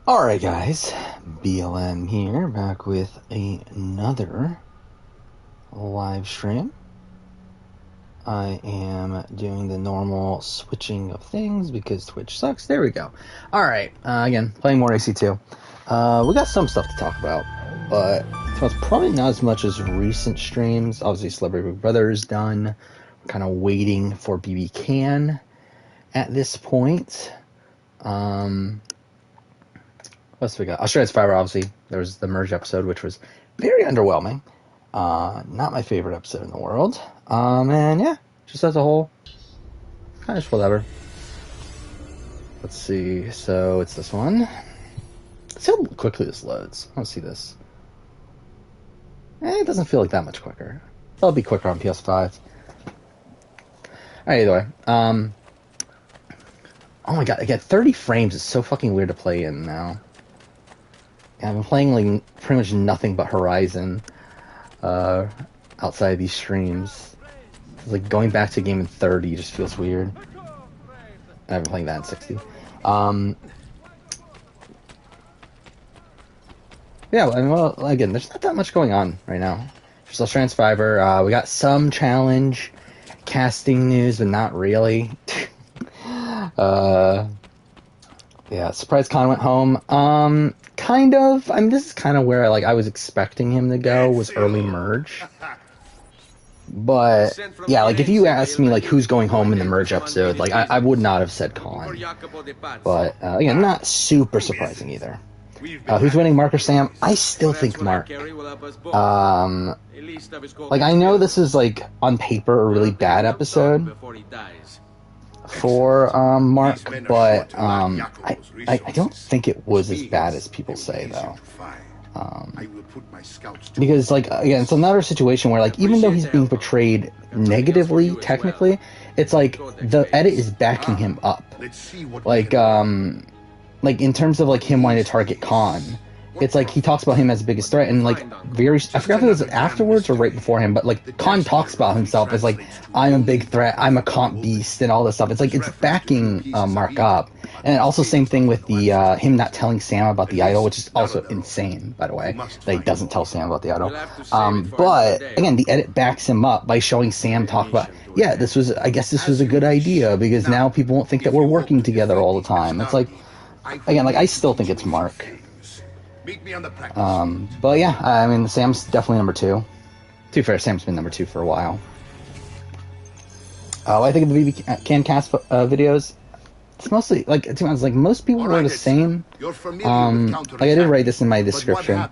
Alright guys, BLM here, back with another live stream. I am doing the normal switching of things because Twitch sucks. There we go. Alright, again, playing more AC2. We got some stuff to talk about, but it's probably not as much as recent streams. Obviously, Celebrity Big Brother is done. We're kind of waiting for BB Can at this point. What's we got? Australia's Fiber, obviously. There was the merge episode, which was very underwhelming. Not my favorite episode in the world. And yeah, just as a whole, kind of just whatever. Let's see. So it's this one. Let's see how quickly this loads. I want to see this. It doesn't feel like that much quicker. It'll be quicker on PS5. Alright, either way. Oh my god, I get 30 frames. It's so fucking weird to play in now. Yeah, I've been playing like pretty much nothing but Horizon outside of these streams. It's like going back to a game in 30 just feels weird. And I've been playing that in 60. Yeah, I mean, well, again, there's not that much going on right now. There's Australian Fiber. We got some challenge casting news, but not really. Yeah, Surprise Con went home. Kind of. I mean, this is kind of where I was expecting him to go, was early merge. But yeah, like if you asked me who's going home in the merge episode, I would not have said Colin. But again, not super surprising either. Who's winning, Mark or Sam? I still think Mark. I know this is on paper a really bad episode for Mark, but I don't think it was as bad as people say, though. Because again, it's another situation where even though he's being portrayed negatively, technically, it's the edit is backing him up. In terms of him wanting to target Khan, it's he talks about him as the biggest threat, and I forgot if it was afterwards or right before him, but Khan talks about himself as I'm a big threat, I'm a comp beast, and all this stuff. It's it's backing Mark up. And also same thing with the him not telling Sam about the idol, which is also insane, by the way, that he doesn't tell Sam about the idol. But again, the edit backs him up by showing Sam talk about, yeah, I guess this was a good idea because now people won't think that we're working together all the time. It's again, I still think it's Mark. But yeah, I mean, Sam's definitely number 2. To be fair, Sam's been number 2 for a while. What I think of the BB Can cast videos, it's mostly, to be honest, most people were the same. I did write this in my description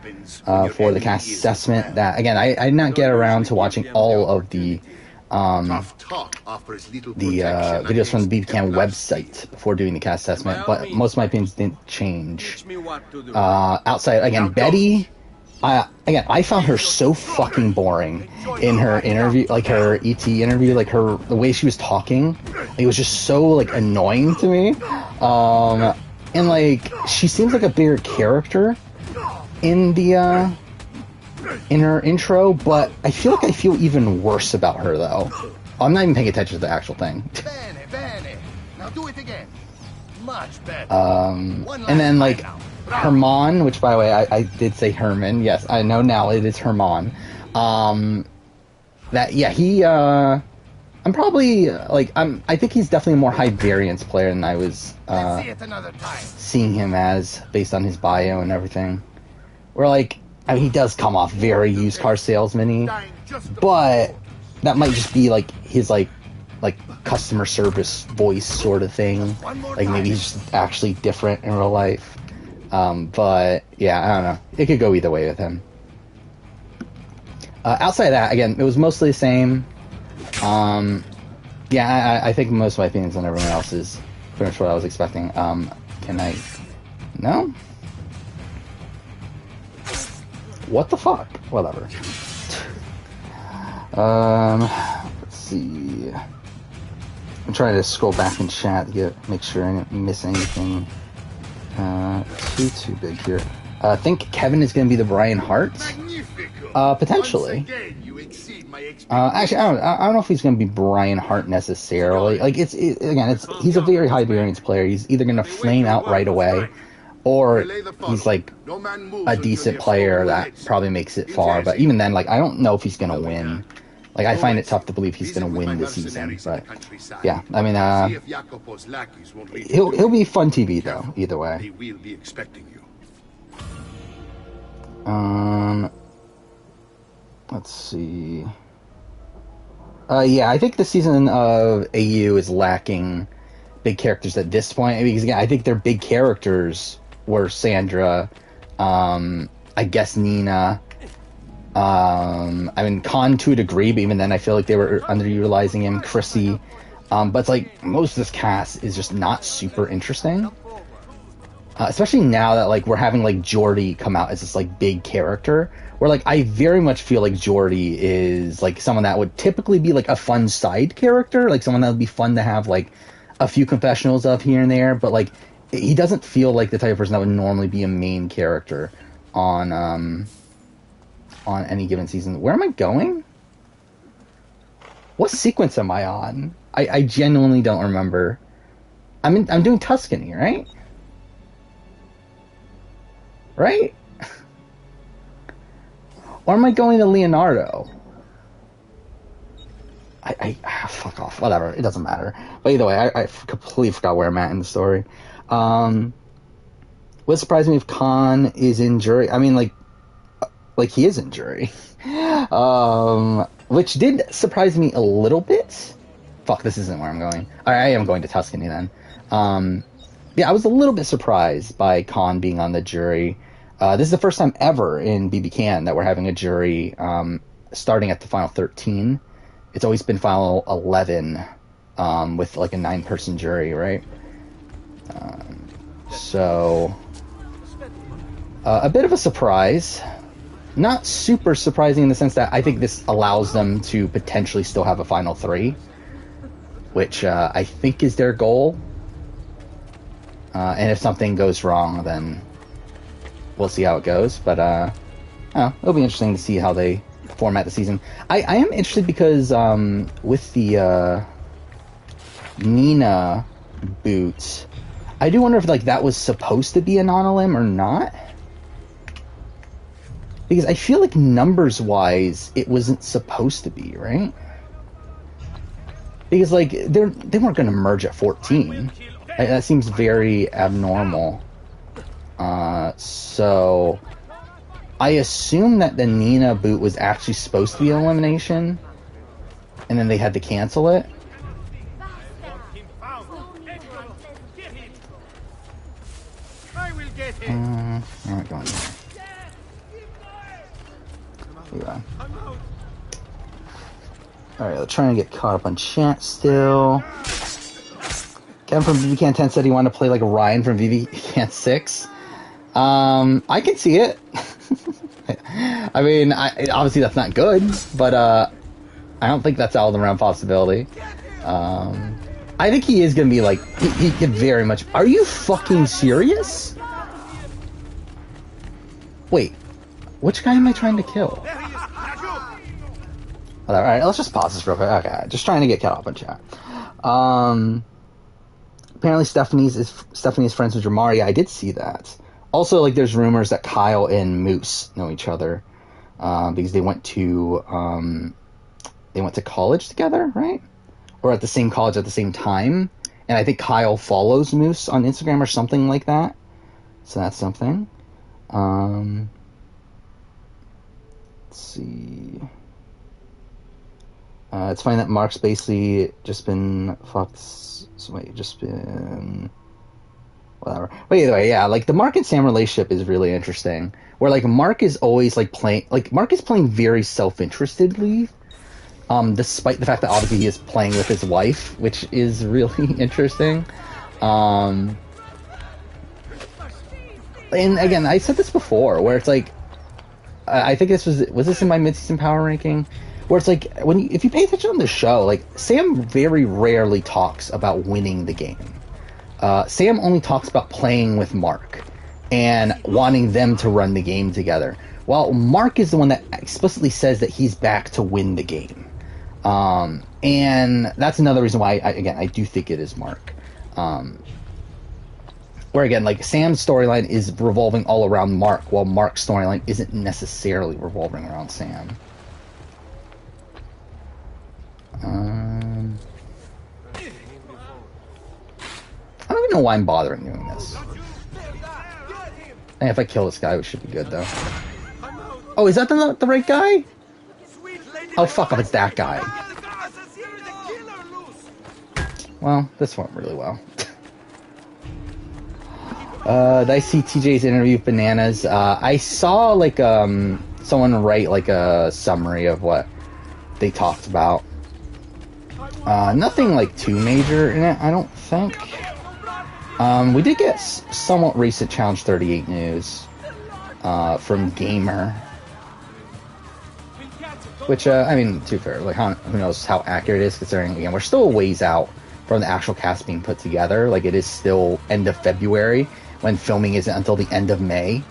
for the cast assessment, that, again, I did not get around to watching all of the videos from the BvCam website before doing the cast assessment, but most of my opinions didn't change. Outside, again, Betty, I found her so fucking boring in her interview, her ET interview, the way she was talking, it was just so, annoying to me. And, she seems like a bigger character in the, in her intro, but I feel I feel even worse about her, though. I'm not even paying attention to the actual thing. Now do it again. Much better. And then, Herman, which, by the way, I did say Herman. Yes, I know now it is Herman. I'm probably, I think he's definitely a more high variance player than I was, seeing him as, based on his bio and everything. Where, I mean, he does come off very used car salesman-y, but that might just be his customer service voice sort of thing. Maybe he's just actually different in real life. But yeah, I don't know. It could go either way with him. Outside of that, again, it was mostly the same. Yeah, I think most of my opinions on everyone else is pretty much what I was expecting. Can I? No? What the fuck? Whatever. Let's see. I'm trying to scroll back in chat to make sure I didn't miss anything too big here. I think Kevin is going to be the Brian Hart. Potentially. Actually, I don't know if he's going to be Brian Hart necessarily. He's a very high variance player. He's either going to flame out right away, or Relay the funnel. he's like No man moves a until decent you've player stolen the that hits. probably makes it far. But even then, like I don't know if he's gonna win. Like I find it tough to believe he's gonna win this season. But yeah, I mean, See if Jacopo's lackeys won't leave he'll be fun TV though. Careful. Either way. They will be expecting you. Let's see. Yeah, I think the season of AU is lacking big characters at this point, because again, I think their big characters were Sandra, I guess Nina, I mean Khan to a degree, but even then I feel like they were underutilizing him, Chrissy, but it's like most of this cast is just not super interesting, especially now that like we're having like Geordie come out as this like big character, where like I very much feel like Geordie is like someone that would typically be like a fun side character, like someone that would be fun to have like a few confessionals of here and there, but like he doesn't feel like the type of person that would normally be a main character on any given season. Where am I going? What sequence am I on? I genuinely don't remember. I'm doing Tuscany, right? Right? Or am I going to Leonardo? Fuck off. Whatever. It doesn't matter. But either way, I completely forgot where I'm at in the story. Would surprise me if Khan is in jury. I mean, like he is in jury. Which did surprise me a little bit. Fuck, this isn't where I'm going. I am going to Tuscany then. Yeah, I was a little bit surprised by Khan being on the jury. This is the first time ever in BB Can that we're having a jury starting at the final 13. It's always been final 11 with like a 9-person jury, right? So a bit of a surprise. Not super surprising in the sense that I think this allows them to potentially still have a final 3, which I think is their goal. And if something goes wrong, then we'll see how it goes. But it'll be interesting to see how they format the season. I am interested because with the Nina boots, I do wonder if like that was supposed to be a non-limb or not. Because I feel like numbers-wise, it wasn't supposed to be, right? Because like they weren't going to merge at 14. That seems very abnormal. So I assume that the Nina boot was actually supposed to be an elimination, and then they had to cancel it. Alright, going there. Yeah. Alright, let's try and get caught up on chat still. Kevin from BB Can 10 said he wanted to play like Ryan from BB Can 6. I can see it. I mean, obviously that's not good, but I don't think that's out of the realm of possibility. I think he is going to be like, he could very much... Are you fucking serious? Wait, which guy am I trying to kill? Alright, let's just pause this real quick. Okay, just trying to get caught up on chat. Apparently Stephanie's friends with Jamari. I did see that. Also, like, there's rumors that Kyle and Moose know each other because they went to college together, right? Or at the same college at the same time. And I think Kyle follows Moose on Instagram or something like that. So that's something. Let's see. It's funny that Mark's basically just been fucked. Whatever. But either way, yeah, like the Mark and Sam relationship is really interesting. Where like Mark is always like playing very self-interestedly, despite the fact that obviously he is playing with his wife, which is really interesting. And again, I said this before, where it's like, I think this was this in my mid-season power ranking, where it's like if you pay attention on the show, like Sam very rarely talks about winning the game. Sam only talks about playing with Mark and wanting them to run the game together, while Mark is the one that explicitly says that he's back to win the game. And that's another reason why I do think it is Mark. But where again, like Sam's storyline is revolving all around Mark, while Mark's storyline isn't necessarily revolving around Sam. I don't even know why I'm bothering doing this. Hey, if I kill this guy, it should be good though. Oh, is that the right guy? Oh fuck up, it's that guy. Well, this went really well. Did I see TJ's interview with Bananas? I saw like someone write like a summary of what they talked about. Nothing like too major in it, I don't think. We did get somewhat recent Challenge 38 news from Gamer, which I mean, to be fair, like who knows how accurate it is, considering again we're still a ways out from the actual cast being put together. Like it is still end of February when filming isn't until the end of May.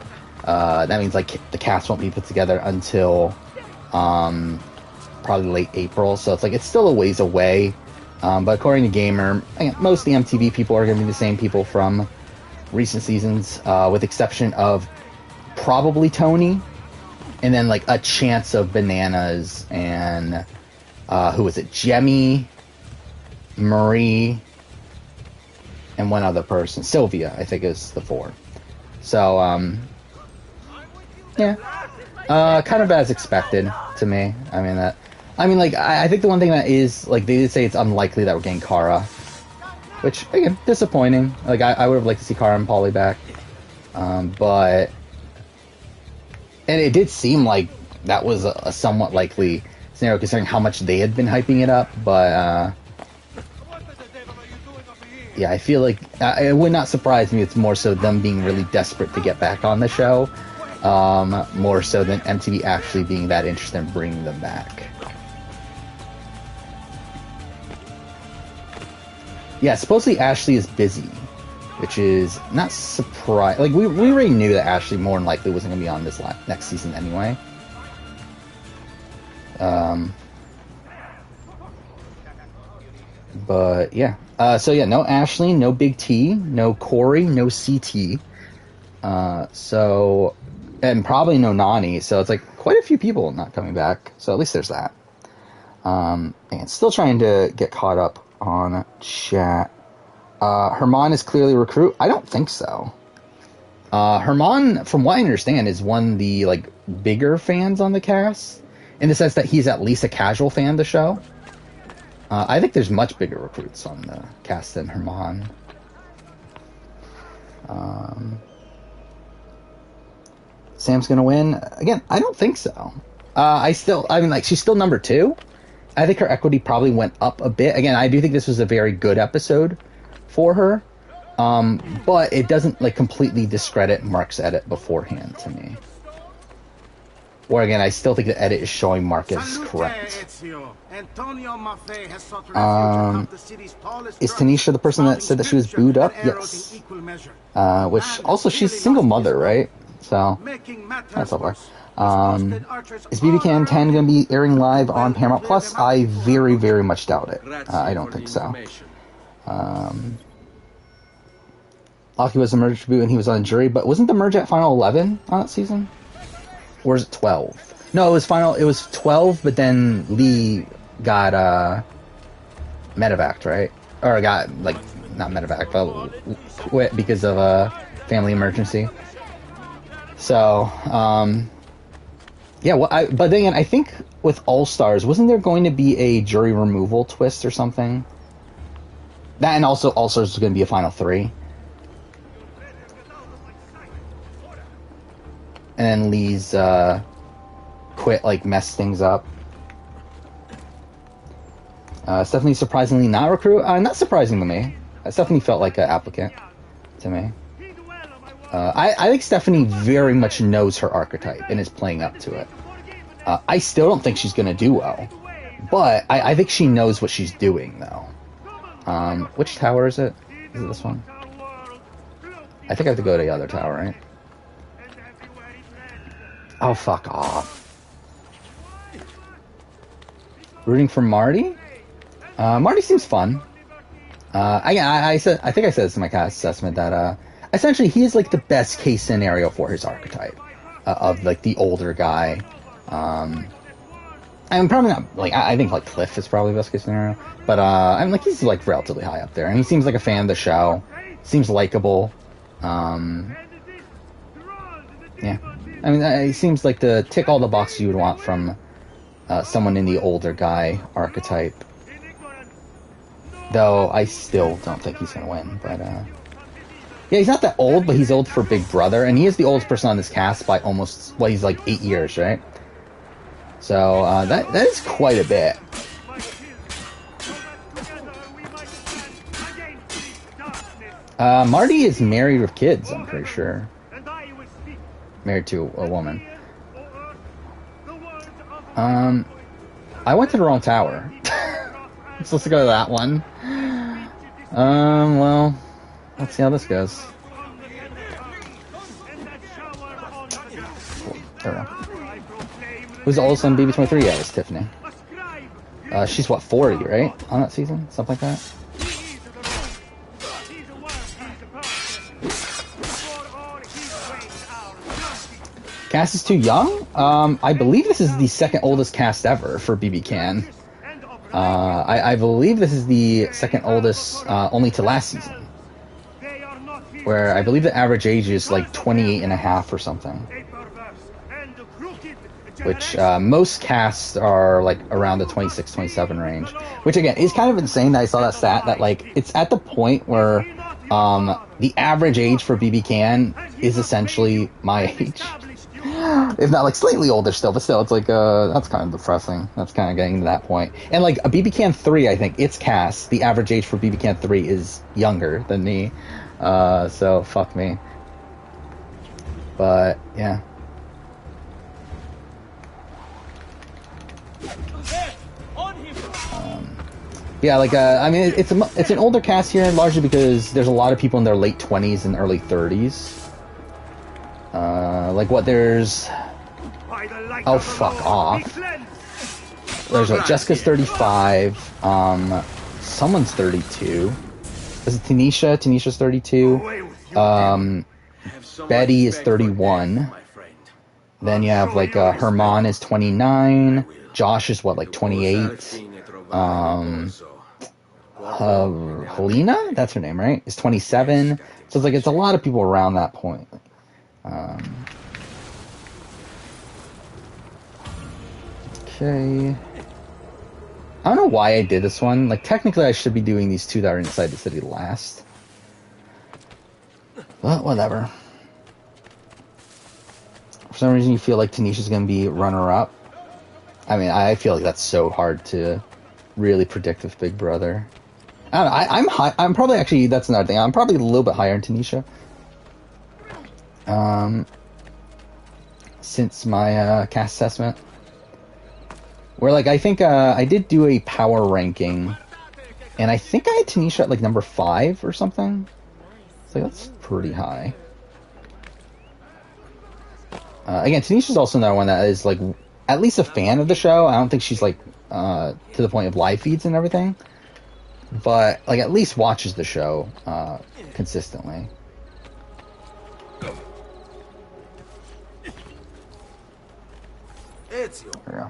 That means like the cast won't be put together until probably late April. So it's like it's still a ways away. But according to Gamer, again, most of the MTV people are going to be the same people from recent seasons, with exception of probably Tony, and then like a chance of Bananas and who was it? Jemmy, Marie, and one other person. Sylvia, I think, is the four. So, yeah. Kind of as expected to me. I mean, like, I think the one thing that is, like, they did say it's unlikely that we're getting Kara. Which, again, disappointing. Like, I would have liked to see Kara and Polly back. But... And it did seem like that was a somewhat likely scenario, considering how much they had been hyping it up, but, yeah, I feel like it would not surprise me. It's more so them being really desperate to get back on the show, more so than MTV actually being that interested in bringing them back. Yeah, supposedly Ashley is busy, which is not surprising. Like we already knew that Ashley more than likely wasn't going to be on this next season anyway. But yeah. So yeah, no Ashley, no Big T, no Corey, no CT. So, and probably no Nani. So it's like quite a few people not coming back. So at least there's that. And still trying to get caught up on chat. Herman is clearly a recruit. I don't think so. Herman, from what I understand, is one of the like bigger fans on the cast, in the sense that he's at least a casual fan of the show. I think there's much bigger recruits on the cast than Herman. Sam's gonna win again. I don't think so. I mean, like, she's still number 2. I think her equity probably went up a bit. Again, I do think this was a very good episode for her. But it doesn't like completely discredit Mark's edit beforehand to me. Or again, I still think the edit is showing Mark as correct. Is Tanisha the person that said that she was booed up? Yes. Which also, she's a single mother, right? So that's so far. Is BB Can 10 going to be airing live on Paramount Plus? I very, very much doubt it. I don't think so. Aki was a merge tribute and he was on a jury, but wasn't the merge at Final 11 on that season? Or is it 12? No, it was 12, but then Lee got medevaced, right? Or got, like, not medevaced, but quit because of a family emergency. So, yeah, well, but then again, I think with All Stars, wasn't there going to be a jury removal twist or something? That, and also All Stars was going to be a Final 3. And then Lee's quit, like, messed things up. Stephanie surprisingly not recruit. Not surprising to me. Stephanie felt like an applicant to me. I think Stephanie very much knows her archetype and is playing up to it. I still don't think she's going to do well. But I think she knows what she's doing, though. Which tower is it? Is it this one? I think I have to go to the other tower, right? Oh, fuck off. Rooting for Marty? Marty seems fun. I think I said this in my cast assessment that, essentially he is like the best case scenario for his archetype of like the older guy. I'm probably not like I think like Cliff is probably the best case scenario, but I'm like he's like relatively high up there, and he seems like a fan of the show. Seems likable. Yeah, I mean he seems like to tick all the boxes you would want from someone in the older guy archetype. Though I still don't think he's gonna win, but yeah, he's not that old, but he's old for Big Brother, and he is the oldest person on this cast by almost he's like 8 years, right? So that is quite a bit. Marty is married with kids, I'm pretty sure. Married to a woman. I went to the wrong tower. So let's go to that one. Well, let's see how this goes. There we go. Who's the oldest on BB23? Yeah, it's Tiffany. She's what, 40, right? On that season? Something like that? Cast is too young? I believe this is the second oldest cast ever for BB Can. I believe this is the second oldest, only to last season. Where I believe the average age is like 28 and a half or something. Which most casts are like around the 26, 27 range. Which again is kind of insane that I saw that stat that like it's at the point where the average age for BB Can is essentially my age. If not like slightly older still, but still it's like that's kind of depressing. That's kind of getting to that point. And like a BB Can 3, I think its cast, the average age for BB Can 3 is younger than me. So fuck me. But yeah. Yeah, like I mean, it's an older cast here, largely because there's a lot of people in their late 20s and early 30s. Like what? There's oh fuck off. There's what? Jessica's 35. Someone's 32. Is it Tanisha? Tanisha's 32. Betty is 31. Then you have like Herman is 29. Josh is what, like 28. Helena, that's her name, right? Is 27. So it's like it's a lot of people around that point. Okay. I don't know why I did this one. Like technically, I should be doing these two that are inside the city last. But whatever. For some reason, you feel like Tanisha's gonna be runner-up. I mean, I feel like that's so hard to really predict with Big Brother. I don't know, I'm high. I'm probably actually, that's another thing. I'm probably a little bit higher than Tanisha. Since my cast assessment, where like I think I did do a power ranking, and I think I had Tanisha at like number 5 or something. So that's pretty high. Again, Tanisha's also another one that is like at least a fan of the show. I don't think she's like to the point of live feeds and everything, but like at least watches the show consistently. There we go.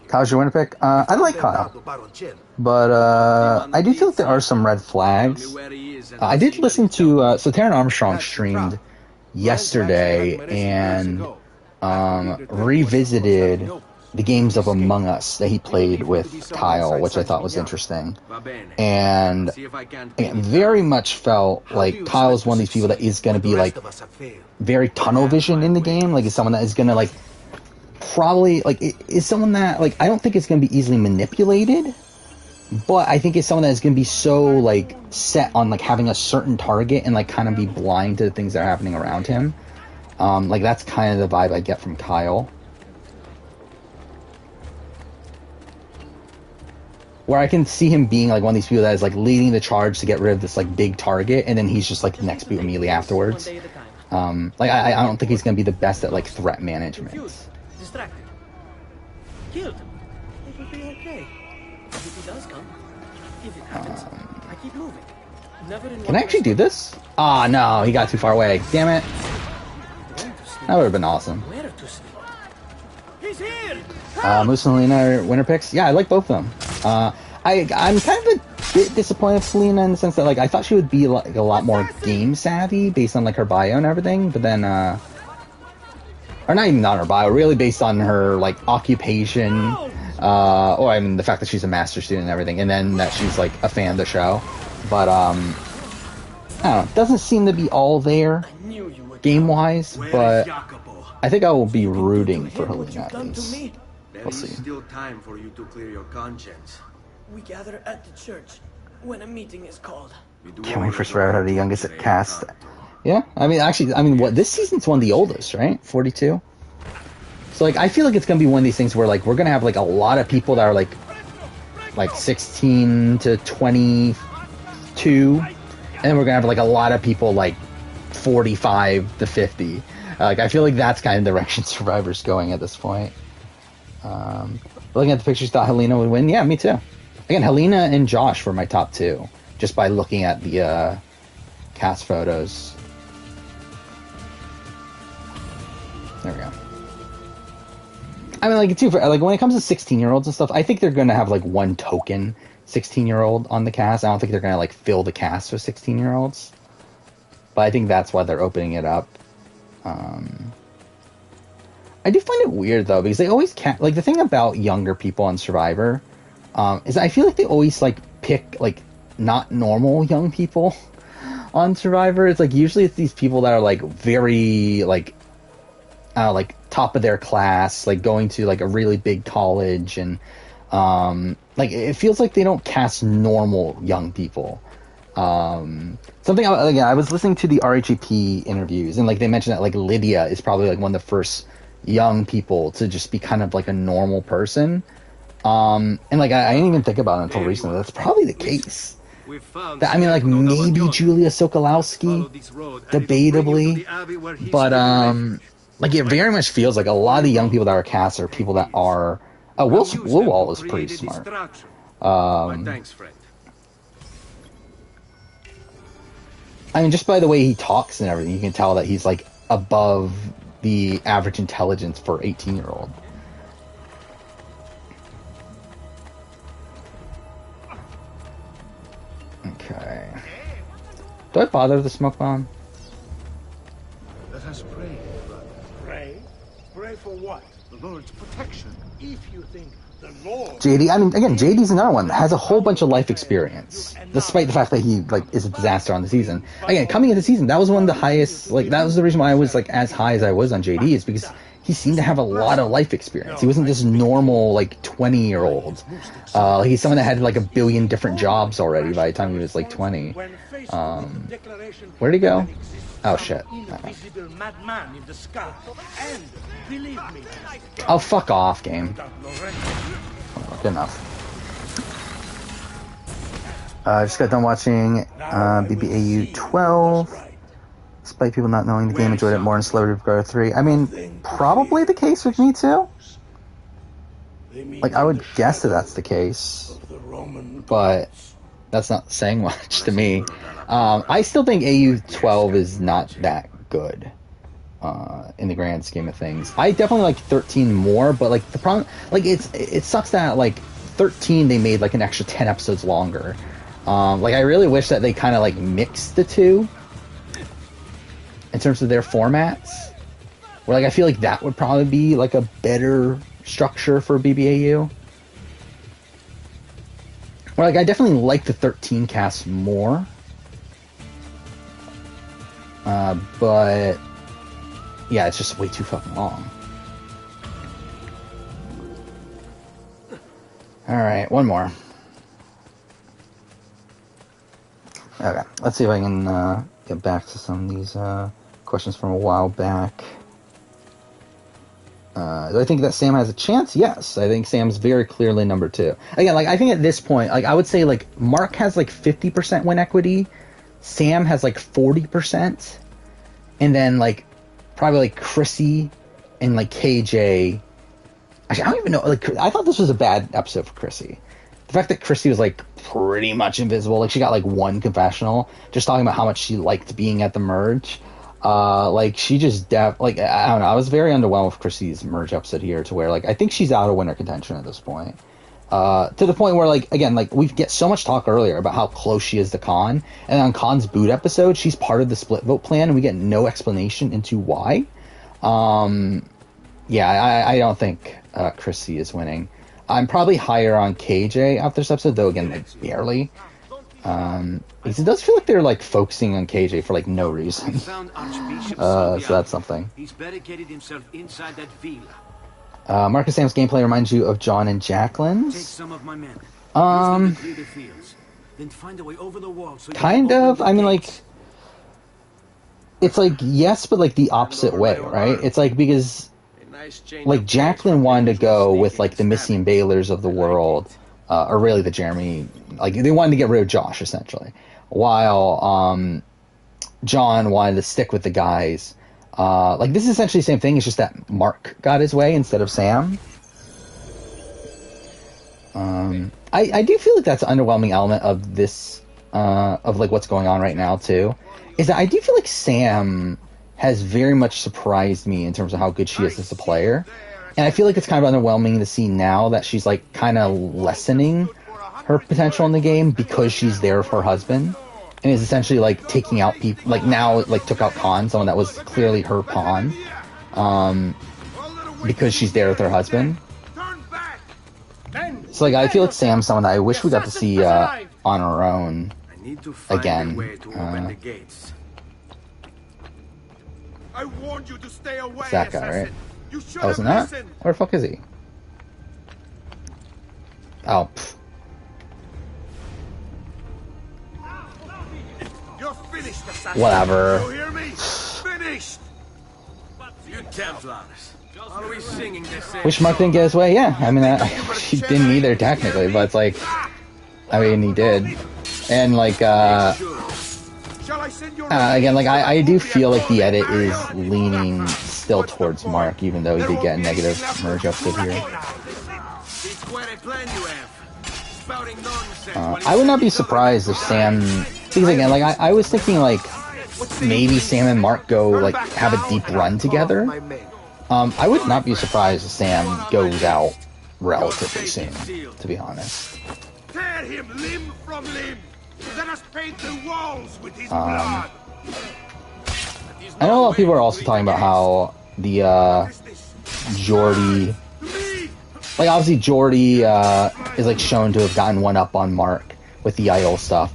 Kyle's your winner pick? I like Kyle, but I do feel like there are some red flags. I did listen to so Taron Armstrong streamed yesterday and revisited the games of Among Us that he played with Kyle, which I thought was interesting, and very much felt like Kyle is one of these people that is going to be like very tunnel vision in the game, like is someone that is going to like probably like is someone that like I don't think it's going to be easily manipulated, but I think it's someone that is going to be so like set on like having a certain target and like kind of be blind to the things that are happening around him. Like that's kind of the vibe I get from Kyle, where I can see him being like one of these people that is like leading the charge to get rid of this like big target, and then he's just like the next boot immediately afterwards. Like I don't think he's going to be the best at like threat management. Distracted. Killed. It will be okay. If he does come, if it happens, I keep moving. Never in Can I actually do this? Ah, no, he got too far away. Damn it. That would have been awesome. Where to sleep? He's here! Mussolina winner picks. Yeah, I like both of them. I'm kind of a bit disappointed with Selena in the sense that like I thought she would be like a lot more game savvy based on like her bio and everything, but then or not even on her bio, really based on her like occupation, or I mean the fact that she's a master student and everything, and then that she's like a fan of the show. But I don't know, it doesn't seem to be all there game wise, but I think I will be rooting for Helena at least. We'll see. Still time for you to clear your conscience. We gather at the church when a meeting is called. Can't wait for Survivor, the youngest cast. Yeah, I mean, what, this season's one of the oldest, right? 42. So like, I feel like it's gonna be one of these things where like we're gonna have like a lot of people that are like 16 to 22, and then we're gonna have like a lot of people like 45 to 50. Like I feel like that's kind of the direction Survivor's going at this point. Looking at the pictures, thought Helena would win. Yeah, me too. Again, Helena and Josh were my top two, just by looking at the cast photos. There we go. I mean, like, too, for, like, when it comes to 16-year-olds and stuff, I think they're going to have, like, one token 16-year-old on the cast. I don't think they're going to, like, fill the cast with 16-year-olds. But I think that's why they're opening it up. I do find it weird, though, because they always like, the thing about younger people on Survivor is I feel like they always, like, pick, like, not normal young people on Survivor. It's, like, usually it's these people that are, like, very, like top of their class, like going to like a really big college, and like it feels like they don't cast normal young people. Something I was listening to the RHAP interviews, and like they mentioned that like Lydia is probably like one of the first young people to just be kind of like a normal person. And like I didn't even think about it until recently. That's probably the case. I mean, like maybe Julia Sokolowski, debatably, but like it very much feels like a lot of the young people that are cast are people that are. Will Wall is pretty smart. Thanks, friend. I mean, just by the way he talks and everything, you can tell that he's like above the average intelligence for 18-year-old. Okay. Do I bother with the smoke bomb? Let us pray, brother. Pray? Pray for what? The Lord's protection. If you think the Lord... JD, I mean, again, JD's another one that has a whole bunch of life experience, despite the fact that he, like, is a disaster on the season. Again, coming into the season, that was one of the highest, like, that was the reason why I was, like, as high as I was on JD, is because he seemed to have a lot of life experience. He wasn't this normal, like, 20-year-old. He's someone that had, like, a billion different jobs already by the time he was, like, 20. Where'd he go? Oh, shit. Invisible madman in the sky. And believe me, Oh, fuck off, game. Oh, good enough. I just got done watching BvW 12. Despite people not knowing the game, enjoyed it more than Celebrity Big Brother 3. I mean, probably the case with me, too. Like, I would guess that that's the case. But that's not saying much to me. I still think AU12 is not that good in the grand scheme of things. I definitely like 13 more, but like the problem, like it sucks that like 13 they made like an extra 10 episodes longer. Like I really wish that they kind of like mixed the two in terms of their formats. Where like I feel like that would probably be like a better structure for BvW. Or like I definitely like the 13 cast more. But yeah, it's just way too fucking long. Alright, one more. Okay, let's see if I can get back to some of these questions from a while back. Do I think that Sam has a chance? Yes, I think Sam's very clearly number 2. Again, like I think at this point, like I would say like Mark has like 50% win equity, Sam has like 40%, and then like probably like Chrissy and like KJ. Actually, I don't even know. Like I thought this was a bad episode for Chrissy. The fact that Chrissy was like pretty much invisible, like she got like one confessional just talking about how much she liked being at the merge. Like she just like I don't know, I was very underwhelmed with Chrissy's merge episode here, to where like I think she's out of winner contention at this point. To the point where, like, again, like we get so much talk earlier about how close she is to Khan, and on Khan's boot episode she's part of the split vote plan and we get no explanation into why. Yeah, I don't think Chrissy is winning. I'm probably higher on KJ after this episode, though again, like barely. Because it does feel like they're like focusing on KJ for like no reason. So that's something. He's barricaded himself inside that villa. Marcus Sam's gameplay reminds you of John and Jacqueline's. Take some of my men. Use them to clear the fields. Then find a way over the wall so Kind of. I mean, like, it's like yes, but like the opposite way, right? It's like because like Jacqueline wanted to go with like the Missy and Baylors of the world, or really the Jeremy. Like they wanted to get rid of Josh essentially, while John wanted to stick with the guys. Like this is essentially the same thing. It's just that Mark got his way instead of Sam. I do feel like that's an underwhelming element of this, of like what's going on right now too, is that I do feel like Sam has very much surprised me in terms of how good she is as a player, and I feel like it's kind of underwhelming to see now that she's like kind of lessening her potential in the game because she's there for her husband. And is essentially like taking out people, like now like took out Khan, someone that was clearly her pawn, because she's there with her husband. So like I feel like Sam's someone that I wish we got to see on her own again. I warned you to stay away, It's that guy, right? You should Oh, isn't that? Where the fuck is he? Oh. Pfft. You're finished, assassin. Whatever. You hear me? Finished. You Templars. Are we singing the same Wish Mark didn't get his way. Yeah, I mean, he didn't either technically, but it's like, I mean, he did, and like, again, like I do feel like the edit is leaning still towards Mark, even though he did get a negative merge episode here. I would not be surprised if Sam, because again, like I was thinking like maybe Sam and Mark go like have a deep run together. I would not be surprised if Sam goes out relatively soon, to be honest. Tear him limb from limb. Let us paint the walls with his blood. I know a lot of people are also talking about how the Jordy, like obviously Jordy is like shown to have gotten one up on Mark with the idol stuff.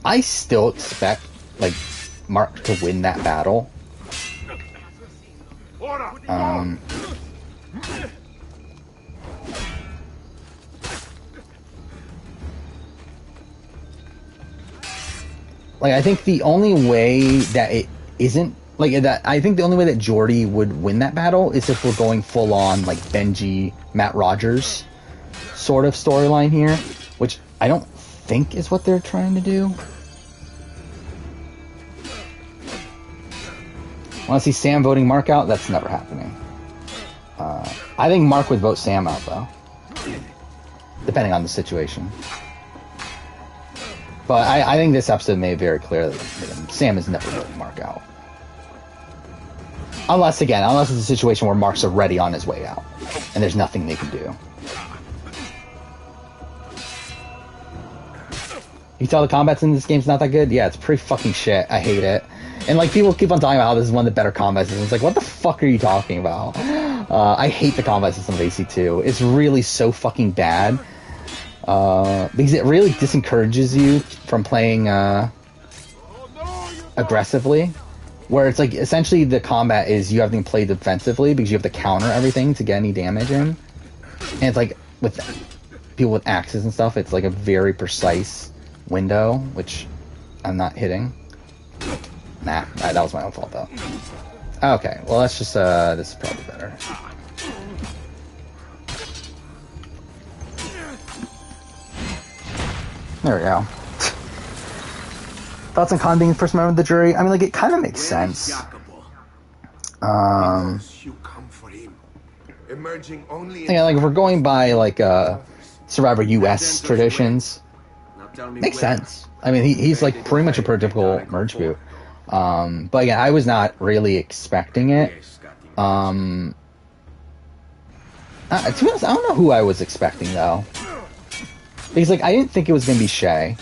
I still expect like Mark to win that battle. Like I think the only way that it isn't like that, I think the only way that Jordy would win that battle is if we're going full on like Benji, Matt Rogers sort of storyline here, which I don't think is what they're trying to do. Want to see Sam voting Mark out? That's never happening. I think Mark would vote Sam out, though. Depending on the situation. But I think this episode made it very clear that Sam is never voting Mark out. Unless it's a situation where Mark's already on his way out. And there's nothing they can do. You tell the combats in this game's not that good? Yeah, it's pretty fucking shit. I hate it. And like people keep on talking about how this is one of the better combat systems. It's like, what the fuck are you talking about? I hate the combat system of AC2. It's really so fucking bad. Because it really disencourages you from playing aggressively. Where it's like, essentially the combat is you have to play defensively because you have to counter everything to get any damage in. And it's like, with people with axes and stuff, it's like a very precise window, which I'm not hitting. Nah, that was my own fault though. Okay, well let's just, this is probably better. There we go. Thoughts on Khan being the first member of the jury? I mean, like, it kind of makes sense. You come for him. Emerging only Yeah, like, if we're going by, like, Survivor US traditions. Makes sense. I mean, he's like pretty much a prototypical merge boot. But again, I was not really expecting it. To be honest, I don't know who I was expecting though. Because like I didn't think it was gonna be Shay.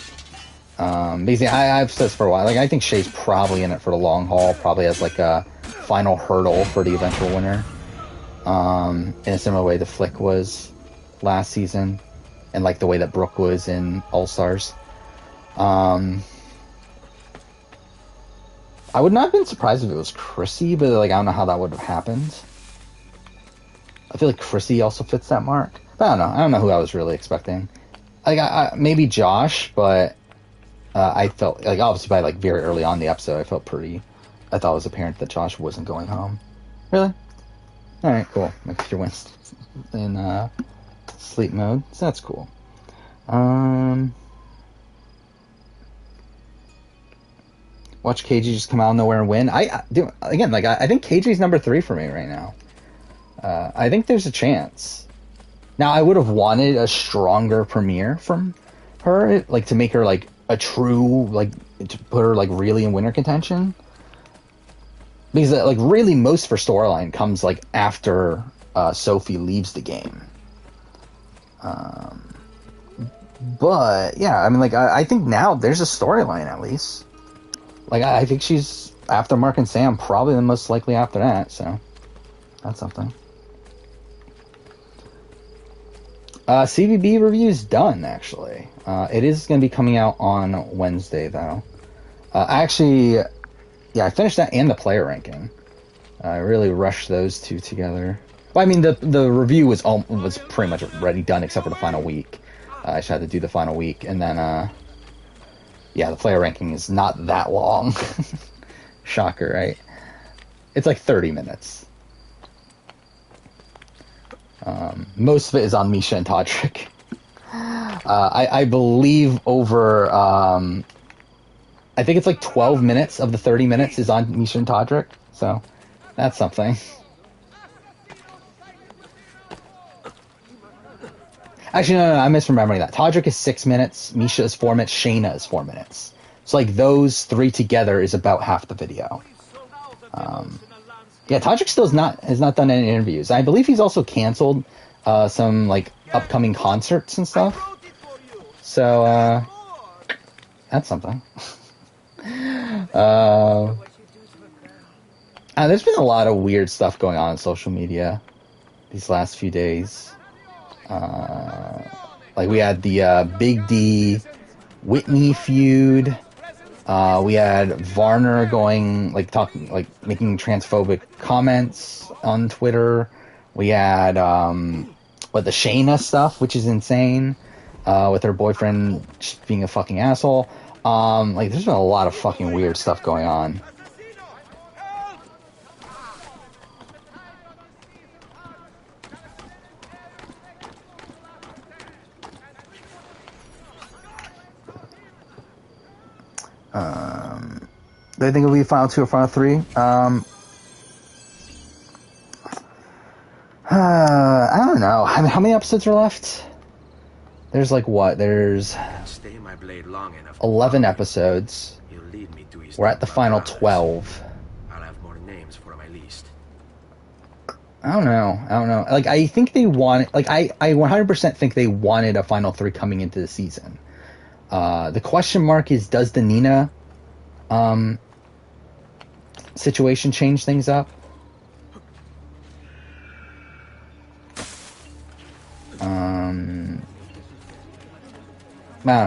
Basically, I've said this for a while. Like I think Shay's probably in it for the long haul, probably as like a final hurdle for the eventual winner. In a similar way the Flick was last season, and like the way that Brooke was in All Stars. I would not have been surprised if it was Chrissy, but like I don't know how that would have happened. I feel like Chrissy also fits that mark. But I don't know. I don't know who I was really expecting. Like maybe Josh, but I felt like obviously by like very early on in the episode, I thought it was apparent that Josh wasn't going home. Really? All right, cool. My picture went in sleep mode, so that's cool. Watch KG just come out of nowhere and win. I think KG's number 3 for me right now. I think there's a chance. Now, I would have wanted a stronger premiere from her, like to make her like a true, like to put her like really in winner contention. Because like really most of her storyline comes like after Sophie leaves the game. But yeah, I mean like I think now there's a storyline at least. Like I think she's after Mark and Sam, probably the most likely after that. So that's something. CVB review's done, actually. It is going to be coming out on Wednesday, though. I finished that and the player ranking. I really rushed those two together. Well, I mean, the review was pretty much already done, except for the final week. I just had to do the final week, and then, the player ranking is not that long. Shocker, right? It's like 30 minutes. Most of it is on Misha and Todrick. I believe over, I think it's like 12 minutes of the 30 minutes is on Misha and Todrick, so that's something. Actually, no, I'm misremembering that. Todrick is 6 minutes, Misha is 4 minutes, Shayna is 4 minutes. So like those three together is about half the video. Todrick still has not done any interviews. I believe he's also canceled some like upcoming concerts and stuff. So that's something. There's been a lot of weird stuff going on social media these last few days. Like we had the Big D Whitney feud. We had Varner going, making transphobic comments on Twitter. We had, the Shayna stuff, which is insane, with her boyfriend just being a fucking asshole. There's been a lot of fucking weird stuff going on. Do I think it'll be Final 2 or Final 3? I don't know. I mean, how many episodes are left? There's There's 11 episodes. We're at the final 12. I'll have more names for my list. I don't know. I think they want... I 100% think they wanted a Final 3 coming into the season. The question mark is, does the Nina situation change things up?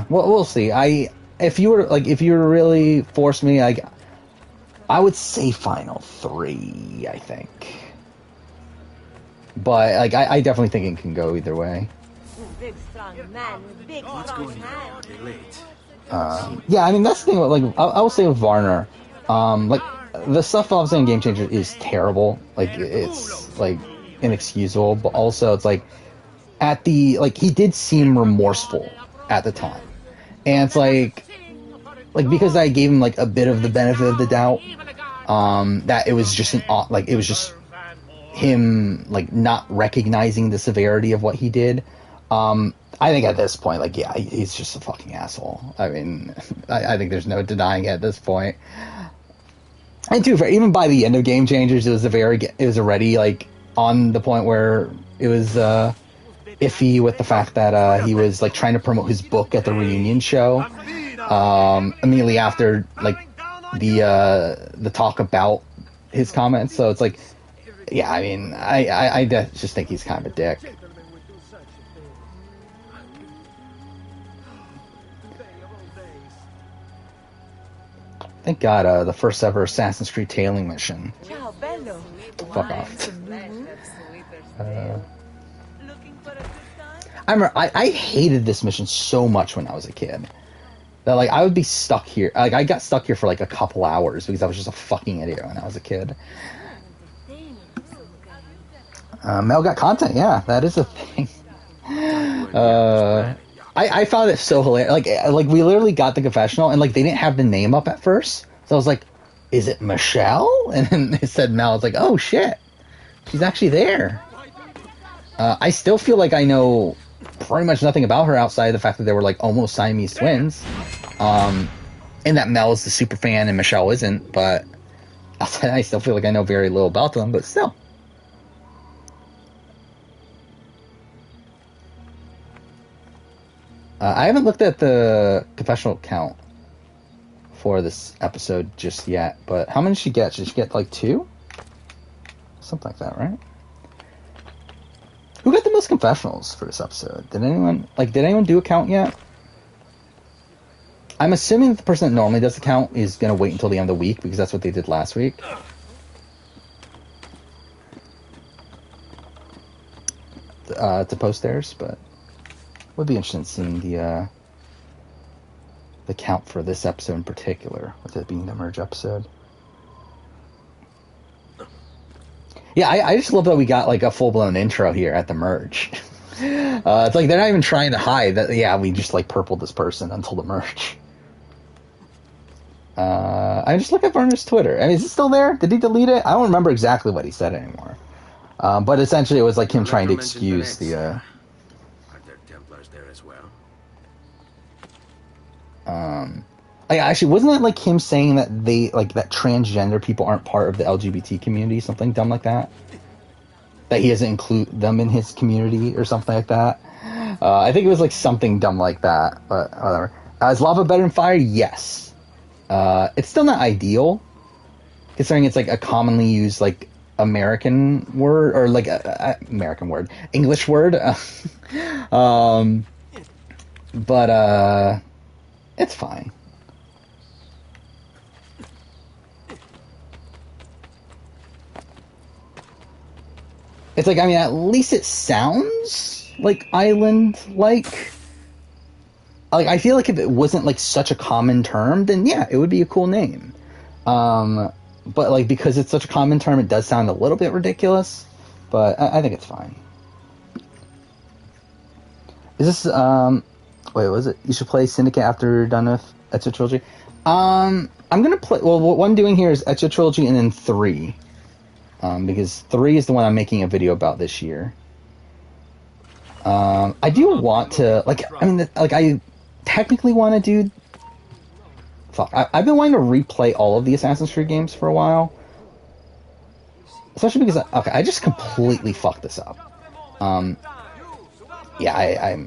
We'll see. If you were to really force me, I would say Final 3, I think. But I definitely think it can go either way. Big strong man, big strong hand. I mean that's the thing. I will say with Varner, the stuff obviously in Game Changer is terrible. It's inexcusable, but also it's he did seem remorseful at the time, and it's because I gave him a bit of the benefit of the doubt, that it was just him not recognizing the severity of what he did. I think at this point, like, yeah, he's just a fucking asshole. I mean, I think there's no denying it at this point. And too, even by the end of Game Changers, it was already like on the point where it was iffy with the fact that he was like trying to promote his book at the reunion show. Immediately after like the talk about his comments, so it's like, yeah, I mean, I just think he's kind of a dick. Thank God, the first ever Assassin's Creed tailing mission. Ciao, bello. Fuck off. Looking for a good time? I remember I hated this mission so much when I was a kid. That like I would be stuck here. Like I got stuck here for like a couple hours because I was just a fucking idiot when I was a kid. Mel got content, yeah, that is a thing. I found it so hilarious. Like we literally got the confessional and like they didn't have the name up at first, so I was like, "Is it Michelle?" And then it said Mel. I was like, "Oh shit, she's actually there." I still feel like I know pretty much nothing about her outside of the fact that they were like almost Siamese twins, and that Mel is the super fan and Michelle isn't. But I still feel like I know very little about them. But still. I haven't looked at the confessional count for this episode just yet, but how many did she get? Did she get like 2? Something like that, right? Who got the most confessionals for this episode? Did anyone do a count yet? I'm assuming the person that normally does the count is going to wait until the end of the week because that's what they did last week. To post theirs, but would be interesting seeing the count for this episode in particular, with it being the merge episode. Yeah, I just love that we got like a full-blown intro here at the merge. It's like they're not even trying to hide that, yeah, we just like purpled this person until the merge. I just look at Werner's Twitter. I mean, is it still there? Did he delete it? I don't remember exactly what he said anymore. But essentially it was like him trying to excuse the... Actually, wasn't it like him saying that they like that transgender people aren't part of the LGBT community, something dumb like that? That he doesn't include them in his community or something like that. I think it was like something dumb like that, but whatever. Is lava better than fire? Yes. It's still not ideal, considering it's like a commonly used like American word or like American word, English word. But it's fine. It's like, I mean, at least it sounds like island-like. Like, I feel like if it wasn't, like, such a common term, then, yeah, it would be a cool name. But, like, because it's such a common term, it does sound a little bit ridiculous. But I think it's fine. Is this, wait, what was it? You should play Syndicate after you're done with Ezio Trilogy? I'm gonna play, well, what I'm doing here is Ezio Trilogy and then 3. Because 3 is the one I'm making a video about this year. I do want to, like, I mean, like, I technically want to do... Fuck, I've been wanting to replay all of the Assassin's Creed games for a while. Especially because, I just completely fucked this up. Yeah, I'm...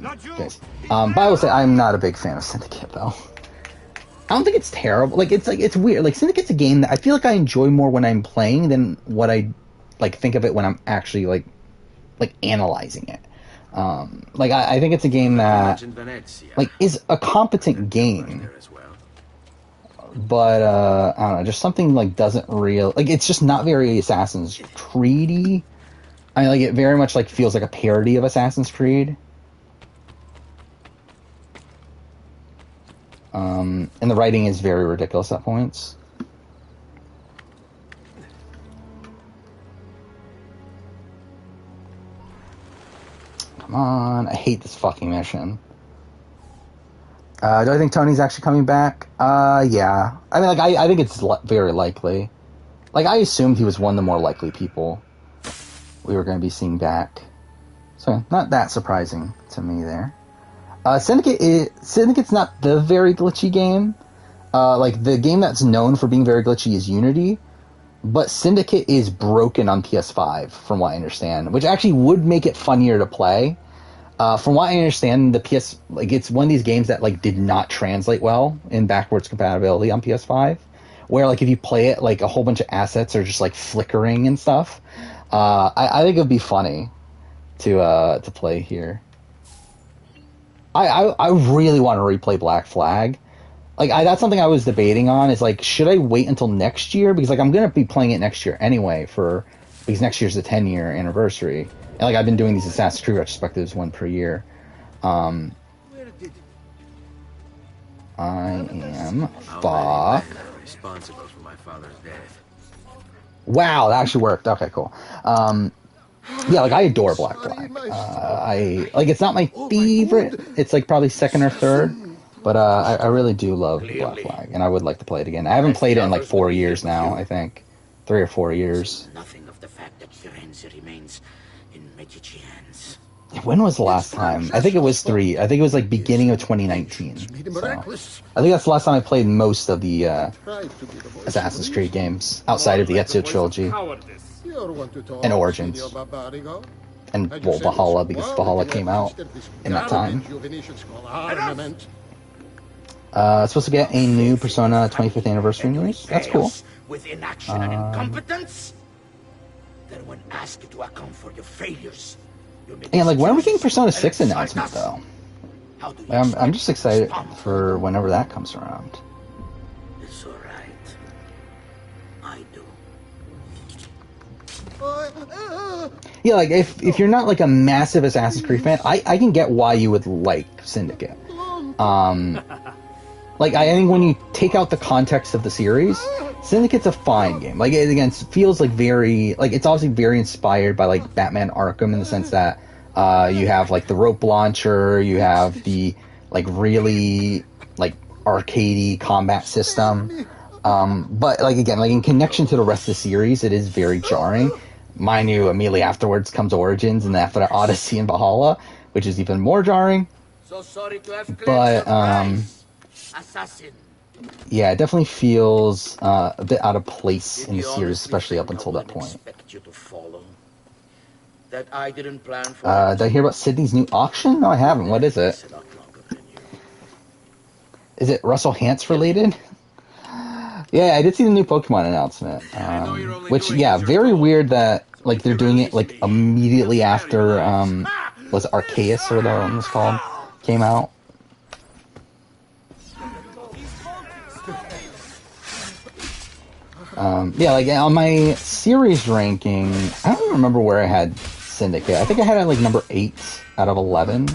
but I will say, I'm not a big fan of Syndicate, though. I don't think it's terrible. Like, it's weird. Like, Syndicate's a game that I feel like I enjoy more when I'm playing than what I, like, think of it when I'm actually, like analyzing it. Like, I think it's a game that, like, is a competent game. But, I don't know, just something, like, doesn't like, it's just not very Assassin's Creed-y. I mean, like, it very much, like, feels like a parody of Assassin's Creed. And the writing is very ridiculous at points. Come on, I hate this fucking mission. Do I think Tony's actually coming back? Yeah. I mean, like, I think it's very likely. Like, I assumed he was one of the more likely people we were going to be seeing back. So not that surprising to me there. Syndicate's not the very glitchy game. Like the game that's known for being very glitchy is Unity, but Syndicate is broken on PS5 from what I understand, which actually would make it funnier to play. From what I understand, it's one of these games that like did not translate well in backwards compatibility on PS5, where like if you play it, like a whole bunch of assets are just like flickering and stuff. I think it'd be funny to play here. I really want to replay Black Flag. Like that's something I was debating on. Is like, should I wait until next year? Because like I'm gonna be playing it next year anyway because next year's the 10-year anniversary. And like I've been doing these Assassin's Creed retrospectives one per year. I am responsible for my father's death. Wow, that actually worked. Okay, cool. Yeah, like I adore Black Flag. It's not my favorite. It's like probably second or third, but I really do love Black Flag, and I would like to play it again. I haven't played it in like 4 years now. I think 3 or 4 years. Nothing of the fact that Firenze remains in Medici hands. When was the last time? I think it was 3. I think it was like beginning of 2019. So, I think that's the last time I played most of the Assassin's Creed games outside of the Ezio trilogy and Origins. And well, Valhalla, because Valhalla came out in that time. It's supposed to get a new Persona 25th anniversary news. That's cool. With inaction and incompetence, then when asked to account for your failures, and like, when are we getting Persona 6 announcement though? I'm just excited for whenever that comes around. It's alright. I do. Yeah, like if you're not like a massive Assassin's Creed fan, I can get why you would like Syndicate. Like I think when you take out the context of the series, Syndicate's a fine game. Like it again feels like very like it's obviously very inspired by like Batman Arkham in the sense that you have like the rope launcher, you have the like really like arcadey combat system. But like again, like in connection to the rest of the series, it is very jarring. Mind you, immediately afterwards comes Origins, and after that Odyssey and Valhalla, which is even more jarring. So sorry to have But assassin. yeah, it definitely feels a bit out of place in the series, especially up until that point. Expect you to follow. That I didn't plan for. Did I hear about Sydney's new auction? No, I haven't. What is it? Is it Russell Hantz related? Yeah, I did see the new Pokemon announcement. Which, yeah, very weird that like they're doing it like immediately after was it Arceus or whatever it was called came out. Yeah, like on my series ranking, I don't even remember where I had Syndicate. I think I had it like number 8 out of 11.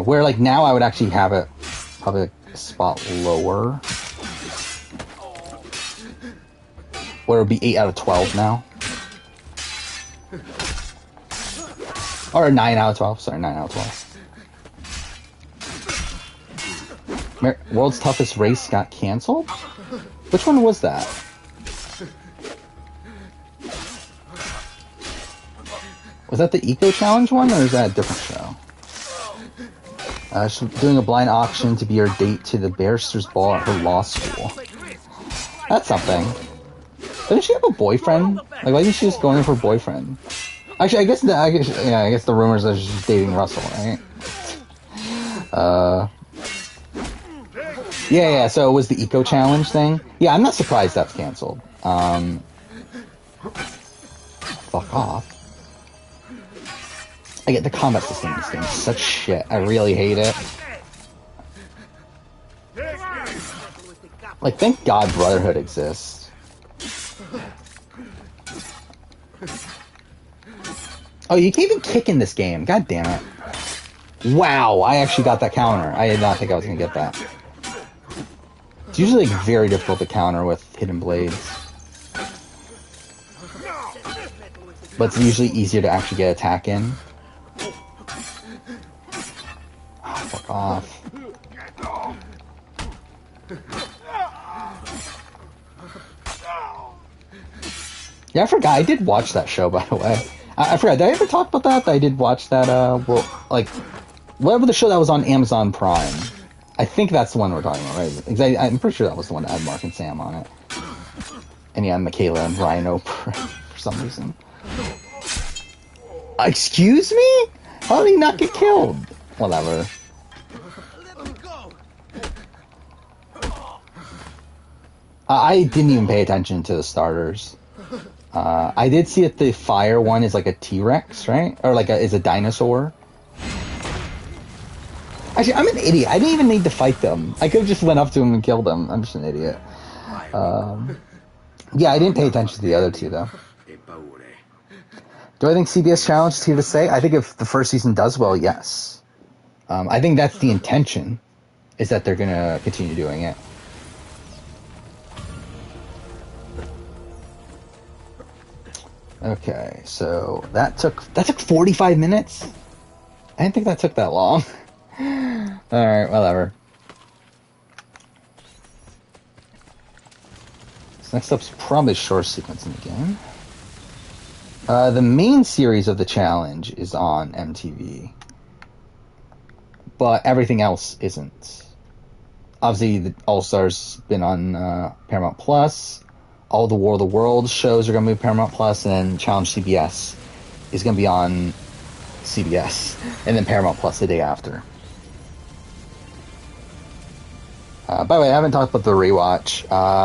Where like now I would actually have it probably a spot lower. Where it would be 8 out of 12 now. Or 9 out of 12. Sorry, 9 out of 12. World's Toughest Race got canceled? Which one was that? Was that the Eco Challenge one, or is that a different show? She's doing a blind auction to be her date to the barrister's ball at her law school. That's something. Doesn't she have a boyfriend? Like, why isn't she just going for a boyfriend? Actually, I guess the rumors are she's dating Russell, right? Yeah, so it was the Eco Challenge thing. Yeah, I'm not surprised that's canceled. Fuck off. I get the combat system in this game. Such shit. I really hate it. Like, thank God Brotherhood exists. Oh, you can't even kick in this game. God damn it. Wow, I actually got that counter. I did not think I was going to get that. It's usually like very difficult to counter with hidden blades. But it's usually easier to actually get attack in. Oh, fuck off. Yeah, I forgot. I did watch that show, by the way. I forgot. Did I ever talk about that? I did watch that. Whatever the show that was on Amazon Prime. I think that's the one we're talking about, right? Because I'm pretty sure that was the one that had Mark and Sam on it. And yeah, Michaela and Rhino for some reason. Excuse me? How did he not get killed? Whatever. I didn't even pay attention to the starters. I did see that the fire one is like a T-Rex, right? Or is a dinosaur. Actually, I'm an idiot. I didn't even need to fight them. I could have just went up to him and killed him. I'm just an idiot. Yeah, I didn't pay attention to the other two, though. Do I think CBS Challenge is here to stay? I think if the first season does well, yes. I think that's the intention, is that they're going to continue doing it. Okay, so that took 45 minutes? I didn't think that took that long. Alright, whatever. So next up's probably a short sequence in the game. The main series of the challenge is on MTV. But everything else isn't. Obviously, the All-Stars been on Paramount Plus. All the War of the Worlds shows are going to be Paramount Plus, and then Challenge CBS is going to be on CBS, and then Paramount Plus the day after. By the way, I haven't talked about the rewatch,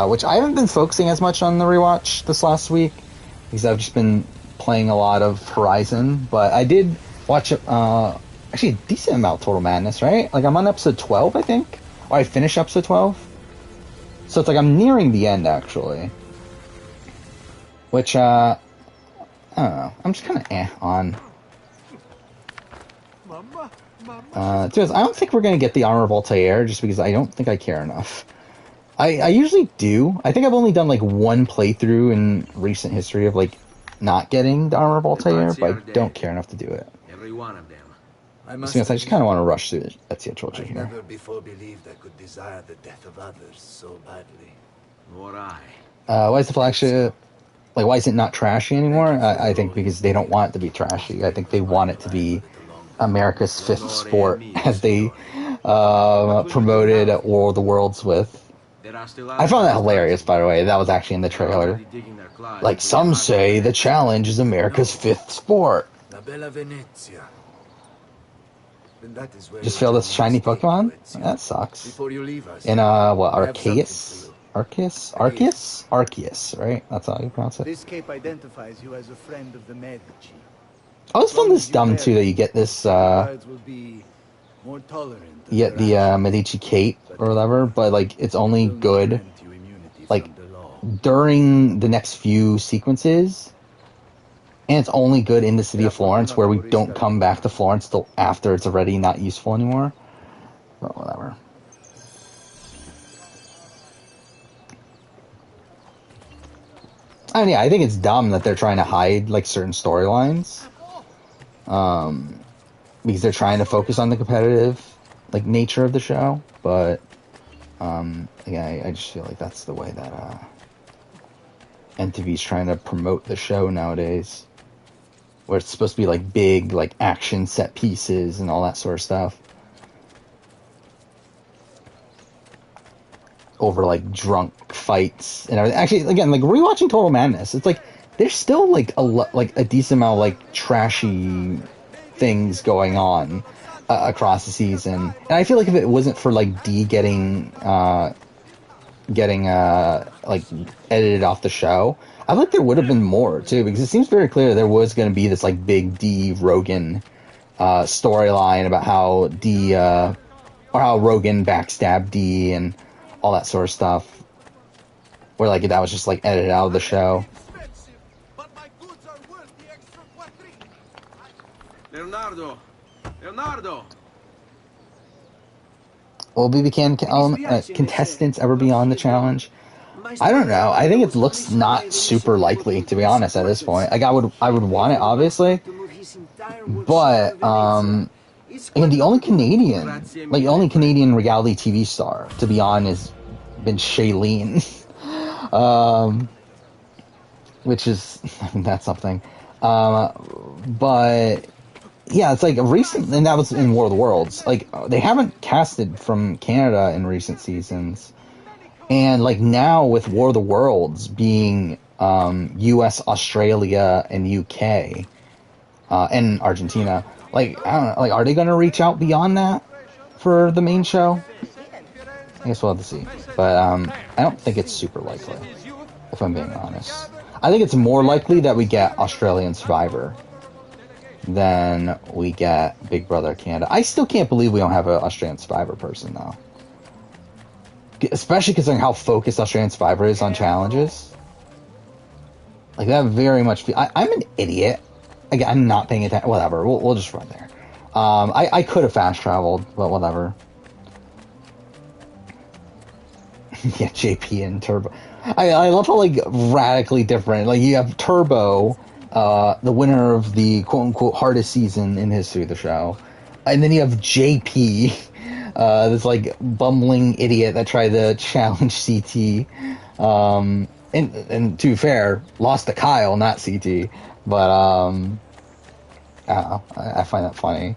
which I haven't been focusing as much on the rewatch this last week, because I've just been playing a lot of Horizon, but I did watch actually a decent amount of Total Madness, right? Like, I'm on episode 12, I think? Or I finished episode 12? So it's like I'm nearing the end, actually. Which, I don't know. I'm just kind of on. I don't think we're going to get the Armor of Altair, just because I don't think I care enough. I usually do. I think I've only done, like, one playthrough in recent history of, like, not getting the Armor of Altair, but I don't care enough to do it. Every one of them. I just kind of want to rush through the Ezio trilogy here. Never before believed I could desire the death of others so badly. Nor I. Why is the flagship... Like, why is it not trashy anymore? I think because they don't want it to be trashy. I think they want it to be America's fifth sport, as they promoted at War of the Worlds with. I found that hilarious, by the way. That was actually in the trailer. Like, some say the challenge is America's fifth sport. Just failed this shiny Pokemon? That sucks. In, Arceus? Arceus, right? That's how you pronounce it. This cape identifies you as a friend of the Medici. I always found this dumb, too, that you get this, you get the, Medici cape, or whatever, but, like, it's only good, like, during the next few sequences, and it's only good in the city of Florence, where we don't come back to Florence till after it's already not useful anymore. But whatever. And yeah, I think it's dumb that they're trying to hide, like, certain storylines. Because they're trying to focus on the competitive, like, nature of the show. But, yeah, I just feel like that's the way that, MTV's trying to promote the show nowadays. Where it's supposed to be, like, big, like, action set pieces and all that sort of stuff. Over, like, drunk fights and everything. Actually, again, like, rewatching Total Madness, it's like there's still like a decent amount of, like, trashy things going on across the season. And I feel like if it wasn't for, like, D getting like, edited off the show, I feel like there would have been more too, because it seems very clear there was going to be this, like, big D Rogan storyline about how D or how Rogan backstabbed D and all that sort of stuff, where, like, that was just, like, edited out of the show. Leonardo! Will BB contestants ever be on the challenge? I don't know. I think it looks not super likely, to be honest, at this point. Like, I would want it, obviously, but again, the only Canadian reality TV star to be on has been Shailene, which is, I mean, that's something. But yeah, it's like recent, and that was in War of the Worlds. Like they haven't casted from Canada in recent seasons, and like now with War of the Worlds being U.S., Australia, and UK, and Argentina. Like I don't know, like are they going to reach out beyond that for the main show? I guess we'll have to see. But I don't think it's super likely, if I'm being honest. I think it's more likely that we get Australian Survivor than we get Big Brother Canada. I still can't believe we don't have an Australian Survivor person, though. Especially considering how focused Australian Survivor is on challenges. Like, that very much... I'm an idiot. Again, I'm not paying attention. Whatever, we'll just run there. I could have fast-traveled, but whatever. Yeah, JP and Turbo. I love how, like, radically different. Like, you have Turbo, the winner of the quote-unquote hardest season in history of the show. And then you have JP, this, like, bumbling idiot that tried to challenge CT. And to be fair, lost to Kyle, not CT. But, I don't know. I find that funny.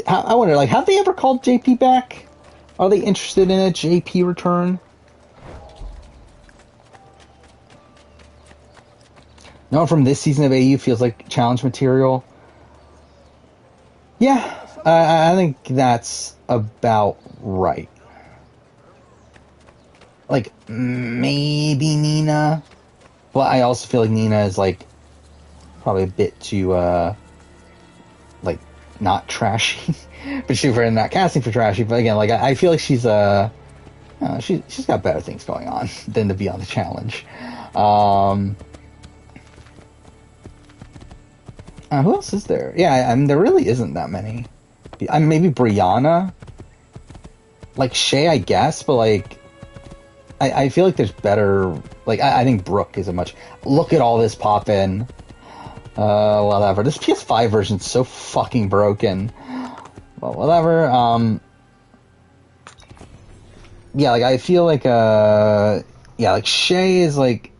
I wonder, like, have they ever called JP back? Are they interested in a JP return? No one from this season of AU feels like challenge material. Yeah, I think that's about right. Like, maybe Nina. But I also feel like Nina is, like, probably a bit too, like, not trashy. But she's not casting for trashy. But again, like, I feel like she's she's got better things going on than to be on the challenge. Who else is there? Yeah, I mean, there really isn't that many. Maybe Brianna. Like, Shay, I guess, but, like, I feel like there's better... Like, I think Brooke is a much... Look at all this pop-in. Whatever. This PS5 version's so fucking broken. Well, whatever. Yeah, like, I feel like, yeah, like, Shay is, like,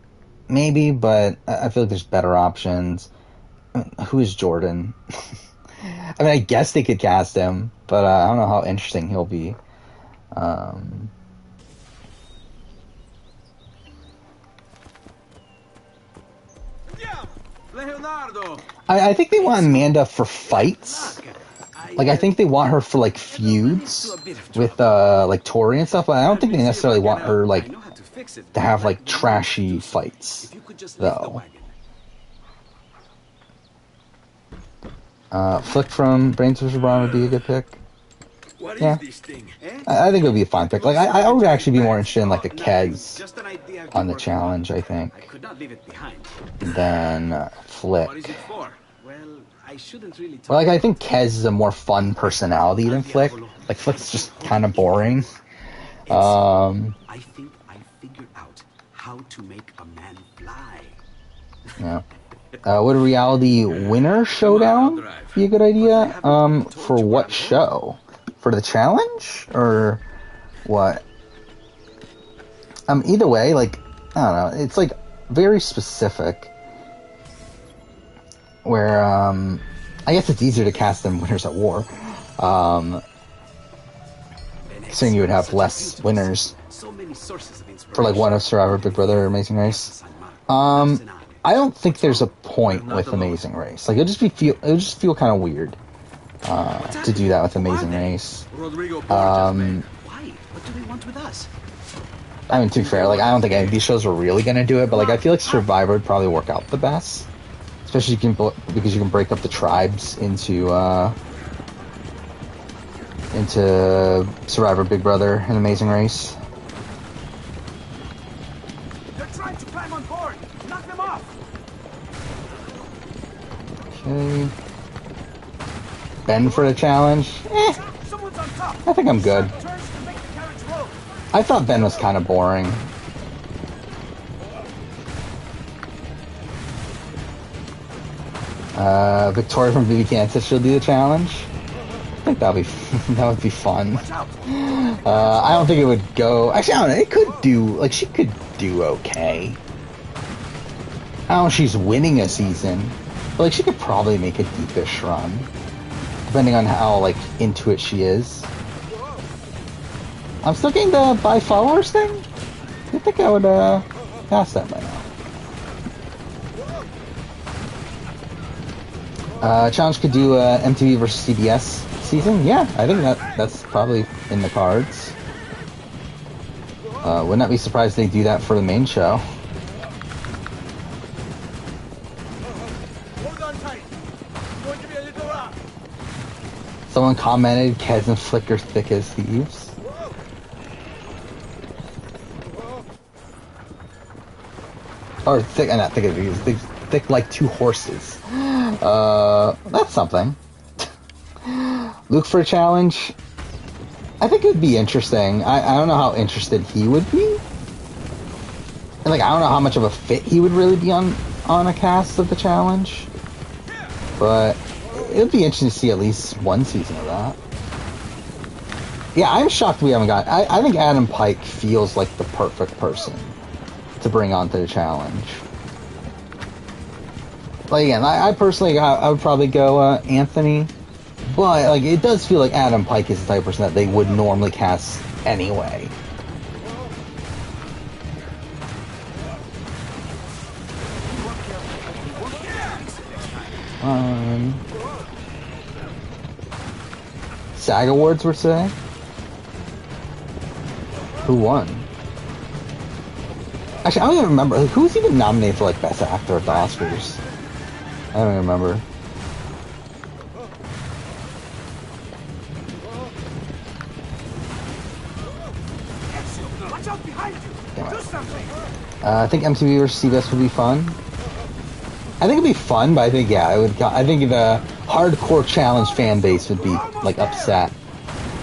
maybe, but I feel like there's better options. I mean, who is Jordan? I mean, I guess they could cast him, but I don't know how interesting he'll be. I think they want Amanda for fights. Like, I think they want her for, like, feuds with, like, Tori and stuff, but I don't think they necessarily want her, like, to have, like, trashy fights, though. Flick from Brains vs. Brawn would be a good pick. Yeah. I think it would be a fine pick. Like, I would actually be more interested in, like, the Kez on the challenge, I think, than Flick. Well, like, I think Kez is a more fun personality than Flick. Like, Flick's just kind of boring. I think I figured out how to make a man fly. Yeah. Would a reality winner showdown be a good idea? For what show? For the challenge? Or what? Either way, like, I don't know. It's, like, very specific. Where, I guess it's easier to cast than Winners at War. Considering you would have less winners for, like, one of Survivor, Big Brother, or Amazing Race. I don't think there's a point with Amazing Race. Like, it'll just feel kind of weird to do that with Amazing Race. Why? What do they want with us? I mean, to be fair, like, I don't think any of these shows are really gonna do it, but, like, I feel like Survivor would probably work out the best, especially because you can break up the tribes into Survivor, Big Brother, and Amazing Race. They're trying to climb on board. Knock them off. Okay. Ben for the challenge? Someone's on top. I think I'm good. Turns to make the carriage roll. I thought Ben was kind of boring. Victoria from BB Kansas, she'll do the challenge. think that would be fun. I don't think it would go. Actually, I don't know. It could do like she could do okay. I don't know if she's winning a season, but like she could probably make a deepish run, depending on how like into it she is. I'm still getting the buy followers thing. I think I would pass that by now. Challenge could do MTV versus CBS season. Yeah, I think that's probably in the cards. Would not be surprised if they do that for the main show. Someone commented, Kez and Flick are thick as thieves. Or thick, not thick as thieves, thick like two horses. That's something. Luke for a challenge? I think it would be interesting. I don't know how interested he would be. And like, I don't know how much of a fit he would really be on a cast of the challenge. But it would be interesting to see at least one season of that. Yeah, I'm shocked we haven't got... I think Adam Pike feels like the perfect person to bring onto the challenge. Like, again, I personally, I would probably go Anthony. But, like, it does feel like Adam Pike is the type of person that they would normally cast anyway. SAG Awards were today? Who won? Actually, I don't even remember. Like, who was even nominated for, like, Best Actor at the Oscars? I don't even remember. I think MTV vs. CBS would be fun. I think it'd be fun, but I think, yeah, I think the hardcore challenge fan base would be, like, upset.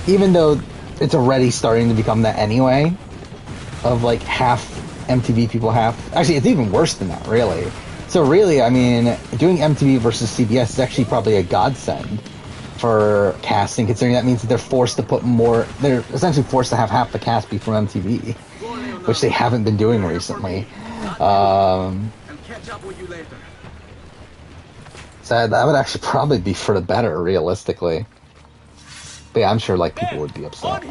Even though it's already starting to become that anyway. Of, like, half MTV people, half... Actually, it's even worse than that, really. So, really, I mean, doing MTV versus CBS is actually probably a godsend for casting, considering that means that they're forced to put more... They're essentially forced to have half the cast be from MTV. Which they haven't been doing recently. So that would actually probably be for the better, realistically. But yeah, I'm sure like people would be upset.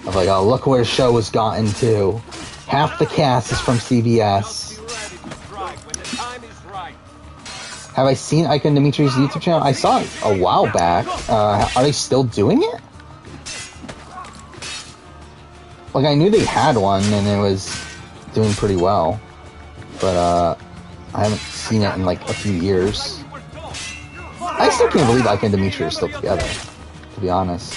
Of like, oh, look where the show has gotten to. Half the cast is from CBS. Have I seen Ike and Dimitri's YouTube channel? I saw it a while back. Are they still doing it? Like, I knew they had one, and it was doing pretty well. But, I haven't seen it in, like, a few years. I still can't believe Ike and Dimitri are still together, to be honest.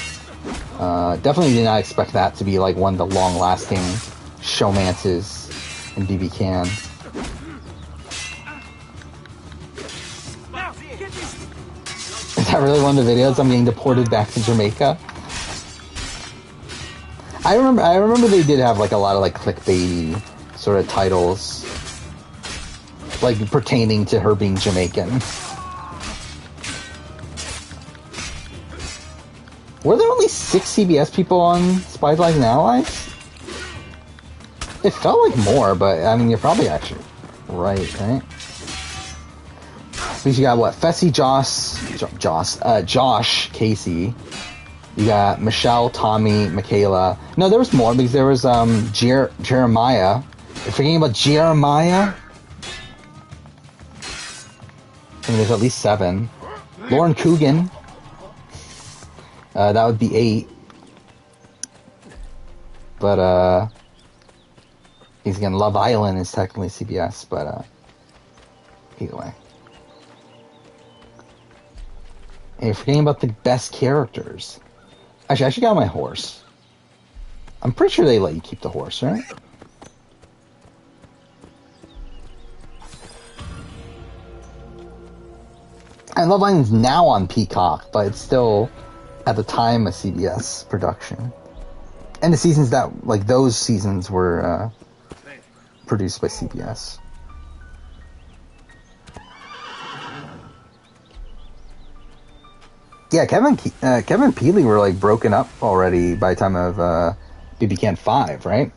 Definitely did not expect that to be, like, one of the long-lasting showmances in BB Can. Is that really one of the videos? I'm getting deported back to Jamaica? I remember they did have like a lot of like clickbaity sort of titles, like pertaining to her being Jamaican. Were there only 6 CBS people on Spies, Lies, and Allies? It felt like more, but I mean, you're probably actually right? Because you got what? Fessy, Josh, Casey. You got Michelle, Tommy, Michaela. No, there was more because there was Jeremiah. You're forgetting about Jeremiah? I mean, there's at least 7. Lauren Coogan. That would be 8. But, he's again, Love Island is technically CBS, but, either way. And you're forgetting about the best characters. Actually, I should get on my horse. I'm pretty sure they let you keep the horse, right? And Love Island's now on Peacock, but it's still, at the time, a CBS production. And the seasons that, like, those seasons were produced by CBS. Yeah, Kevin and Peely were like broken up already by the time of BB Can 5, right?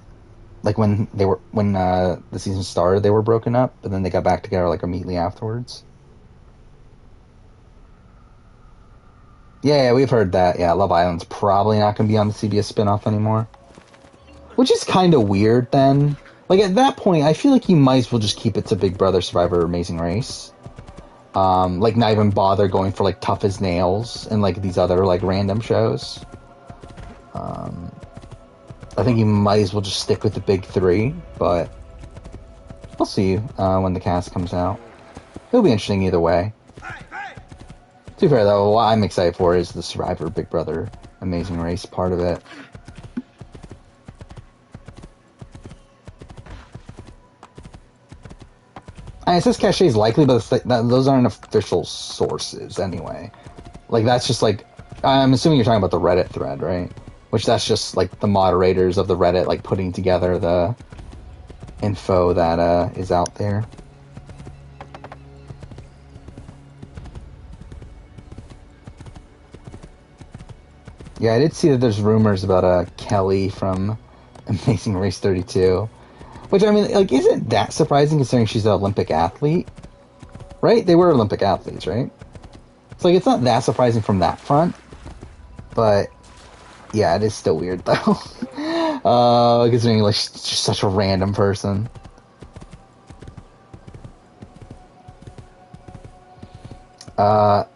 Like when the season started, they were broken up, but then they got back together like immediately afterwards. Yeah, we've heard that. Yeah, Love Island's probably not going to be on the CBS spinoff anymore, which is kind of weird. Then, like at that point, I feel like you might as well just keep it to Big Brother, Survivor, Amazing Race. Like not even bother going for like Tough as Nails and like these other like random shows. I think you might as well just stick with the big three, but we'll see when the cast comes out. It'll be interesting either way. To be fair though, what I'm excited for is the Survivor, Big Brother, Amazing Race part of it. It says Cachet is likely, but those aren't official sources anyway. Like, that's just like... I'm assuming you're talking about the Reddit thread, right? Which that's just, like, the moderators of the Reddit, like, putting together the info that is out there. Yeah, I did see that there's rumors about Kelly from Amazing Race 32. Which, I mean, like, isn't that surprising considering she's an Olympic athlete? Right? They were Olympic athletes, right? It's like, it's not that surprising from that front. But, yeah, it is still weird, though. Considering, like, she's just such a random person. Well,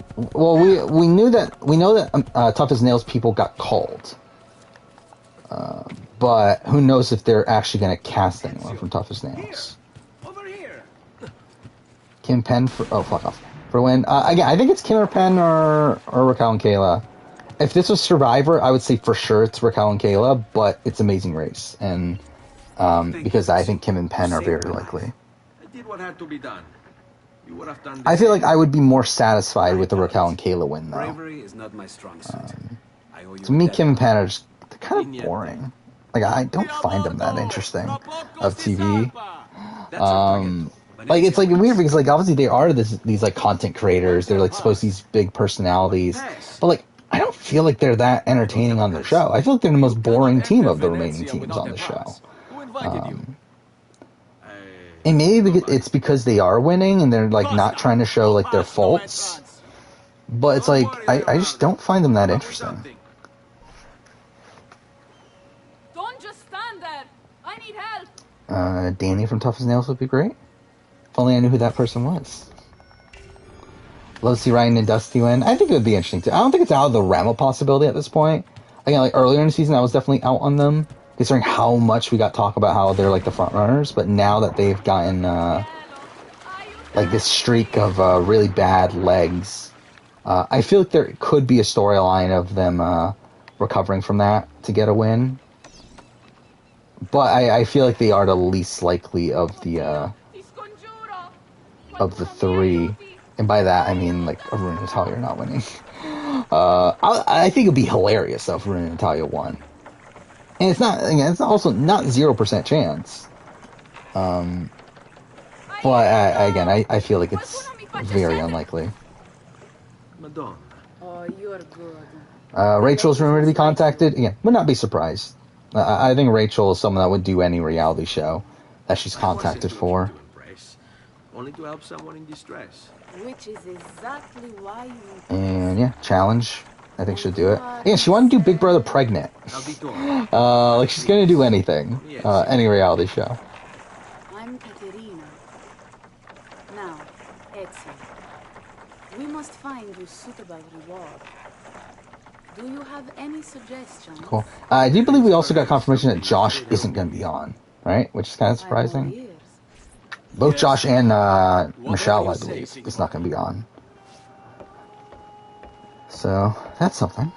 we know that Tough as Nails people got called. But who knows if they're actually going to cast anyone from Tough as Nails. Over here. Kim Penn for... Oh, fuck off. For when... again, I think it's Kim or Penn or Raquel and Kayla. If this was Survivor, I would say for sure it's Raquel and Kayla, but it's Amazing Race. And because I think Kim and Penn are very likely. I did what had to be done. You would have done I feel like I would be more satisfied with the Raquel and Kayla win, though. Bravery is not my strong suit. To me, Kim and Penn are just kind of boring. Like, I don't find them that interesting of TV. Like, it's like weird because, like, obviously they are these like content creators. They're like supposed to be these big personalities, but like I don't feel like they're that entertaining on the show. I feel like they're the most boring team of the remaining teams on the show. And maybe it's because they are winning and they're like not trying to show like their faults. But it's like I just don't find them that interesting. Don't just stand there. I need help. Danny from Tough as Nails would be great. If only I knew who that person was. Love to see Ryan and Dusty win. I think it would be interesting too. I don't think it's out of the realm of possibility at this point. Again, like earlier in the season, I was definitely out on them, considering how much we got talk about how they're like the front runners. But now that they've gotten like this streak of really bad legs, I feel like there could be a storyline of them recovering from that to get a win. But I feel like they are the least likely of the three. And by that, I mean, like, Arun and Natalia are not winning. I think it'd be hilarious, though, if Arun and Natalia won. And it's not, again, it's also not 0% chance. But, again, I feel like it's very unlikely. Madonna. Oh, you're good. Rachel's rumored to be contacted. Again, would not be surprised. I think Rachel is someone that would do any reality show that she's contacted for. Only to help someone in distress. Which is exactly why you... And yeah, challenge. I think she'll do it. Yeah, she wanted to do Big Brother pregnant. Like she's gonna do anything. Any reality show. I'm Katerina. Now, Ezio. We must find you suitable reward. Do you have any suggestions? Cool. I do believe we also got confirmation that Josh isn't gonna be on, right? Which is kind of surprising. Both Josh and Michelle, I believe, is not going to be on. So, that's something.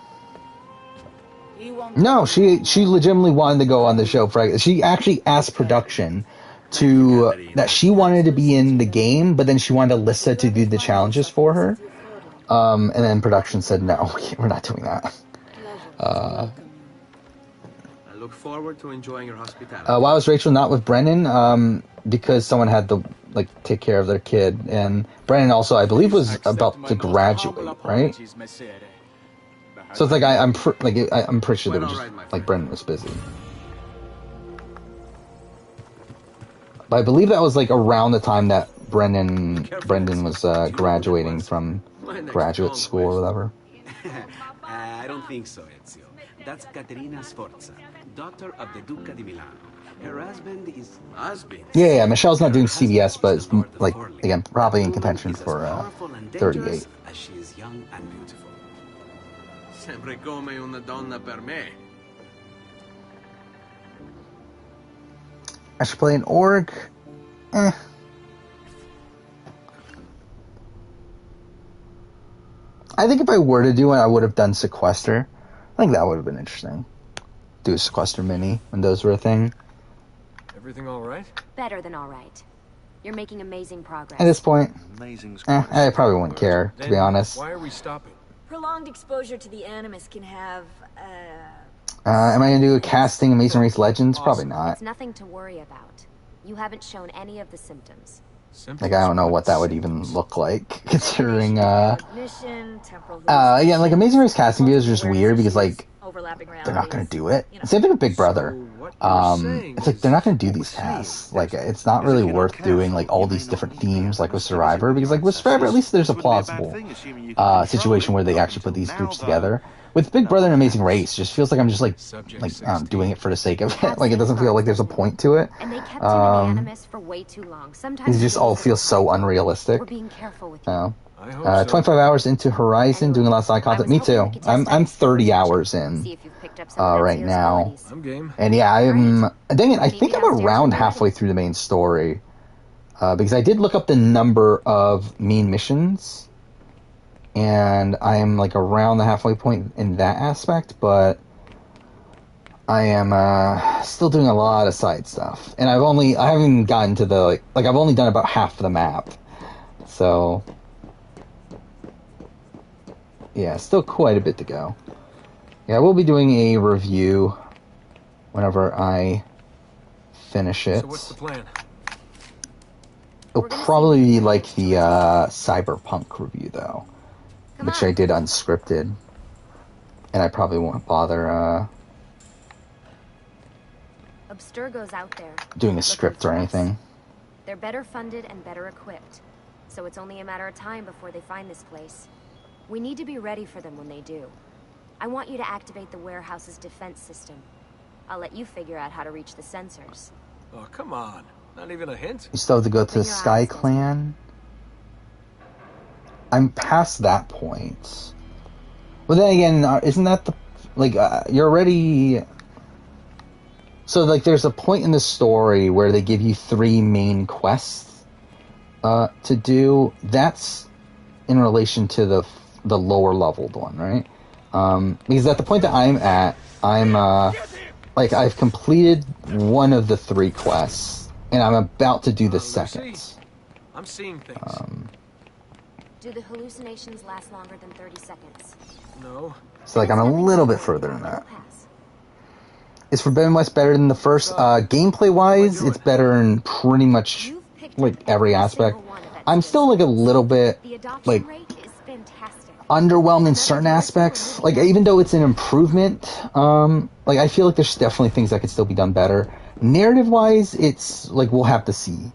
No, she legitimately wanted to go on the show. She actually asked production that she wanted to be in the game, but then she wanted Alyssa to do the challenges for her. And then production said, no, we're not doing that. I look forward to enjoying your hospitality. Why was Rachel not with Brennan? Because someone had to take care of their kid, and Brennan also, I believe, was about to graduate, right? So it's like I'm pretty sure they were just like Brendan was busy. But I believe that was like around the time that Brendan was graduating from graduate school or whatever. I don't think so, Ezio. That's Caterina Sforza, daughter of the Duca di Milano. Her husband is... Husband? Yeah, Michelle's not doing CBS, but it's like, again, probably in contention for 38. As she is young and beautiful. Sempre come una donna per me. I should play an orc. I think if I were to do it, I would have done Sequester. I think that would have been interesting. Do a Sequester mini when those were a thing. Everything all right? Better than all right. You're making amazing progress. At this point, I probably wouldn't care, to be honest. Why are we stopping? Prolonged exposure to the Animus can have, am I going to do a casting Amazing Race Legends? Probably not. It's nothing to worry about. You haven't shown any of the symptoms. Like, I don't know what that would even look like, considering, yeah, like, Amazing Race casting videos are just weird, because, like, they're not going to do it. Same thing with Big Brother. It's like, they're not going to do these casts. Like, it's not really worth doing, like, all these different themes, like, with Survivor, because, like, with Survivor, at least there's a plausible, situation where they actually put these groups together. With Big Brother and Amazing Race, it just feels like I'm just, like, doing it for the sake of it. Like, it doesn't feel like there's a point to it. And they kept him anonymous for way too long. Sometimes it just all feels so unrealistic. We're being careful with you. 25 hours into Horizon, doing a lot of side content. Me too. I'm 30 hours in right now. And yeah, dang it, I think I'm around halfway through the main story. Because I did look up the number of main missions. And I am like around the halfway point in that aspect, but I am still doing a lot of side stuff. And I haven't gotten to the like I've only done about half the map. So yeah, still quite a bit to go. Yeah, we'll be doing a review whenever I finish it. So what's the plan? It'll probably be like the Cyberpunk review though. Which I did unscripted. And I probably won't bother Abstergo's out there. Doing a script or anything. They're better funded and better equipped. So it's only a matter of time before they find this place. We need to be ready for them when they do. I want you to activate the warehouse's defense system. I'll let you figure out how to reach the sensors. Oh, come on. Not even a hint? You still have to go to the Sky Clan? I'm past that point. Well, then again, isn't that the... Like, you're already... So, like, there's a point in the story where they give you 3 main quests to do. That's in relation to the lower leveled one, right? Because at the point that I'm at, I'm, like, I've completed one of the 3 quests, and I'm about to do the second. I'm seeing things. Do the hallucinations last longer than 30 seconds? No. So, like, I'm a little bit further than that. Is Forbidden West better than the first? Gameplay-wise, it's better in pretty much, like, every aspect. I'm still, like, a little bit, like, underwhelmed in certain aspects. Like, even though it's an improvement, like, I feel like there's definitely things that could still be done better. Narrative-wise, it's, like, we'll have to see.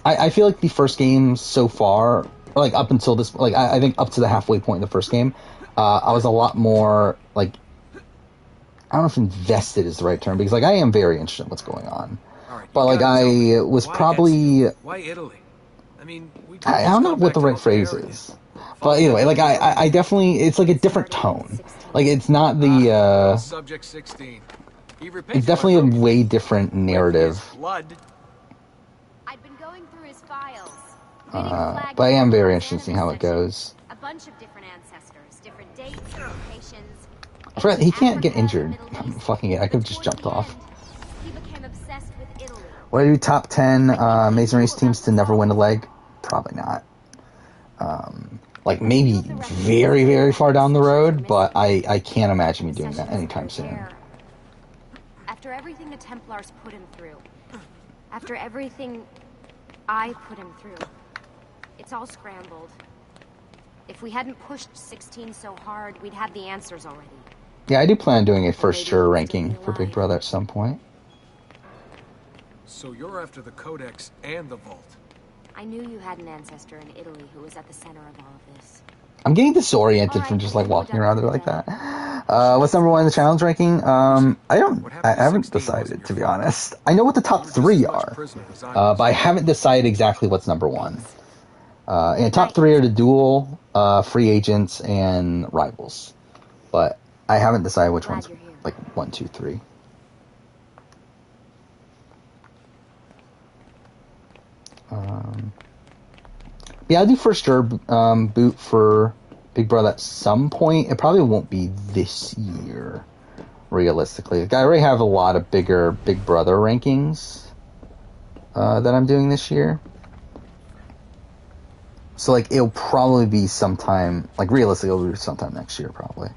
I feel like the first game so far, like up until this, like I think up to the halfway point in the first game, I was a lot more like, I don't know if invested is the right term, because like I am very interested in what's going on, but like I was probably, why Italy? I mean, I don't know what the right phrase is, but anyway, like I definitely, it's like a different tone. Like it's not the Subject 16. It's definitely a way different narrative. But I am very interested in seeing how it goes. A bunch of different ancestors, different dates, locations. I forgot, he can't get injured. I'm fucking it. I could have just jumped off. He became obsessed with Italy. Would I do top 10 Amazing Race teams to never win a leg? Probably not. Like maybe very, very far down the road, but I can't imagine me doing that anytime soon. After everything the Templars put him through, after everything I put him through, it's all scrambled. If we hadn't pushed 16 so hard, we'd have the answers already. Yeah, I do plan on doing a first juror ranking for Big Brother at some point. So you're after the Codex and the Vault. I knew you had an ancestor in Italy who was at the center of all of this. I'm getting disoriented from just like walking around there like that. What's number 1 in the challenge ranking? I haven't decided, to be honest. I know what the top 3 are, but I haven't decided exactly what's number 1. And top 3 are the duel, free agents, and rivals. But I haven't decided which one's like 1, 2, 3. Yeah, I'll do first juror boot for Big Brother at some point. It probably won't be this year, realistically. I already have a lot of Big Brother rankings that I'm doing this year. So, like, it'll probably be sometime, like, realistically, it'll be sometime next year, probably.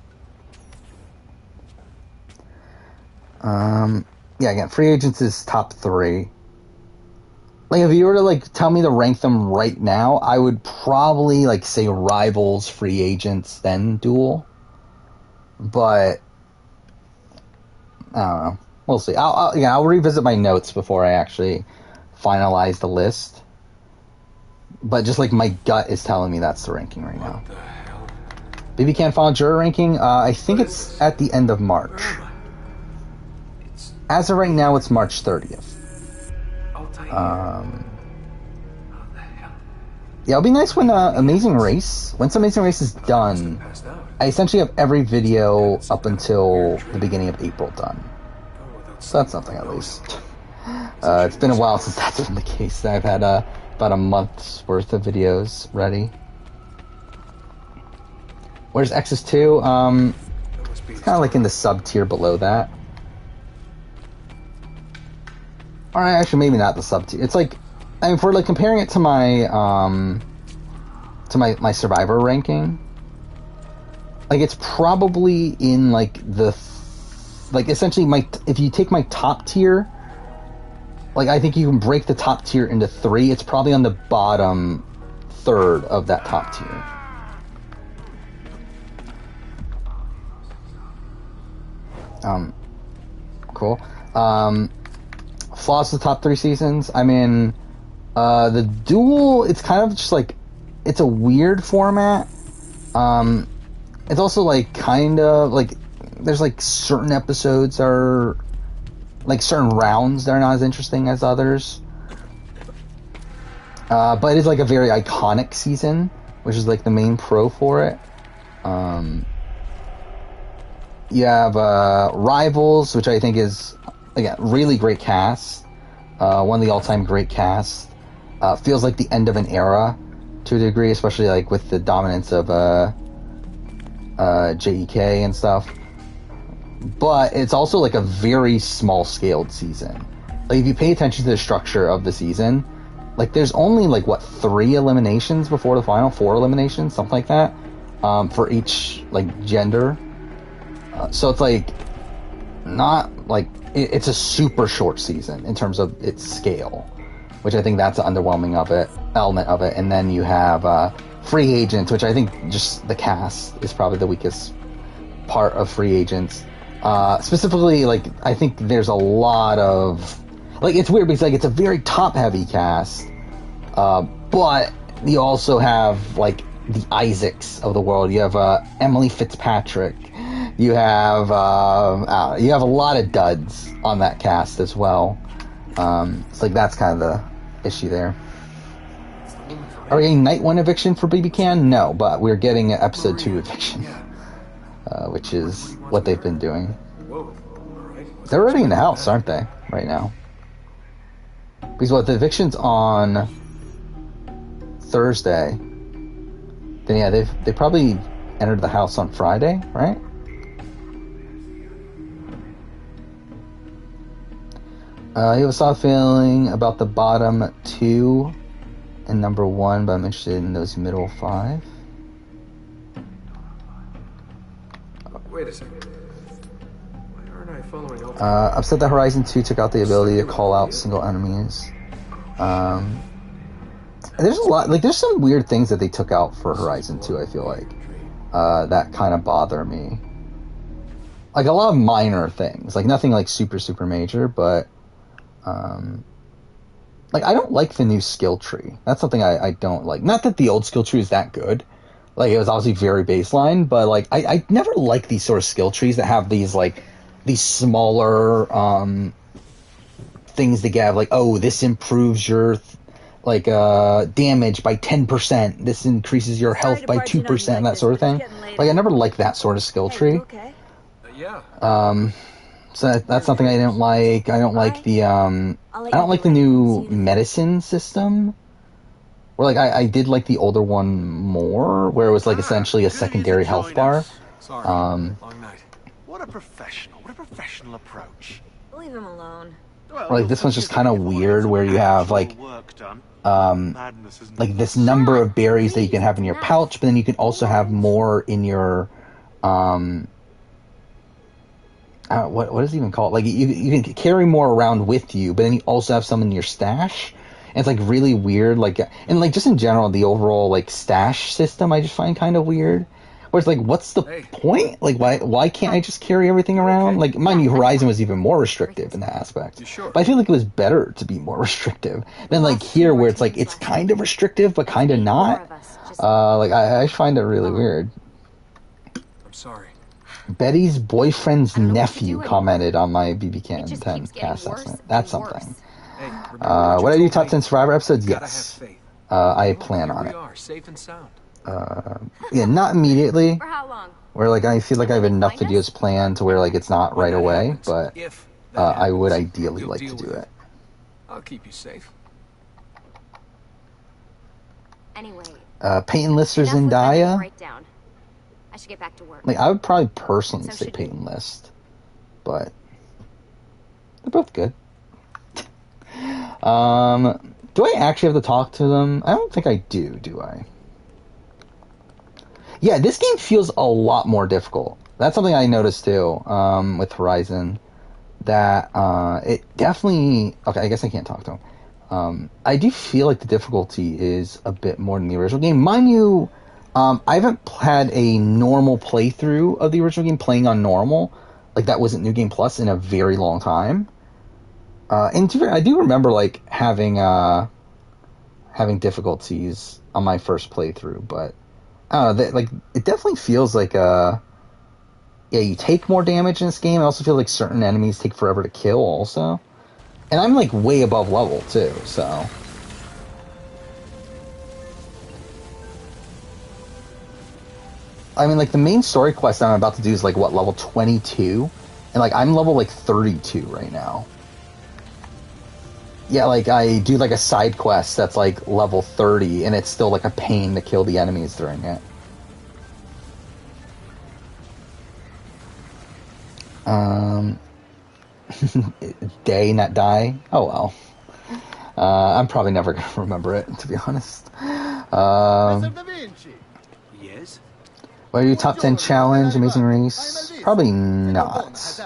Yeah, again, free agents is top 3. Like, if you were to, like, tell me to rank them right now, I would probably, like, say rivals, free agents, then duel. But, I don't know. We'll see. I'll revisit my notes before I actually finalize the list. But just, like, my gut is telling me that's the ranking right now. What the hell? BB Can final juror ranking, I think it's at the end of March. As of right now, it's March 30th. Yeah, it'll be nice when once Amazing Race is done, I essentially have every video up until the beginning of April done. So that's something at least. It's been a while since that's been the case. I've had about a month's worth of videos ready. Where's X's 2? It's kind of like in the sub tier below that. Alright, actually, maybe not the sub tier. It's like, I mean, if we're like comparing it to my my Survivor ranking, like it's probably in like like essentially if you take my top tier, like I think you can break the top tier into 3. It's probably on the bottom third of that top tier. Cool. Flaws of the top 3 seasons. I mean, the duel, it's kind of just like, it's a weird format. It's also like kind of like, there's like certain episodes are like certain rounds that are not as interesting as others. But it is like a very iconic season, which is like the main pro for it. You have Rivals, which I think is, again, really great cast. One of the all-time great casts. Feels like the end of an era to a degree, especially like with the dominance of JEK and stuff. But it's also like a very small-scaled season. Like if you pay attention to the structure of the season, like there's only like 3 eliminations before the final, 4 eliminations, something like that, for each like gender. So it's like not like it's a super short season in terms of its scale, which I think that's the underwhelming element of it. And then you have free agents, which I think just the cast is probably the weakest part of free agents. Specifically, like I think there's a lot of like, it's weird because like it's a very top heavy cast, but you also have like the Isaacs of the world. You have Emily Fitzpatrick. You have a lot of duds on that cast as well. It's like that's kind of the issue there. Are we getting night 1 eviction for BB Can? No, but we're getting an episode 2 eviction, which is what they've been doing. They're already in the house, aren't they? Right now. Because what, the eviction's on Thursday. Then yeah, they probably entered the house on Friday, right? You have a soft feeling about the bottom 2 and number 1, but I'm interested in those middle 5. Wait a second. Why aren't I following up? Upset that Horizon 2 took out the ability to call out single enemies. there's a lot, like, there's some weird things that they took out for Horizon 2, I feel like, that kind of bother me. Like, a lot of minor things, like, nothing, like, super, super major, but, like, I don't like the new skill tree. That's something I don't like. Not that the old skill tree is that good. Like, it was obviously very baseline, but, like, I never like these sort of skill trees that have these, like, these smaller, things to get, like, oh, this improves your, damage by 10%, this increases your health by 2%, that sort of thing. Like, I never liked that sort of skill tree. So that's something I didn't like. I don't like the, I don't like the new medicine system. Where, like, I did like the older one more, where it was, like, essentially a secondary health bar. Long night. What a professional approach. Leave him alone. Like, this one's just kind of weird, where you have, like, this number of berries that you can have in your pouch, but then you can also have more in your, what is it even called? Like, you can carry more around with you, but then you also have some in your stash. And it's, like, really weird, like, and, like, just in general, the overall, like, stash system I just find kind of weird. Where it's like, what's the point? Like, why can't I just carry everything around? Like, mind you, Horizon was even more restrictive in that aspect. But I feel like it was better to be more restrictive than, like, here, where it's, like, it's kind of restrictive, but kind of not. Like, I find it really weird. I'm sorry. Betty's boyfriend's nephew commented on my BB Can 10 cast assessment. That's something. Would I do top 10 Survivor episodes? Yes. I plan on it. Safe and sound. Yeah, not immediately. For how long? Where, like, I feel like I have enough videos planned to where, like, it's not right away, but I would ideally like to do it. I'll keep you safe. Anyway. Peyton List or Zendaya? I should get back to work. Like, I would probably personally say Peyton List, but they're both good. Do I actually have to talk to them? I don't think I do I? Yeah, this game feels a lot more difficult. That's something I noticed too, with Horizon. That, it definitely... Okay, I guess I can't talk to them. I do feel like the difficulty is a bit more than the original game. Mind you, I haven't had a normal playthrough of the original game playing on normal. Like, that wasn't New Game Plus in a very long time. And I do remember, like, having difficulties on my first playthrough, but I don't know, like, it definitely feels like, yeah, you take more damage in this game. I also feel like certain enemies take forever to kill also. And I'm, like, way above level, too, so... I mean, like, the main story quest I'm about to do is, like, what, level 22? And, like, I'm level, like, 32 right now. Yeah, like, I do, like, a side quest that's, like, level 30, and it's still, like, a pain to kill the enemies during it. Day, not die? Oh, well. I'm probably never going to remember it, to be honest. Yes? Will you do top 10 challenge, Amazing Race? Probably not.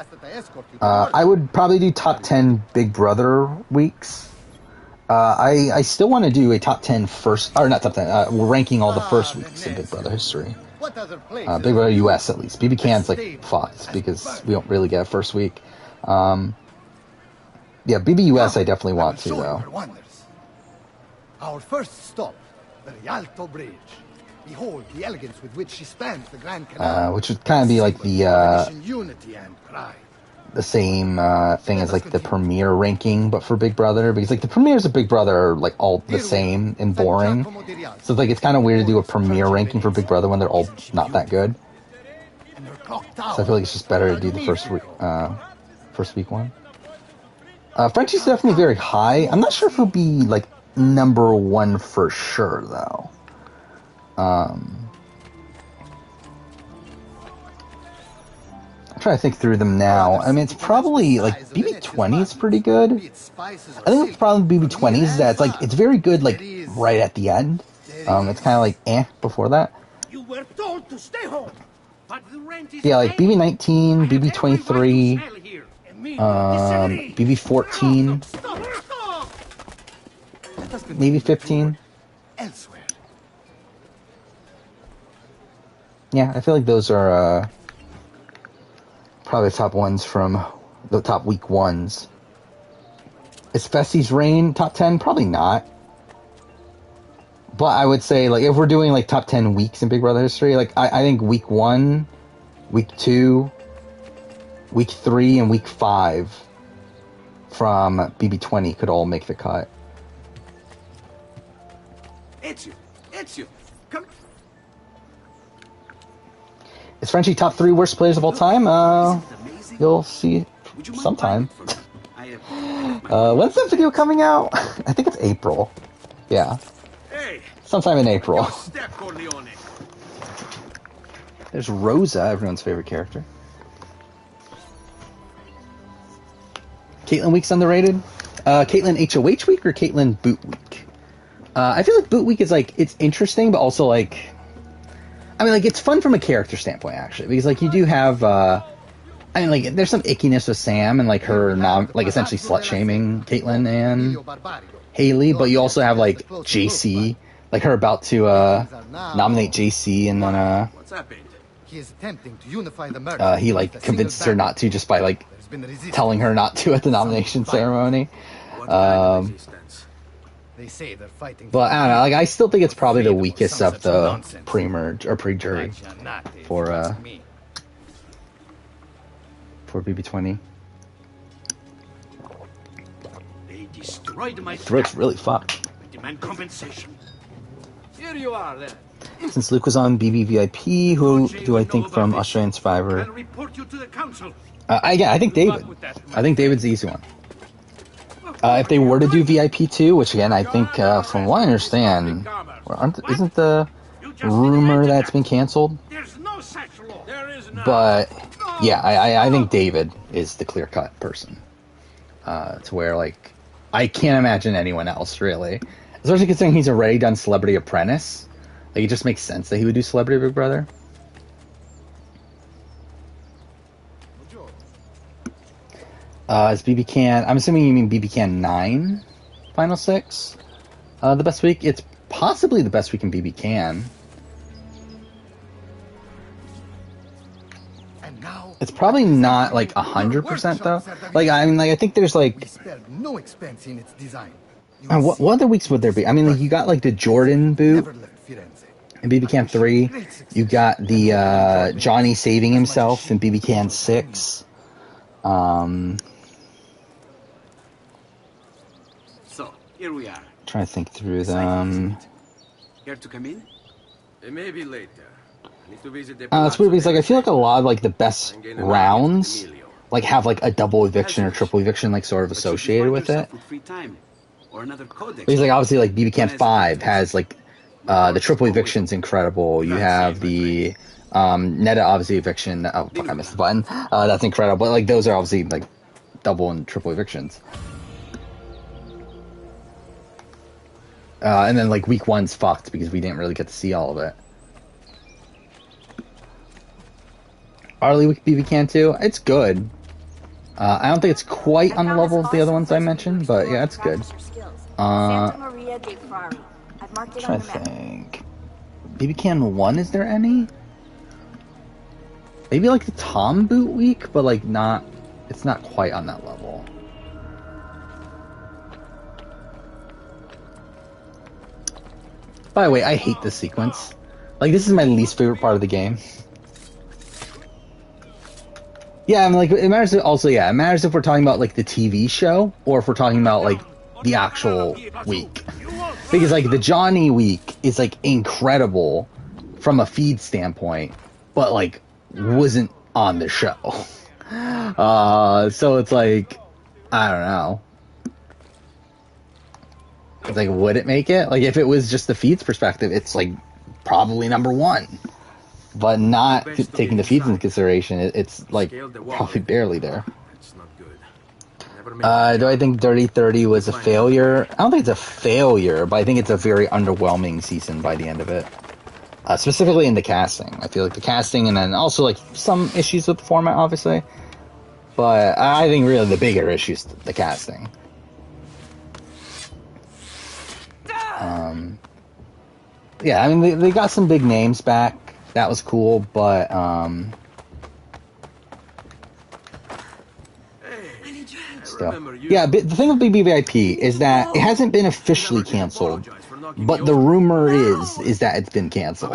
I would probably do top 10 Big Brother weeks. I still want to do a top 10 first, or not top 10, we're ranking all the first weeks in Big Brother history. Big Brother US, at least. BB Can's, like, fucked, because we don't really get a first week. Yeah, BB US I definitely want to, though. Our first stop, the Rialto Bridge. Behold the elegance with which she spans the Grand Canal. Which would kind of be like the unity and pride. The same thing as, like, the premiere ranking, but for Big Brother, because, like, the premieres of Big Brother are, like, all the same and boring. So, like, it's kind of weird to do a premiere ranking for Big Brother when they're all not that good. So I feel like it's just better to do the first week one. Frenchie's definitely very high. I'm not sure if he'll be, like, number one for sure, though. I'm trying to think through them now. I mean, it's probably, like, BB20 is pretty good. I think the problem with BB20 is that it's, like, it's very good, like, right at the end. It's kind of like, before that. You were told to stay home. Yeah, like, BB19, BB23, BB14, maybe 15. elsewhere. Yeah, I feel like those are probably the top ones from the top week ones. Is Fessy's Reign top 10? Probably not. But I would say, like, if we're doing, like, top 10 weeks in Big Brother history, like, I think week 1, week 2, week 3, and week 5 from BB20 could all make the cut. Ezio, come. Is Frenchie top 3 worst players of all time? You'll see sometime. When's that video coming out? I think it's April. Yeah. Sometime in April. There's Rosa, everyone's favorite character. Caitlyn Week's underrated. Caitlyn HOH Week or Caitlyn Boot Week? I feel like Boot Week is, like, it's interesting, but also, like, I mean, like, it's fun from a character standpoint, actually, because, like, you do have, I mean, like, there's some ickiness with Sam and, like, her, like, essentially slut-shaming Caitlyn and Haley, but you also have, like, JC, like, her about to, nominate JC, and then, What's happened? He is attempting to unify the murder. he, like, convinces her not to just by, like, telling her not to at the nomination ceremony. They say they're fighting. But I don't know, like, I still think it's probably the weakest of the pre-merge or pre-jury for BB20. They destroyed my Throat's really fucked. I demand compensation. Here you are, then. Since Luke was on BvVIP, who do I think from Australian Survivor? I'll report you to the council. I think David. I think David's the easy one. If they were to do VIP 2, which again, I think, from what I understand, isn't the rumor that's been canceled? But, yeah, I think David is the clear-cut person. To where, like, I can't imagine anyone else, really. Especially considering he's already done Celebrity Apprentice. Like, it just makes sense that he would do Celebrity Big Brother. Is BB Can... I'm assuming you mean BB Can 9? Final 6? The best week? It's possibly the best week in BB Can. It's probably not, like, 100%, though. Like, I mean, like, I think there's, like... no expense in its design. What other weeks would there be? I mean, like, you got, like, the Jordan boot in BB Can 3. You got the, Johnny saving himself in BB Can 6. So, here we are. Trying to think through them. Care to come in? It may be later. I need to visit the It's weird because, like, I feel like a lot of, like, the best rounds, like, have, like, a double eviction or triple eviction, like, sort of associated with it. Because, like, obviously, like, BB Can 5 has, like, the triple eviction's incredible. You have the, Netta, obviously, eviction. Oh, fuck, I missed the button. That's incredible. But, like, those are obviously, like, double and triple evictions. And then, like, week 1's fucked because we didn't really get to see all of it. Early week BB Can 2, it's good. I don't think it's quite on the level of the other ones I mentioned, but yeah, it's good. Trying to think. BB Can 1, is there any? Maybe like the Tom Boot week, but like not, it's not quite on that level. By the way, I hate this sequence. Like, this is my least favorite part of the game. Yeah, I'm like, it matters also, yeah, it matters if we're talking about, like, the TV show, or if we're talking about, like, the actual week. Because, like, the Johnny week is, like, incredible from a feed standpoint, but, like, wasn't on the show. So it's like, I don't know. It's like, would it make it? Like, if it was just the feed's perspective, it's, like, probably number 1. But not taking the feeds into consideration, it's like probably barely there. Do I think Dirty 30 was a failure? I don't think it's a failure, but I think it's a very underwhelming season by the end of it. Specifically in the casting. I feel like the casting, and then also like some issues with the format, obviously. But I think really the bigger issue is the casting. yeah, I mean, they got some big names back. That was cool, but, still. Yeah, but the thing with BvWP is that it hasn't been officially canceled, but the rumor is that it's been canceled.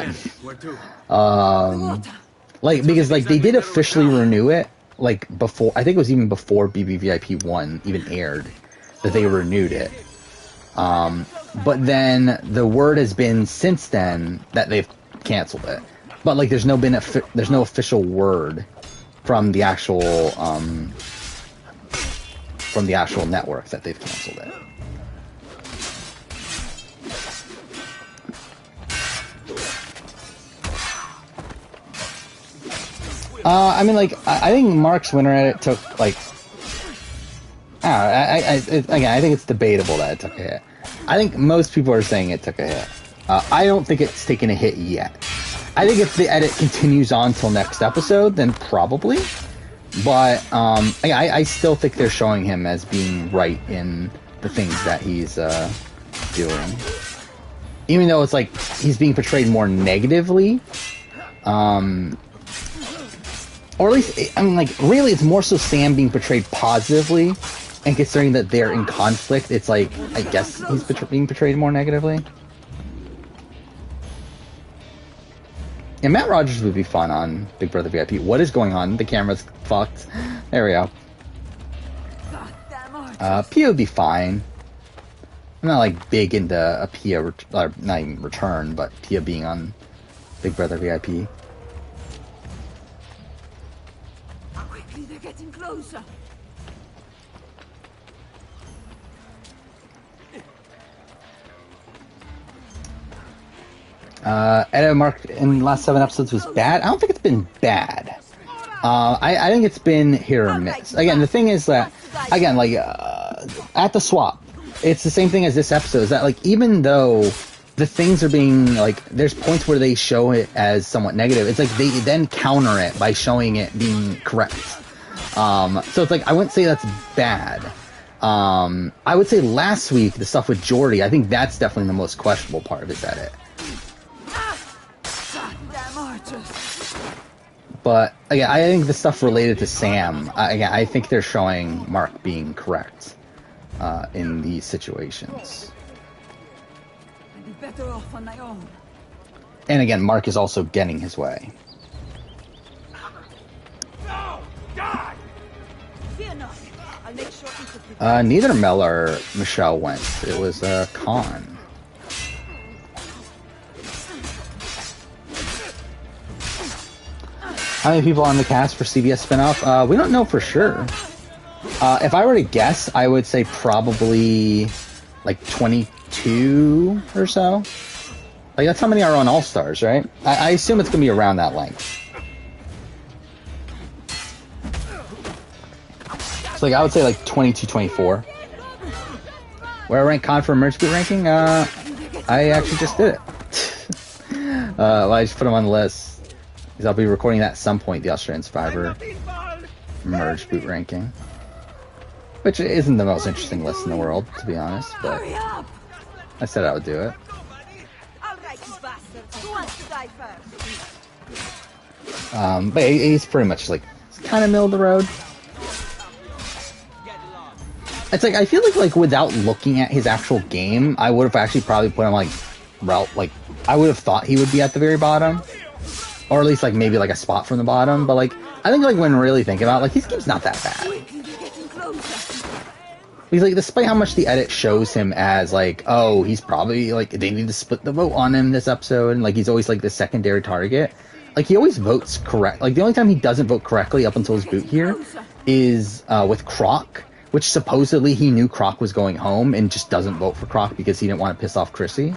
Like, because, like, they did officially renew it, like, before, I think it was even before BvWP 1 even aired, that they renewed it. But then the word has been since then that they've canceled it. But, like, there's no official word from the actual network that they've canceled it. I mean, like, I think Mark's winner at it took, like, I think it's debatable that it took a hit. I think most people are saying it took a hit. I don't think it's taken a hit yet. I think if the edit continues on till next episode, then probably. But, I still think they're showing him as being right in the things that he's, doing. Even though it's like, he's being portrayed more negatively, or at least, I mean, like, really, it's more so Sam being portrayed positively, and considering that they're in conflict, it's like, I guess he's being portrayed more negatively. Yeah, Matt Rogers would be fun on Big Brother VIP. What is going on? The camera's fucked. There we go. Pia would be fine. I'm not, like, big into a Pia, or not even return, but Pia being on Big Brother VIP. Quickly, they're getting closer. Edit Mark in the last 7 episodes was bad. I don't think it's been bad. I think it's been hit or miss. Again, the thing is that, again, like, at the swap, it's the same thing as this episode, is that, like, even though the things are being, like, there's points where they show it as somewhat negative, it's like they then counter it by showing it being correct. So it's like, I wouldn't say that's bad. I would say last week, the stuff with Jordy, I think that's definitely the most questionable part of his edit. But, again, I think the stuff related to Sam, again, I think they're showing Mark being correct in these situations. I'd be better off on my own. And again, Mark is also getting his way. No! Die! Fear not. I'll make sure each of you... Neither Mel or Michelle went. It was Khan. How many people on the cast for CBS spinoff? We don't know for sure. If I were to guess, I would say probably like 22 or so. Like, that's how many are on All Stars, right? I assume it's going to be around that length. So, like, I would say like 22, 24. Where I rank Khan for Merge Boot ranking? I actually just did it. Well, I just put him on the list. Because I'll be recording that at some point, the Australian Survivor Merge Boot ranking. Which isn't the most interesting list in the world, to be honest, but I said I would do it. But he's pretty much like, kind of middle of the road. It's like, I feel like without looking at his actual game, I would have actually probably put him like, I would have thought he would be at the very bottom. Or at least, like, maybe, like, a spot from the bottom. But, like, I think, like, when really thinking about it, like, his game's not that bad. He's, like, despite how much the edit shows him as, like, oh, he's probably, like, they need to split the vote on him this episode. And, like, he's always, like, the secondary target. Like, he always votes correct. Like, the only time he doesn't vote correctly up until his boot here is with Croc. Which, supposedly, he knew Croc was going home and just doesn't vote for Croc because he didn't want to piss off Chrissy.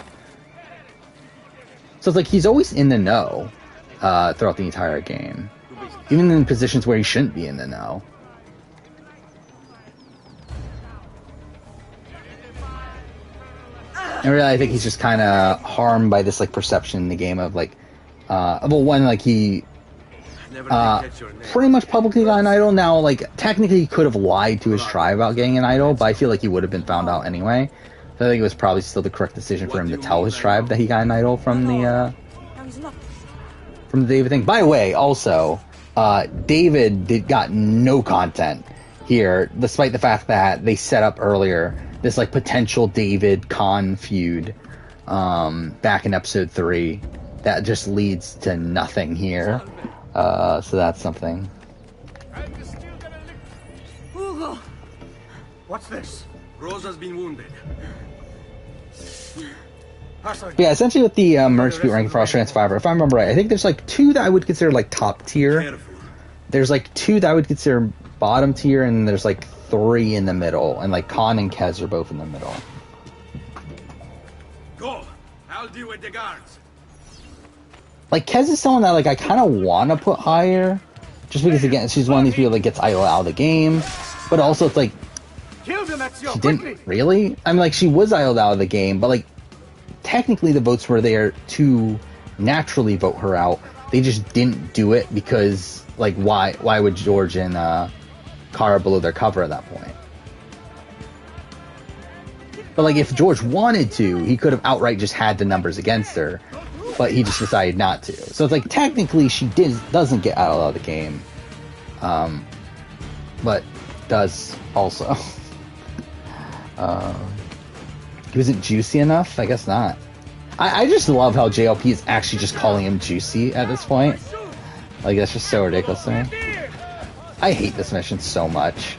So, it's like, he's always in the know. Throughout the entire game. Even in positions where he shouldn't be in the know. And really, I think he's just kind of harmed by this, like, perception in the game of, like, well, one, like, he pretty much publicly got an idol. Now, like, technically he could have lied to his tribe about getting an idol, but I feel like he would have been found out anyway. So I think it was probably still the correct decision for him to tell his tribe that he got an idol from the David thing. By the way, also, David got no content here, despite the fact that they set up earlier this like potential David Khan feud back in episode 3 that just leads to nothing here. So that's something. Hugo! What's this? Rosa's been wounded. Yeah, essentially with the merge dispute ranking for Australian Survivor, if I remember right, I think there's like 2 that I would consider like top tier. Careful. There's like 2 that I would consider bottom tier, and there's like 3 in the middle, and like Khan and Kez are both in the middle. Go. I'll deal with the guards. Like Kez is someone that like I kind of want to put higher, just because again she's one of these people that gets idle out of the game, but also it's like she didn't really. I mean, like she was idled out of the game, but like technically the votes were there to naturally vote her out. They just didn't do it because like why would George and Kara blow their cover at that point? But like if George wanted to, he could have outright just had the numbers against her, but he just decided not to. So it's like technically she doesn't get out of the game, but does also. Was it juicy enough? I guess not. I just love how JLP is actually just calling him juicy at this point. Like that's just so ridiculous to me. I hate this mission so much.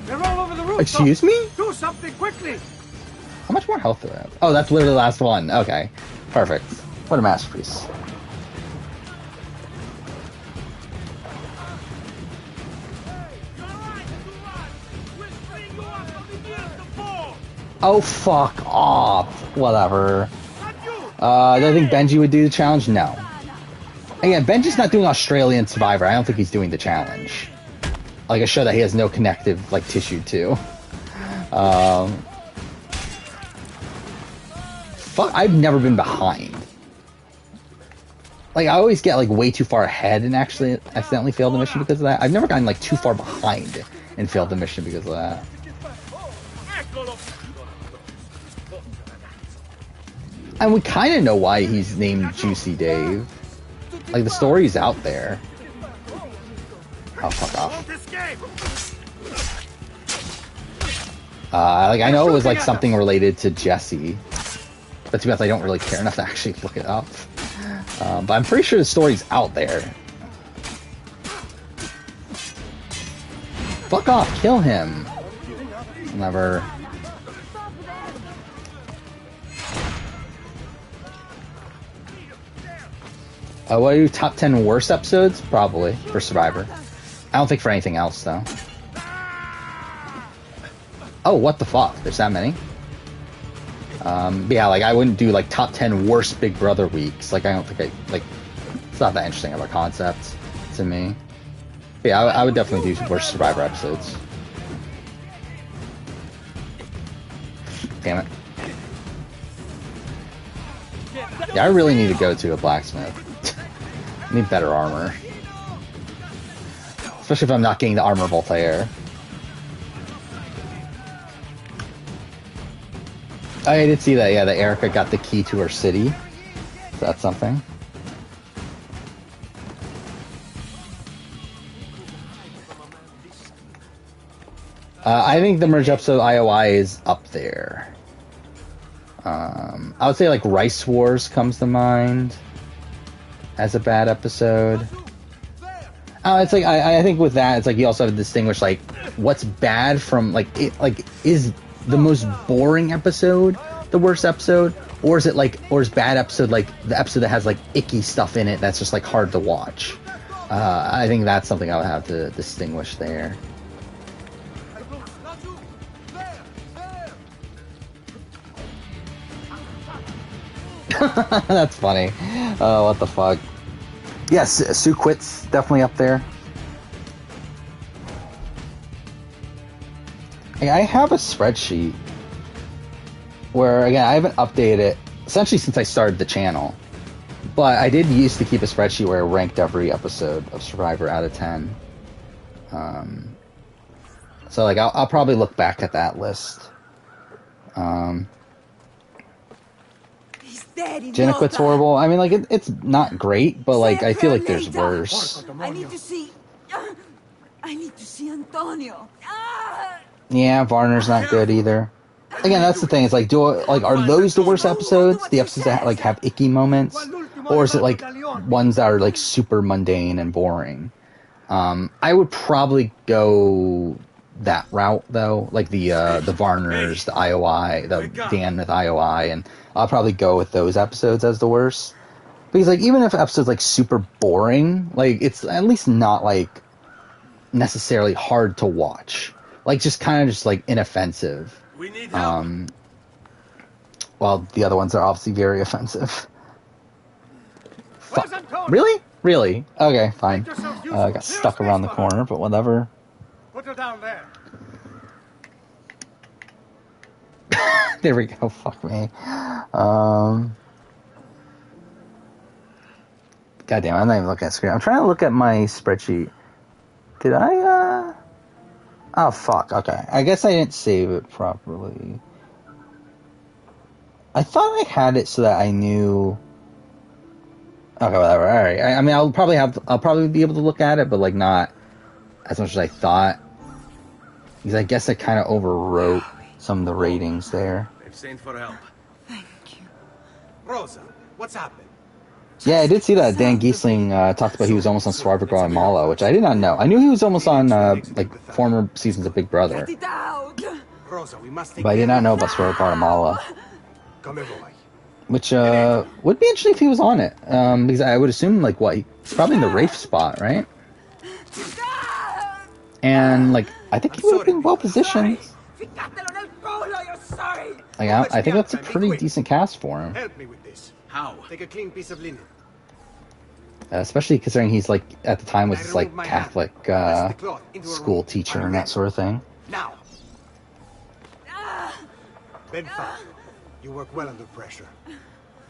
They're all over the roof. Excuse me? Do something quickly. How much more health do I have? Oh, that's literally the last one. Okay. Perfect. What a masterpiece. Oh, fuck off. Whatever. Do I think Benji would do the challenge? No. Again, Benji's not doing Australian Survivor. I don't think he's doing the challenge. Like a show that he has no connective like tissue to. Fuck, I've never been behind. Like I always get like way too far ahead and actually accidentally failed the mission because of that. I've never gotten like too far behind and failed the mission because of that. And we kind of know why he's named Juicy Dave. Like, the story's out there. Oh, fuck off. Like, I know it was, like, something related to Jesse. But to be honest, I don't really care enough to actually look it up. But I'm pretty sure the story's out there. Fuck off, kill him. Never. What are your top 10 worst episodes? Probably, for Survivor. I don't think for anything else, though. Oh, what the fuck? There's that many? But yeah, like, I wouldn't do, like, top 10 worst Big Brother weeks. Like, I don't think like, it's not that interesting of a concept to me. But yeah, I would definitely do worst Survivor episodes. Damn it. Yeah, I really need to go to a blacksmith. I need better armor. Especially if I'm not getting the armor Voltaire. I did see that, yeah, that Erica got the key to her city. So that's something. I think the merge episode IOI is up there. I would say like Rice Wars comes to mind as a bad episode. It's like I think with that it's like you also have to distinguish like what's bad from like it, like is the most boring episode the worst episode, or is bad episode like the episode that has like icky stuff in it that's just like hard to watch. I think that's something I would have to distinguish there. That's funny. Oh, what the fuck. Yes, Sue Quit's definitely up there. I have a spreadsheet where, again, I haven't updated it essentially since I started the channel. But I did used to keep a spreadsheet where I ranked every episode of Survivor out of 10. So like I'll probably look back at that list. Jenniquet's horrible. I mean, like it's not great, but like I feel like there's worse. I need to see Antonio. Yeah, Varner's not good either. Again, that's the thing. It's like, are those the worst episodes? The episodes that like have icky moments, or is it like ones that are like super mundane and boring? I would probably go that route though, like the Varners, the IOI, the Dan with IOI, and I'll probably go with those episodes as the worst. Because like even if episodes like super boring, like it's at least not like necessarily hard to watch. Like just kind of just like inoffensive. We need help. While the other ones are obviously very offensive. Fuck. Really? Okay, fine. I got stuck around the corner, but whatever. Put her down there. There we go. Fuck me. Goddamn, I'm not even looking at the screen. I'm trying to look at my spreadsheet. Did I, Oh, fuck. Okay. I guess I didn't save it properly. I thought I had it so that I knew... Okay, whatever. Alright. I mean, I'll probably be able to look at it, but, like, not as much as I thought. Because I guess I kind of overwrote some of the ratings there. They've sent for help. Thank you. Rosa, what's happened? Yeah, I did see that Dan Giesling talked about he was almost on Survivor Guatemala, which I did not know. I knew he was almost on like former seasons of Big Brother, Rosa, we must take but I did not know about Survivor Guatemala. Come here, boy. Which would be interesting if he was on it, because I would assume like he's probably in the Rafe spot, right? And like I think he would have been well positioned. Like I think that's a pretty decent cast for him. Help me with this. How? Take a clean piece of linen. Especially considering he's like at the time was this like Catholic school teacher and that sort of thing. Now. Ben Falk, you work well under pressure.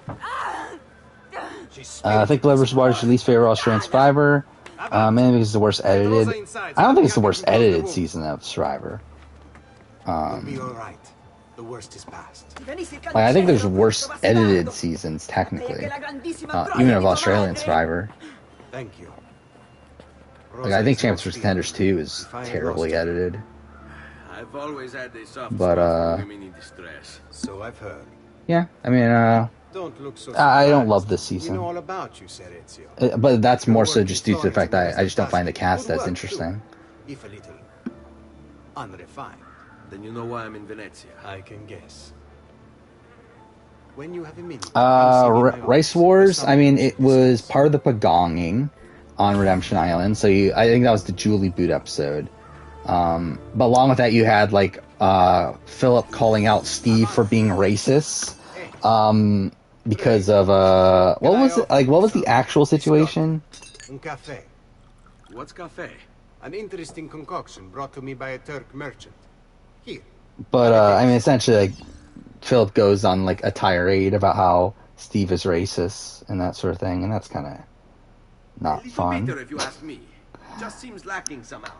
I think Blood vs. Water is your least favorite Australian Survivor. Mainly because it's the worst edited. I don't think it's the worst edited season of Survivor. You'll be all right. The worst is past. Like, I think there's worse edited seasons technically, even of Australian Survivor. Thank you. Like I think Champs vs. Contenders 2 is terribly edited. I've always had a soft But spot for women in distress. So I've heard. Yeah, I mean, Don't look so I don't love this We season. know all about you, Serezio. But that's more so just due to the fact that I just don't find the cast as interesting. If a little unrefined. Then you know why I'm in Venezia. I can guess. When you have a minute, Rice Wars, I mean, it was part of the Pagonging on Redemption Island, so I think that was the Julie Boot episode. But along with that, you had, like, Philip calling out Steve for being racist, because of, what was the actual situation? Un café. What's cafe? An interesting concoction brought to me by a Turk merchant. Here. But, I mean, essentially, like, Philip goes on, like, a tirade about how Steve is racist and that sort of thing, and that's kind of not fun. Better if you ask me. Just seems lacking somehow.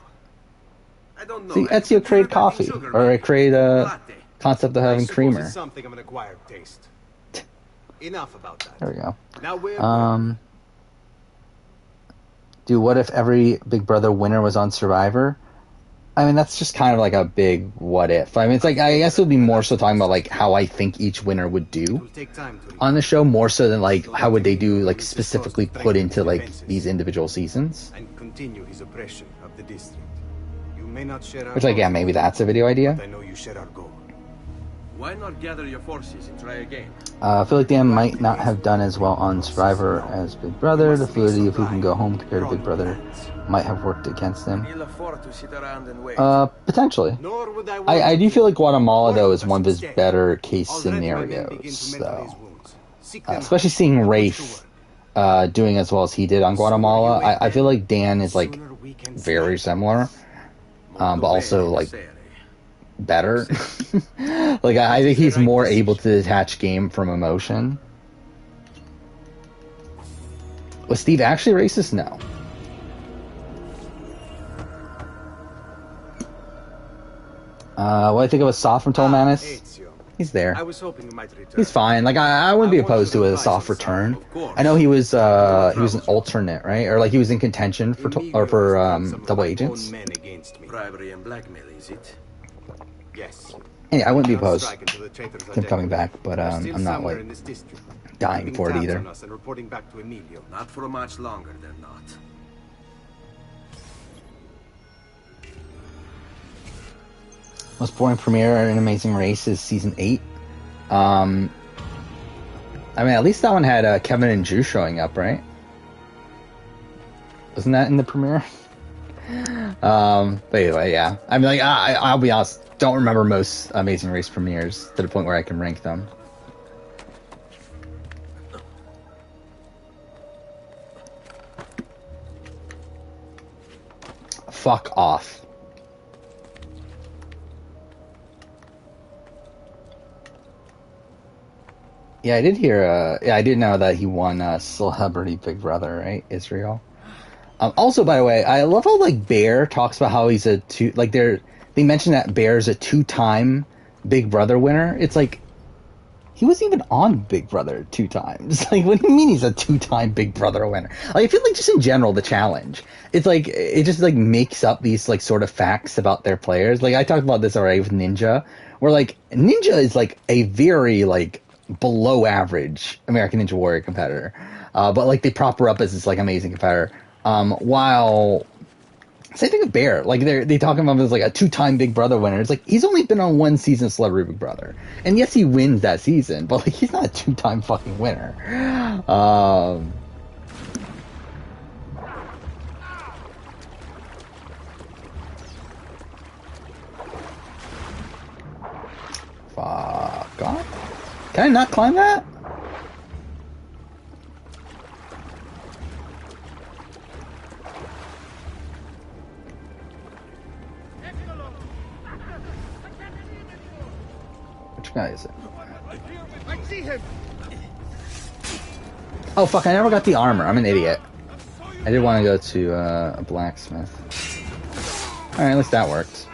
I don't know. See, Ezio created coffee, or I created a concept of having creamer. It's something of an acquired taste. Enough about that. There we go. Now Dude, what if every Big Brother winner was on Survivor? I mean, that's just kind of like a big what if. I mean, it's like, I guess it would be more so talking about, like, how I think each winner would do on the show, more so than, like, how would they do, like, specifically put into, like, these individual seasons. And continue his oppression of the district. You may not share our Which, like, yeah, maybe that's a video idea. I know you share our goal. Why not gather your forces and try again? I feel like Dan might not have done as well on Survivor as Big Brother. The fluidity of who can go home compared to Big Brother might have worked against him. Potentially. I do feel like Guatemala, though, is one of his better case scenarios, though. Especially seeing Rafe doing as well as he did on Guatemala. I feel like Dan is, like, very similar, but also, like, better. Like, I think he's more able to detach game from emotion. Was Steve actually racist? No. What I think of a soft from Tolmanis? He's there. I was hoping you might return. He's fine. Like I wouldn't be opposed to a soft return. I know he was an alternate, right? Or like he was in contention for double agents. Bribery and blackmail, is it? Yes. Yeah, I wouldn't be opposed to him coming back, but I'm not like dying for it either. Not for much longer, they're not. Most boring premiere in Amazing Race is season 8. I mean, at least that one had Kevin and Drew showing up, right? Wasn't that in the premiere? But anyway, yeah. I mean, like, I'll be honest, don't remember most Amazing Race premieres to the point where I can rank them. Fuck off. Yeah, I did hear, yeah, I did know that he won Celebrity Big Brother, right? Israel. Also, by the way, I love how, like, Bear talks about how he's they mentioned that Bear's a 2-time Big Brother winner. It's like, he wasn't even on Big Brother 2 times. Like, what do you mean he's a 2-time Big Brother winner? Like, I feel like just in general, the challenge, it's like, it just, like, makes up these, like, sort of facts about their players. Like, I talked about this already with Ninja, where, like, Ninja is, like, a very, like, below average American Ninja Warrior competitor, but like they prop her up as this like amazing competitor. While same thing with Bear, like they talk about him as like a 2-time Big Brother winner. It's like he's only been on 1 season of Celebrity Big Brother, and yes, he wins that season, but like he's not a 2-time fucking winner. Fuck off. Can I not climb that? Which guy is it? I see him. Oh fuck, I never got the armor. I'm an idiot. I did want to go to a blacksmith. Alright, at least that worked.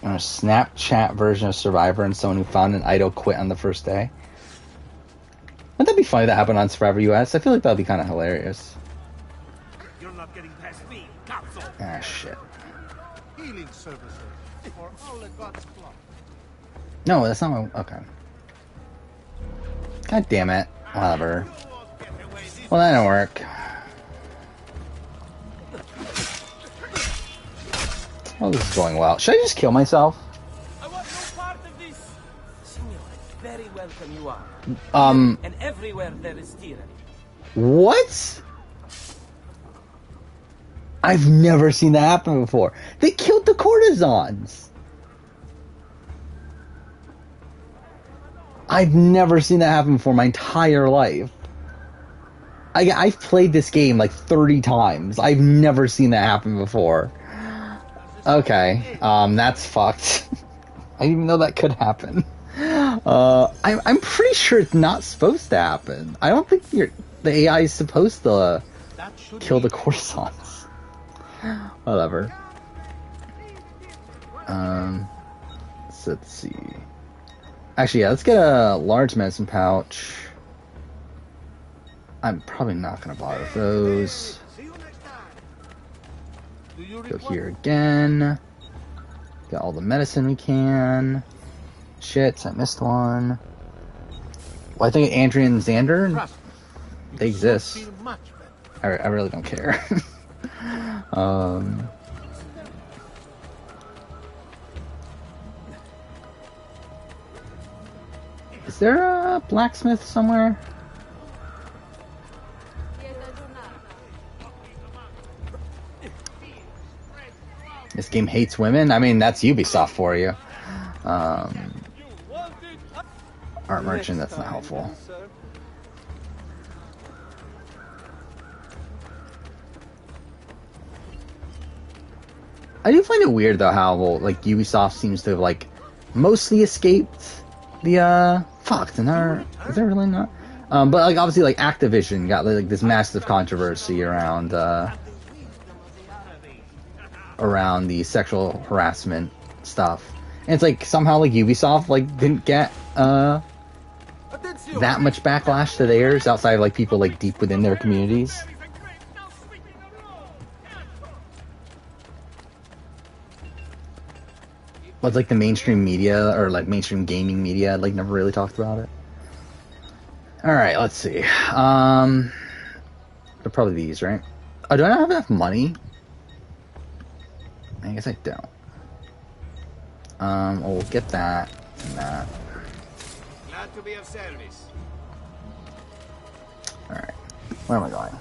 A Snapchat version of Survivor and someone who found an idol quit on the first day. Wouldn't that be funny that happened on Survivor US? I feel like that would be kind of hilarious. You're not getting past me, Capsule. Ah, shit. Healing services for all the gods' flock. No, that's not my... Okay. God damn it. Whatever. Well, that didn't work. Oh, this is going well. Should I just kill myself? I want no part of this. Signor, very welcome you are. And everywhere there is tyranny. What? I've never seen that happen before. They killed the courtesans. I've never seen that happen before my entire life. I've played this game like 30 times. I've never seen that happen before. Okay, that's fucked. I didn't even know that could happen. I'm pretty sure it's not supposed to happen. I don't think the AI is supposed to kill the courtesans. Whatever. So let's see. Actually, yeah, let's get a large medicine pouch. I'm probably not gonna bother with those. Go here again. Got all the medicine we can. Shit, I missed one. Well, I think Andrea and Xander, they exist. I really don't care. Is there a blacksmith somewhere? This game hates women? I mean, that's Ubisoft for you. Art merchant, that's not helpful. I do find it weird, though, how, like, Ubisoft seems to have, like, mostly escaped the, fuck, is there really not? But like obviously like Activision got like this massive controversy around the sexual harassment stuff. And it's like somehow like Ubisoft like didn't get that much backlash to theirs outside of like people like deep within their communities. But like the mainstream media or like mainstream gaming media like never really talked about it. Alright, let's see. They're probably these, right? Oh, do I not have enough money? I guess I don't. We'll get that and that. Glad to be of service. Alright. Where am I going?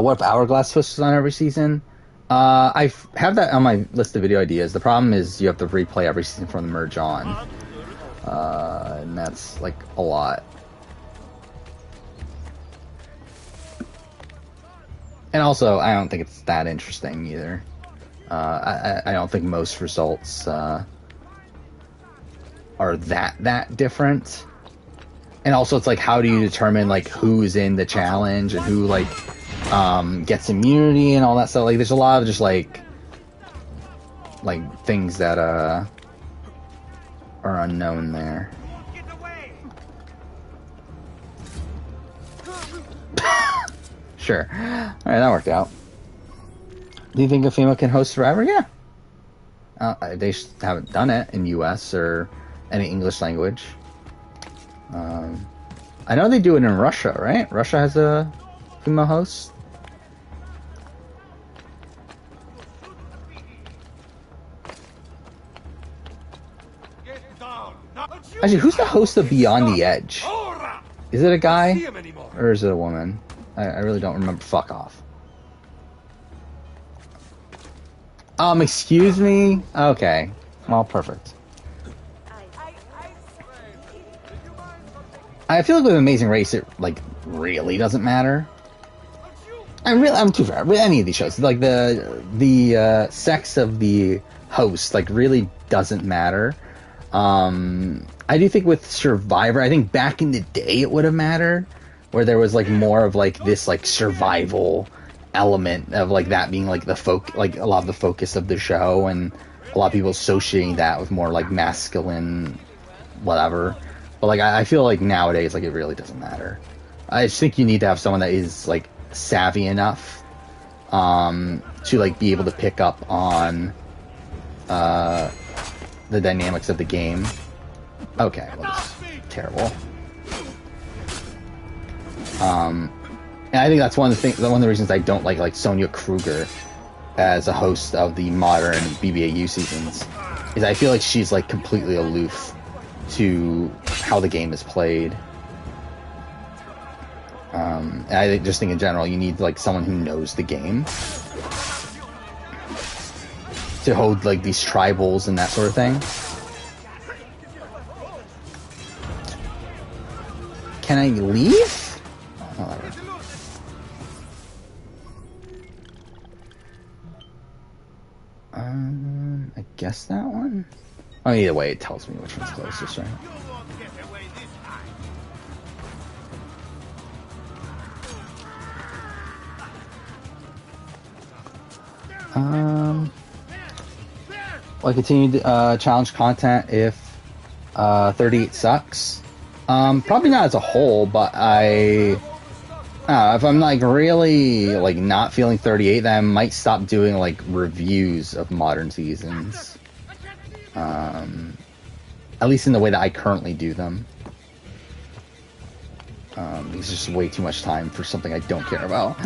What if Hourglass Twist was on every season? I have that on my list of video ideas. The problem is you have to replay every season from the merge on. And that's like a lot. And also, I don't think it's that interesting either. I don't think most results are that different. And also, it's like, how do you determine like who's in the challenge and who like gets immunity and all that stuff? Like, there's a lot of just like things that are unknown there. Sure. Alright, that worked out. Do you think a female can host Survivor? Yeah. They haven't done it in US or any English language. I know they do it in Russia, right? Russia has a female host. Actually, who's the host of Beyond the Edge? Is it a guy? Or is it a woman? I really don't remember. Fuck off. Excuse me? Okay. Well, perfect. I feel like with Amazing Race, it, like, really doesn't matter. I'm too fair. With any of these shows, like, the sex of the host, like, really doesn't matter. I do think with Survivor, I think back in the day it would have mattered, where there was, like, more of, like, this, like, survival element of, like, that being, like, like, a lot of the focus of the show, and a lot of people associating that with more, like, masculine whatever. But, like, I feel like nowadays, like, it really doesn't matter. I just think you need to have someone that is, like, savvy enough to, like, be able to pick up on the dynamics of the game. Okay, well, this is terrible. And I think that's one of the reasons I don't like Sonya Kruger as a host of the modern BvW seasons, is I feel like she's, like, completely aloof to how the game is played. And I just think in general you need, like, someone who knows the game to hold, like, these tribals and that sort of thing. Can I leave? Oh, I guess that one? Oh, either way, it tells me which one's closest, right? Will I continue challenge content if 38 sucks? Probably not as a whole, but if I'm, like, really, like, not feeling 38, then I might stop doing, like, reviews of modern seasons. At least in the way that I currently do them. It's just way too much time for something I don't care about.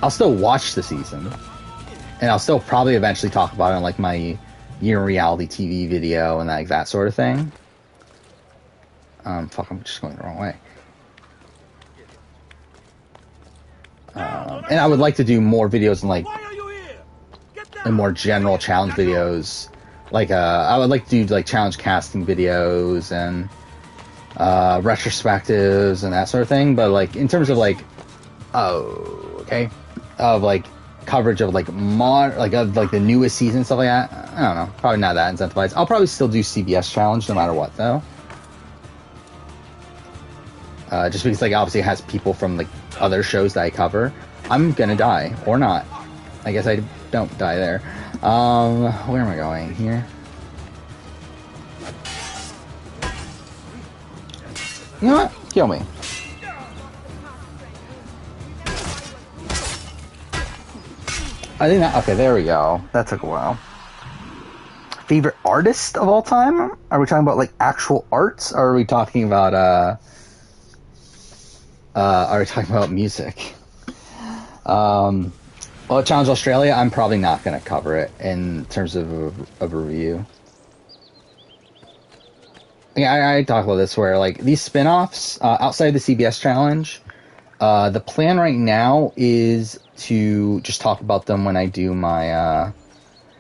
I'll still watch the season, and I'll still probably eventually talk about it on, like, my year reality TV video and, like, that sort of thing. Fuck, I'm just going the wrong way. And I would like to do more videos and, like, and more general challenge videos. Like, I would like to do, like, challenge casting videos and retrospectives and that sort of thing. But, like, in terms of, like, of, like, coverage of, like, the newest season, stuff like that, I don't know. Probably not that incentivized. I'll probably still do CBS challenge no matter what, though. just because like obviously it has people from like other shows that I cover. I'm gonna die or not. I guess I don't die there. Where am I going here? You know what? Kill me. I think that, okay, there we go. That took a while. Favorite artist of all time? Are we talking about like actual arts, or are we talking about music? Well, Challenge Australia, I'm probably not going to cover it in terms of a review. Yeah, I talk about this where like these spin-offs outside the CBS Challenge, the plan right now is to just talk about them when I do my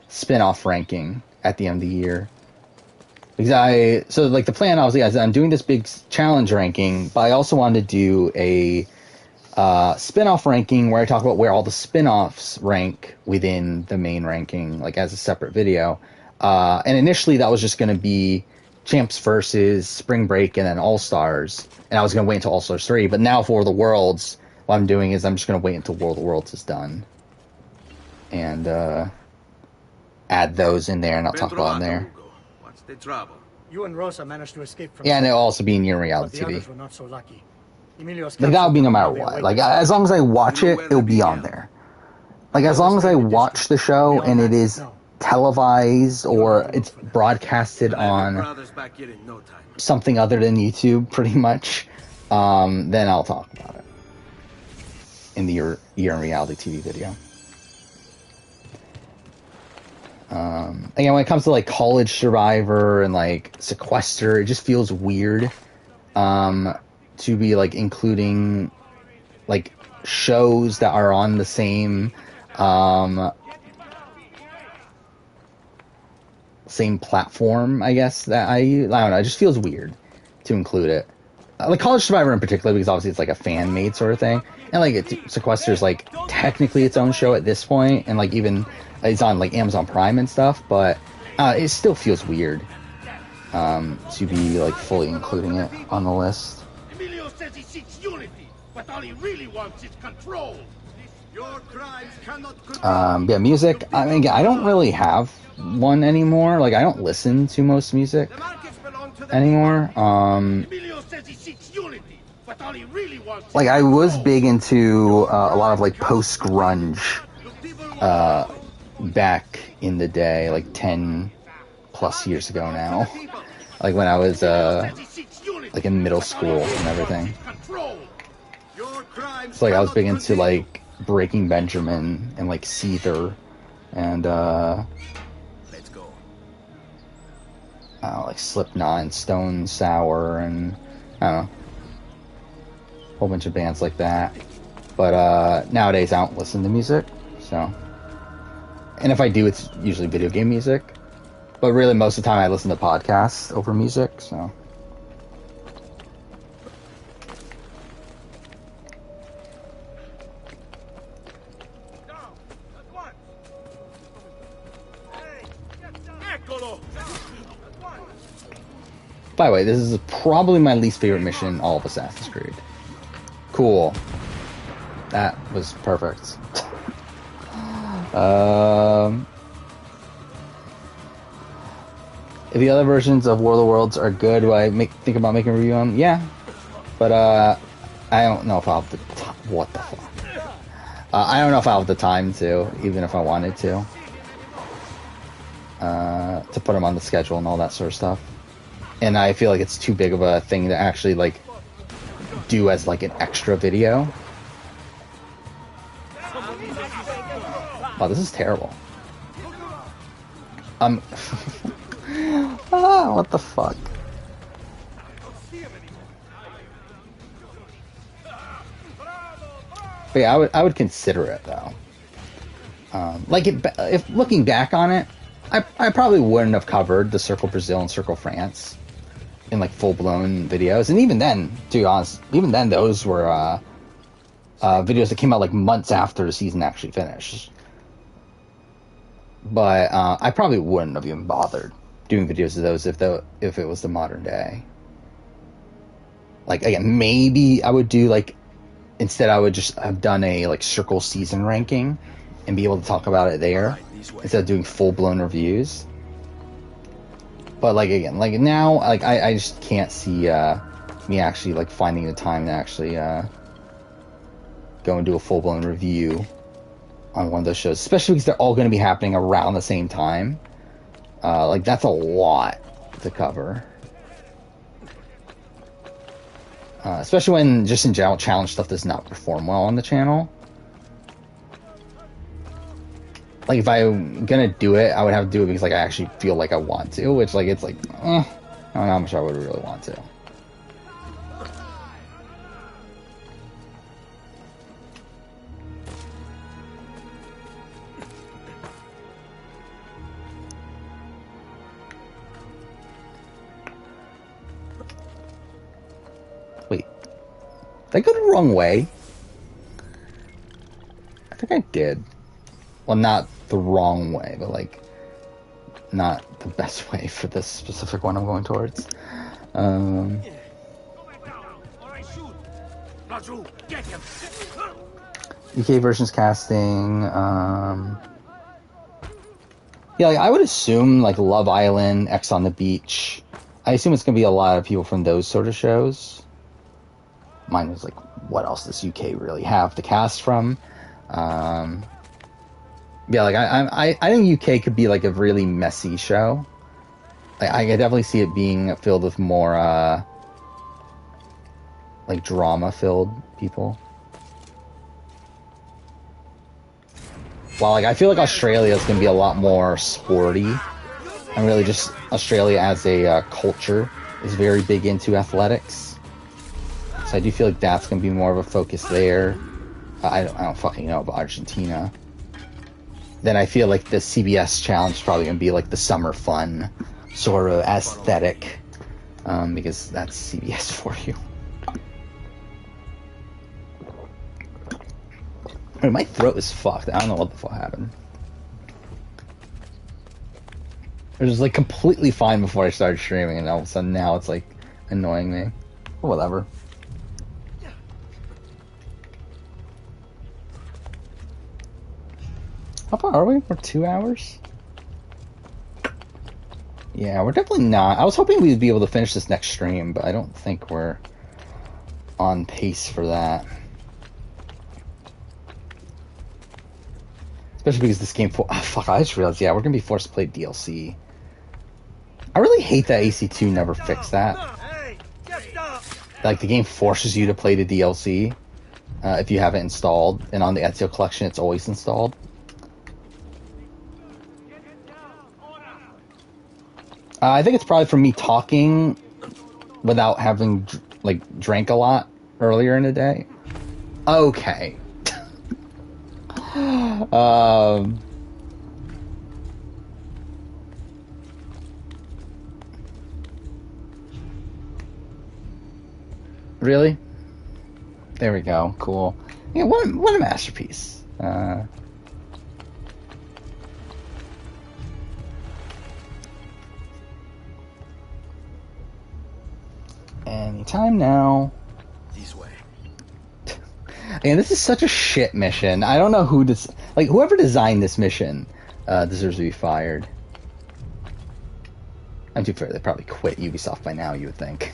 spin-off ranking at the end of the year. Because so like the plan obviously is I'm doing this big challenge ranking, but I also wanted to do a spin-off ranking where I talk about where all the spin-offs rank within the main ranking, like as a separate video. And initially that was just going to be Champs versus Spring Break and then All-Stars. And I was going to wait until All-Stars 3. But now for the Worlds, what I'm doing is I'm just going to wait until World of Worlds is done. And add those in there, and I'll talk about them there. What's the trouble? You and Rosa managed to escape from. Yeah, and they'll also be in your reality TV. Others were not so lucky. Like that'll be no matter what. Like as long as I watch it, it'll be on there. Like as long as I watch the show and it is televised or it's broadcasted on something other than YouTube, pretty much, then I'll talk about it in the year in reality TV video. Again, when it comes to like College Survivor and like Sequester, it just feels weird to be like including like shows that are on the same same platform, I guess, that I don't know, it just feels weird to include it. Like College Survivor in particular, because obviously it's like a fan-made sort of thing, and like Sequester's like technically its own show at this point, and like even it's on like Amazon Prime and stuff, but it still feels weird to be like fully including it on the list. Emilio says he seeks unity, but all he really wants is control. Your crimes cannot yeah, music. I mean, I don't really have one anymore. Like I don't listen to most music anymore. Emilio says he seeks unity, but all he really wants like I was big into a lot of like post grunge back in the day, like 10 plus years ago now, like when I was like in middle school and everything. It's like I was big into like Breaking Benjamin and like Seether and Let's go. Like Slipknot and Stone Sour and I don't know, a whole bunch of bands like that. But nowadays I don't listen to music, so. And if I do, it's usually video game music. But really, most of the time, I listen to podcasts over music, so. By the way, this is probably my least favorite mission in all of Assassin's Creed. Cool. That was perfect. If the other versions of World of Worlds are good, will I think about making a review on them? Yeah, but I don't know if I'll have the time. What the fuck? I don't know if I'll have the time to, even if I wanted to put them on the schedule and all that sort of stuff. And I feel like it's too big of a thing to actually like do as like an extra video. Wow, this is terrible. What the fuck? But yeah, I would consider it though. Like if looking back on it, I probably wouldn't have covered the Circle Brazil and Circle France in like full blown videos, and even then, to be honest, even then those were videos that came out like months after the season actually finished. But I probably wouldn't have even bothered doing videos of those if it was the modern day. Like, again, maybe I would do, like, instead I would just have done a, like, circle season ranking and be able to talk about it there instead of doing full-blown reviews. But, like, again, like, now, like, I just can't see me actually, like, finding the time to actually go and do a full-blown review on one of those shows, especially because they're all going to be happening around the same time. Like, that's a lot to cover. Especially when, just in general, challenge stuff does not perform well on the channel. Like, if I'm gonna do it, I would have to do it because, like, I actually feel like I want to, which, like, it's like, I don't know how much I would really want to. Wait. Did I go the wrong way? I think I did. Well, not the wrong way, but, like, not the best way for this specific one I'm going towards. UK versions casting, yeah, like, I would assume, like, Love Island, X on the Beach. I assume it's going to be a lot of people from those sort of shows. Mine was like, what else does UK really have to cast from? Yeah, like, I think UK could be, like, a really messy show. Like, I could definitely see it being filled with more, like, drama-filled people. While, like, I feel like Australia is going to be a lot more sporty. And really just Australia as a culture is very big into athletics. So I do feel like that's going to be more of a focus there. I don't fucking know about Argentina. Then I feel like the CBS challenge is probably going to be like the summer fun sort of aesthetic. Because that's CBS for you. I mean, my throat is fucked. I don't know what the fuck happened. It was like completely fine before I started streaming, and all of a sudden now it's like annoying me. Or whatever. How far are we? We're 2 hours? Yeah, we're definitely not. I was hoping we'd be able to finish this next stream, but I don't think we're on pace for that. Especially because this game... Oh, fuck, I just realized, yeah, we're going to be forced to play DLC. I really hate that AC2 never fixed that. Like, the game forces you to play the DLC if you have it installed, and on the Ezio collection it's always installed. I think it's probably from me talking without having, like, drank a lot earlier in the day. Okay. Really? There we go. Cool. Yeah, what a masterpiece. Anytime now. This way. And this is such a shit mission. I don't know who like, whoever designed this mission deserves to be fired. I'm too fair, they probably quit Ubisoft by now, you would think.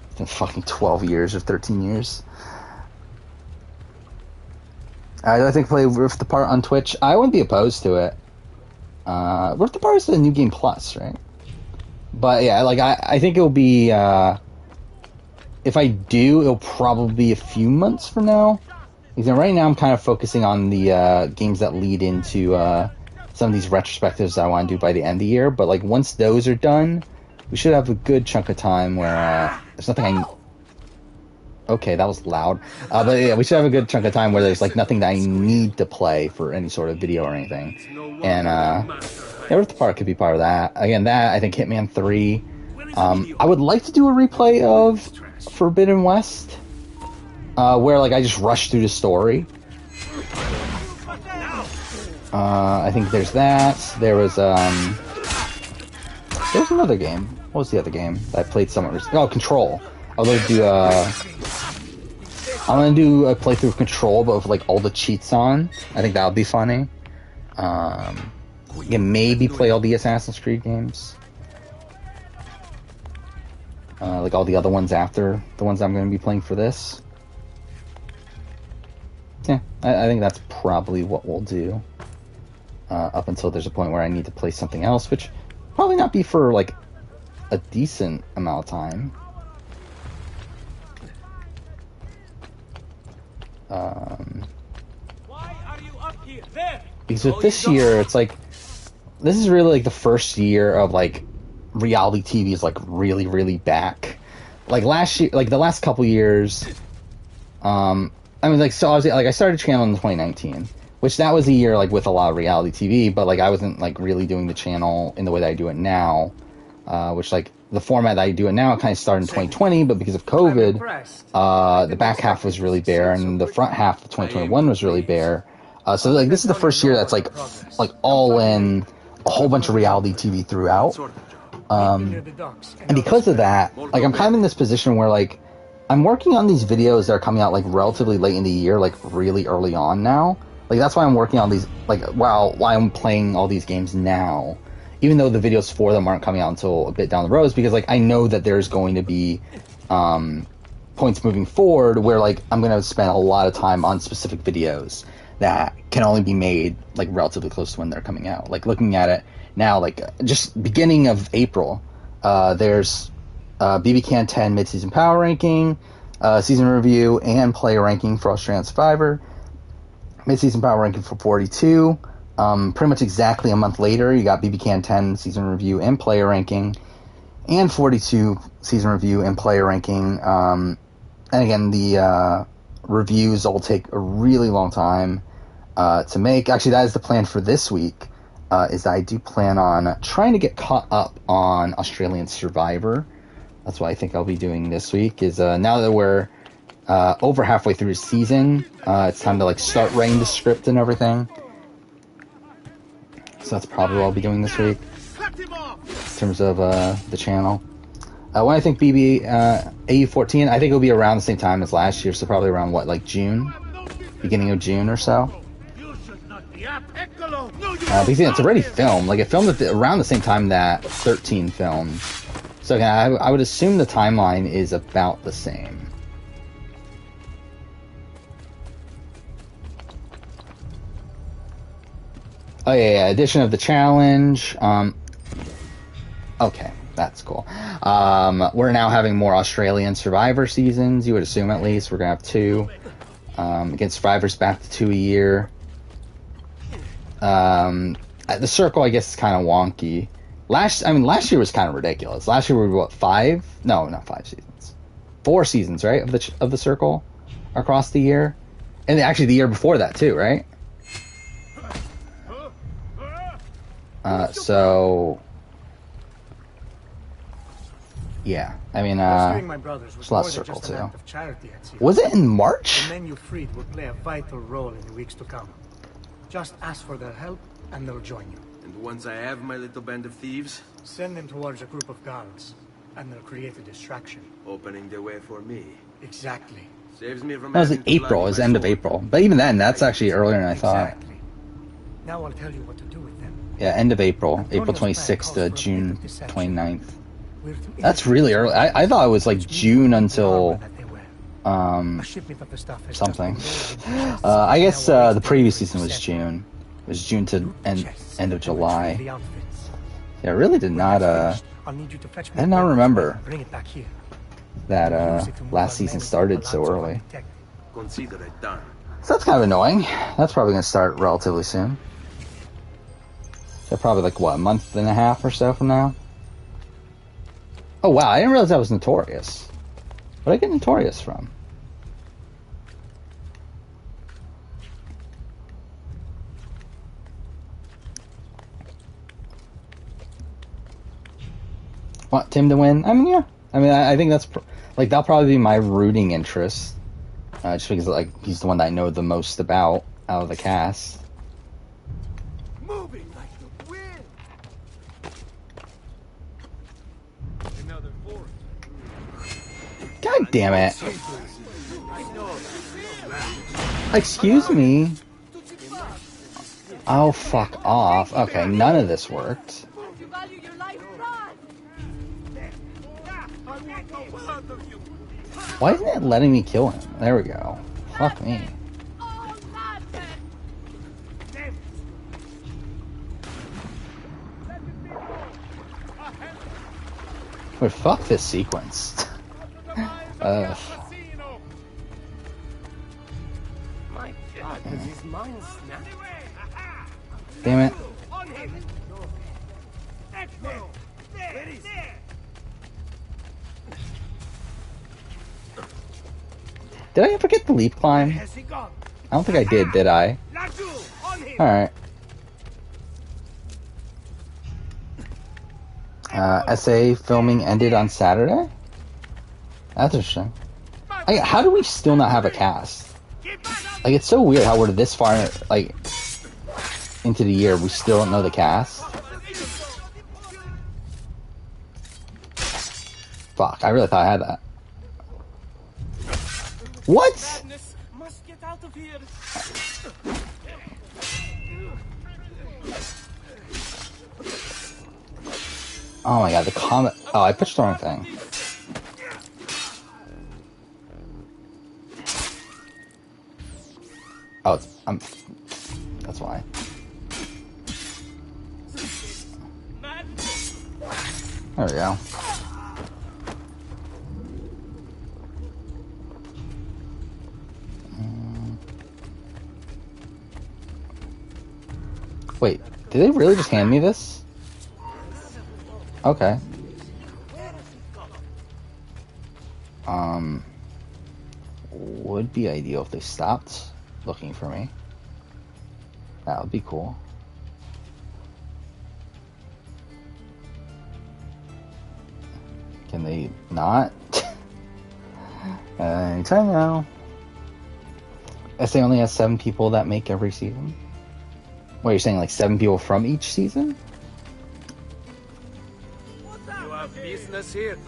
It's been fucking 12 years or 13 years. I think play Rift Apart on Twitch. I wouldn't be opposed to it. Rift Apart is the New Game Plus, right? But yeah, like, I think it'll be, if I do, it'll probably be a few months from now. Because right now I'm kind of focusing on the games that lead into some of these retrospectives I want to do by the end of the year. But, like, once those are done, we should have a good chunk of time where there's nothing Okay, that was loud. But yeah, we should have a good chunk of time where there's, like, nothing that I need to play for any sort of video or anything. And Rift Apart could be part of that. Again, that, I think Hitman 3. I would like to do a replay of Forbidden West, where, like, I just rushed through the story. I think there's that. There was another game. What was the other game that I played somewhat recently? Oh, Control. I'm gonna do a playthrough of Control, but with like all the cheats on. I think that would be funny. Yeah, maybe play all the Assassin's Creed games. Like all the other ones after the ones I'm going to be playing for this. Yeah, I think that's probably what we'll do. Up until there's a point where I need to play something else, which probably not be for like a decent amount of time. Why are you up here? There. Because with this year, it's like, this is really like the first year of like reality TV is like really, really back. Like last year, like the last couple years, I mean, like, so obviously, like I started a channel in 2019, which that was a year like with a lot of reality TV, but like I wasn't like really doing the channel in the way that I do it now, which like the format that I do it now kind of started in 2020, but because of COVID, the back half was really bare and the front half of 2021 was really bare. So like this is the first year that's like all in a whole bunch of reality TV throughout. And because of that, like I'm kind of in this position where like I'm working on these videos that are coming out like relatively late in the year, like really early on now. Like that's why I'm working on these, like while I'm playing all these games now, even though the videos for them aren't coming out until a bit down the road, is because like I know that there's going to be points moving forward where like I'm going to spend a lot of time on specific videos that can only be made like relatively close to when they're coming out. Like looking at it now, like just beginning of April, there's BB 10 mid-season power ranking, season review, and player ranking for Australian Survivor. Mid-season power ranking for 42. Pretty much exactly a month later, you got BB 10 season review and player ranking, and 42 season review and player ranking. And again, the reviews all take a really long time to make. Actually, that is the plan for this week. Is that I do plan on trying to get caught up on Australian Survivor. That's what I think I'll be doing this week. Is now that we're over halfway through the season, it's time to like start writing the script and everything. So that's probably what I'll be doing this week in terms of the channel. When I think BB AU14, I think it'll be around the same time as last year, so probably around what, like June, beginning of June or so. Because it's already filmed. Like it filmed around the same time that 13 filmed. So again, I would assume the timeline is about the same. Oh yeah, addition of the challenge. Okay, that's cool. We're now having more Australian Survivor seasons. You would assume at least we're gonna have 2. Again, Survivor's back to 2 a year. The circle, I guess, is kind of wonky. Last year was kind of ridiculous. Last year we were what, 5? No, not 5 seasons. 4 seasons, right, of the circle across the year, and actually the year before that too, right? So yeah, I mean, there's a lot of circle too. Was it in March? The men you freed will play a vital role in the weeks to come. Just ask for their help, and they'll join you. And once I have my little band of thieves, send them towards a group of guards, and they'll create a distraction. Opening the way for me. Exactly. Saves me from. That was in April. It was end of April. But even then, that's actually earlier than I thought. Exactly. Now I'll tell you what to do with them. Yeah, end of April. April 26th to June 29th. That's really early. I thought it was like June until something. I guess the previous season was June. It was June to end of July. Yeah, I really did not I did not remember that last season started so early. So that's kind of annoying. That's probably going to start relatively soon. So probably like, what, a month and a half or so from now? Oh wow, I didn't realize that was Notorious. Where did I get Notorious from? Want Tim to win? I mean, yeah. I mean, I think that's like that'll probably be my rooting interest, just because like he's the one that I know the most about out of the cast. Moving like the wind. Another forest. God damn it. Excuse me. Oh, fuck off. Okay, none of this worked. Why isn't it letting me kill him? There we go. Fuck me. But fuck this sequence. My God, does his mind snap? Damn it. Did I ever get the leap climb? I don't think I did I? Alright. SA filming ended on Saturday? That's interesting. How do we still not have a cast? Like, it's so weird how we're this far, like, into the year, we still don't know the cast. Fuck, I really thought I had that. What? Oh my god, the comment. Oh, I pushed the wrong thing. Oh, that's why. There we go. Wait, did they really just hand me this? Okay. Would be ideal if they stopped looking for me. That would be cool. Can they not? Anytime now. SA only has 7 people that make every season. What, you're saying like 7 people from each season? You have business here.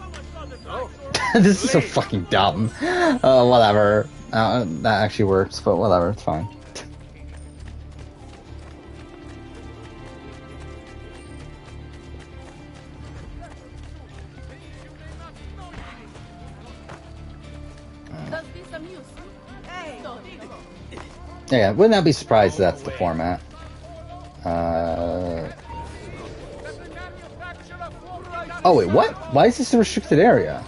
Oh. This is so fucking dumb. Whatever. That actually works, but whatever, it's fine. Yeah, would not be surprised if that's the format. Oh wait, what? Why is this a restricted area?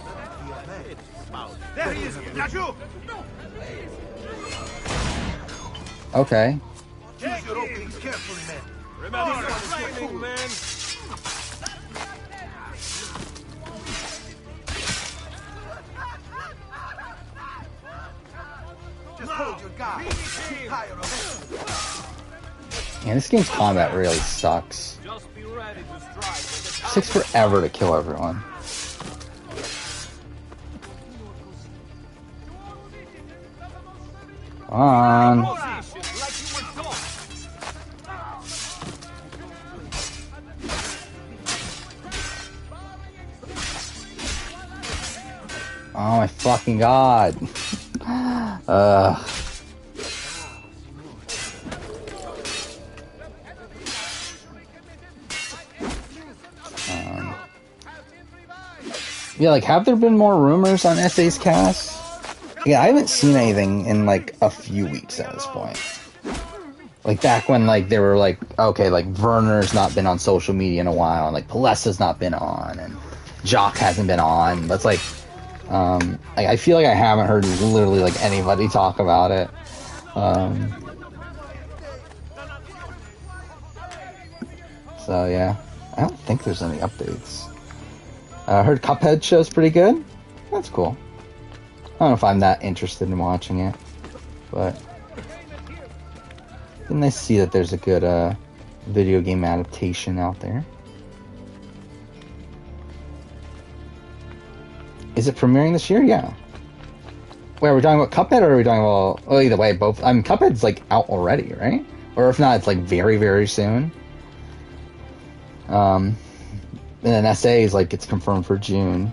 Okay. Choose your openings carefully, man. Remember flaming, man. Just hold your guard. Keep higher of it. Man, this game's combat really sucks. Just be ready to strike. It takes forever to kill everyone. Come on. Oh my fucking god. Yeah, like, have there been more rumors on SA's cast? Yeah, I haven't seen anything in, like, a few weeks at this point. Like, back when, like, they were like, okay, like, Werner's not been on social media in a while, and, like, Palesa's not been on, and Jock hasn't been on, but it's like, I feel like I haven't heard literally, like, anybody talk about it. So, yeah. I don't think there's any updates. I heard Cuphead show's pretty good. That's cool. I don't know if I'm that interested in watching it, but it's nice to see that there's a good video game adaptation out there. Is it premiering this year? Yeah. Wait, are we talking about Cuphead or are we talking about... Oh, either way, both. I mean, Cuphead's like out already, right? Or if not, it's like very, very soon. And then SA is like, it's confirmed for June.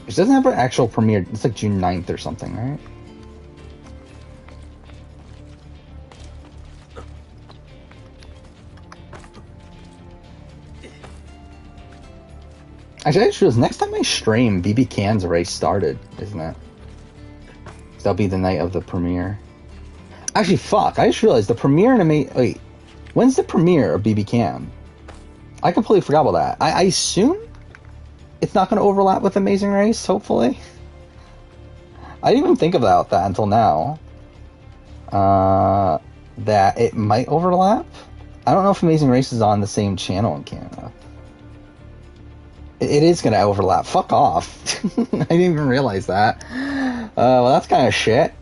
It doesn't have an actual premiere. It's like June 9th or something, right? Actually, I just realized next time I stream, BB Can's already started, isn't it? That'll be the night of the premiere. Actually, fuck, I just realized the premiere in wait, when's the premiere of BB Can? I completely forgot about that. I assume it's not going to overlap with Amazing Race, hopefully. I didn't even think about that until now. That it might overlap. I don't know if Amazing Race is on the same channel in Canada. It is going to overlap. Fuck off. I didn't even realize that. Well, that's kind of shit.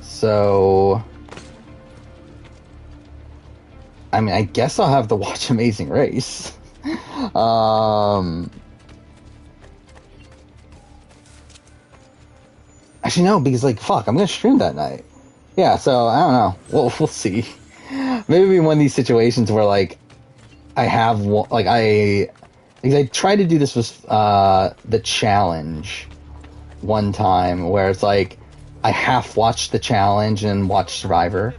So, I mean, I guess I'll have to watch Amazing Race. Actually, no, because, like, fuck, I'm gonna stream that night. Yeah, so, I don't know. We'll see. Maybe it'll be one of these situations where, like, because I tried to do this with, the challenge one time, where it's like, I half watched the challenge and watched Survivor.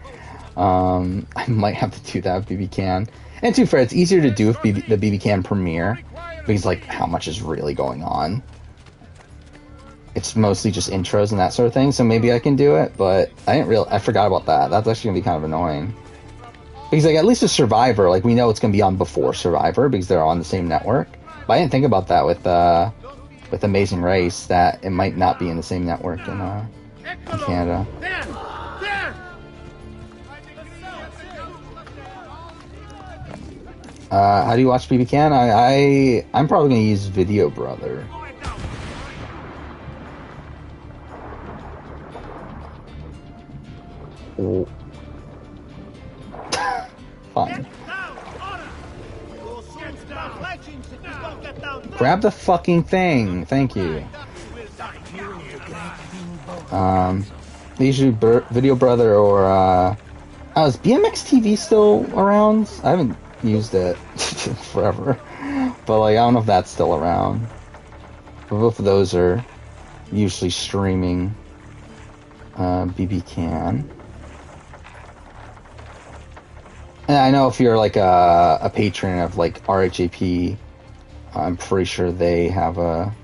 I might have to do that with BB Can. And to be fair, it's easier to do with the BB Can premiere, because, like, how much is really going on. It's mostly just intros and that sort of thing, so maybe I can do it, but I forgot about that. That's actually gonna be kind of annoying. Because, like, at least with Survivor, like, we know it's gonna be on before Survivor, because they're on the same network. But I didn't think about that with Amazing Race, that it might not be in the same network in Canada. How do you watch BB Can? I'm probably gonna use Video Brother. Oh. Fine. Grab the fucking thing. Thank you. Usually Video Brother or is BMX TV still around? I haven't used it forever, but like I don't know if that's still around. But both of those are usually streaming BB Can. And I know if you're like a patron of like RHAP, I'm pretty sure they have a